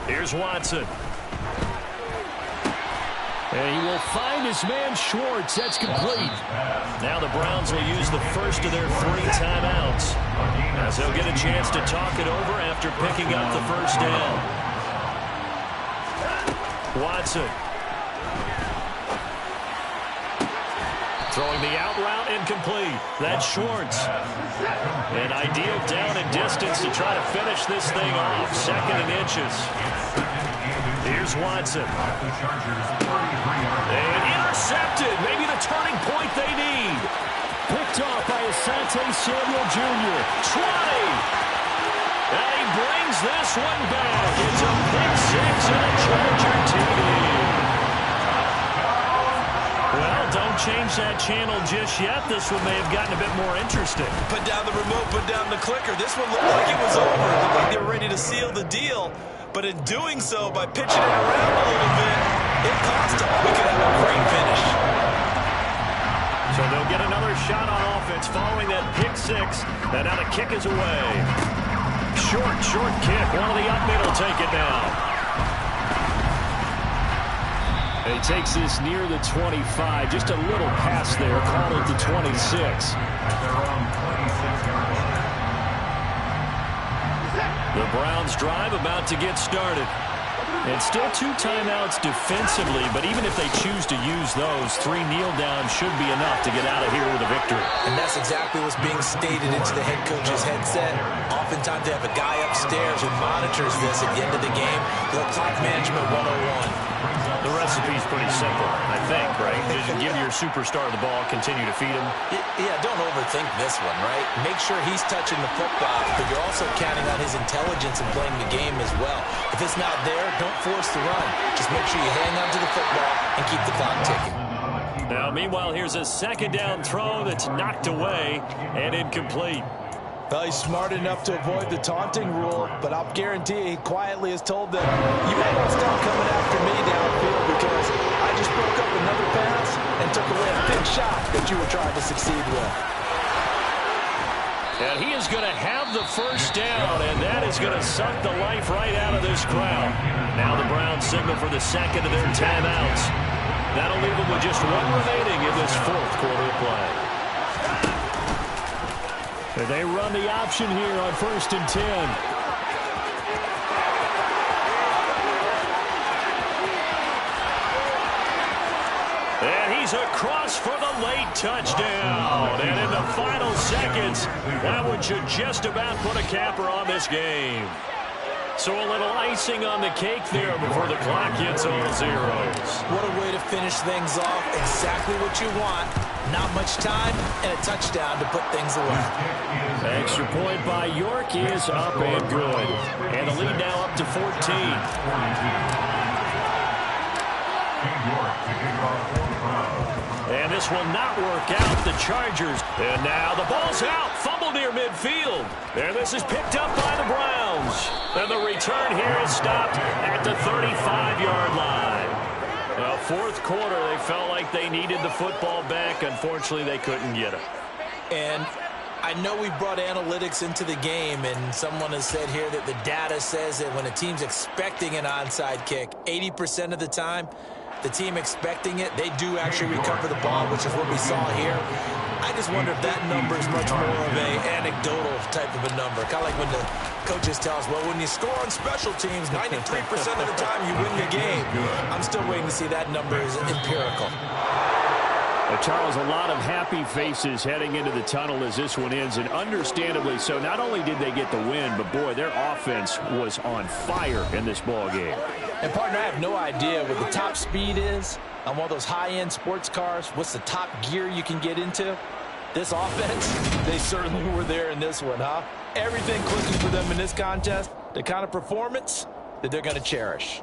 Here's Watson. And he will find his man Schwartz. That's complete. Now the Browns will use the first of their 3 timeouts, as they'll get a chance to talk it over after picking up the first down. Watson. Throwing the out route incomplete. That's Schwartz. An ideal down and distance to try to finish this thing off. 2nd and inches. Here's Watson. And intercepted. Maybe the turning point they need. Picked off by Asante Samuel Jr. 20. And he brings this one back. It's a pick 6 and a Charger TD. Well, don't change that channel just yet. This one may have gotten a bit more interesting. Put down the remote, put down the clicker. This one looked like it was over. It looked like they were ready to seal the deal. But in doing so, by pitching it around a little bit, it cost them. We could have a great finish. So they'll get another shot on offense following that pick 6. And now the kick is away. Short kick. One of the up mid will take it now. He takes this near the 25. Just a little pass there. Called it the 26. The Browns drive about to get started. And still 2 timeouts defensively, but even if they choose to use those, 3 kneel downs should be enough to get out of here with a victory. And that's exactly what's being stated into the head coach's headset. Oftentimes they have a guy upstairs who monitors this at the end of the game. The clock management 101. The recipe's pretty simple, I think, right? Just give your superstar the ball, continue to feed him. Yeah, don't overthink this one, right? Make sure he's touching the football, but you're also counting on his intelligence in playing the game as well. If it's not there, don't force the run. Just make sure you hang on to the football and keep the clock ticking. Now, meanwhile, here's a 2nd down throw that's knocked away and incomplete. Well, he's smart enough to avoid the taunting rule, but I'll guarantee he quietly has told them, you may not stop coming after me downfield because I just broke up another pass and took away a big shot that you were trying to succeed with. And he is going to have the first down, and that is going to suck the life right out of this crowd. Now the Browns signal for the 2nd of their timeouts. That'll leave them with just 1 remaining in this 4th quarter of play. And they run the option here on 1st and 10. And he's across for the late touchdown. And in the final seconds, that one should just about put a capper on this game. So a little icing on the cake there before the clock hits all zeros. What a way to finish things off. Exactly what you want. Not much time and a touchdown to put things away. Extra point by York is up and good. And the lead now up to 14. And this will not work out. The Chargers. And now the ball's out. Fumble near midfield. And this is picked up by the Browns. And the return here is stopped at the 35-yard line. Well, 4th quarter, they felt like they needed the football back. Unfortunately, they couldn't get it. And I know we brought analytics into the game, and someone has said here that the data says that when a team's expecting an onside kick, 80% of the time, the team expecting it, they do actually recover the ball, which is what we saw here. I just wonder if that number is much more of a anecdotal type of a number. Kind of like when the coaches tell us, well, when you score on special teams, 93% of the time you win the game. I'm still waiting to see that number is empirical. Charles, a lot of happy faces heading into the tunnel as this one ends, and understandably so. Not only did they get the win, but, boy, their offense was on fire in this ball game. And, partner, I have no idea what the top speed is on one of those high-end sports cars. What's the top gear you can get into? This offense, they certainly were there in this one, huh? Everything clicking for them in this contest, the kind of performance that they're going to cherish.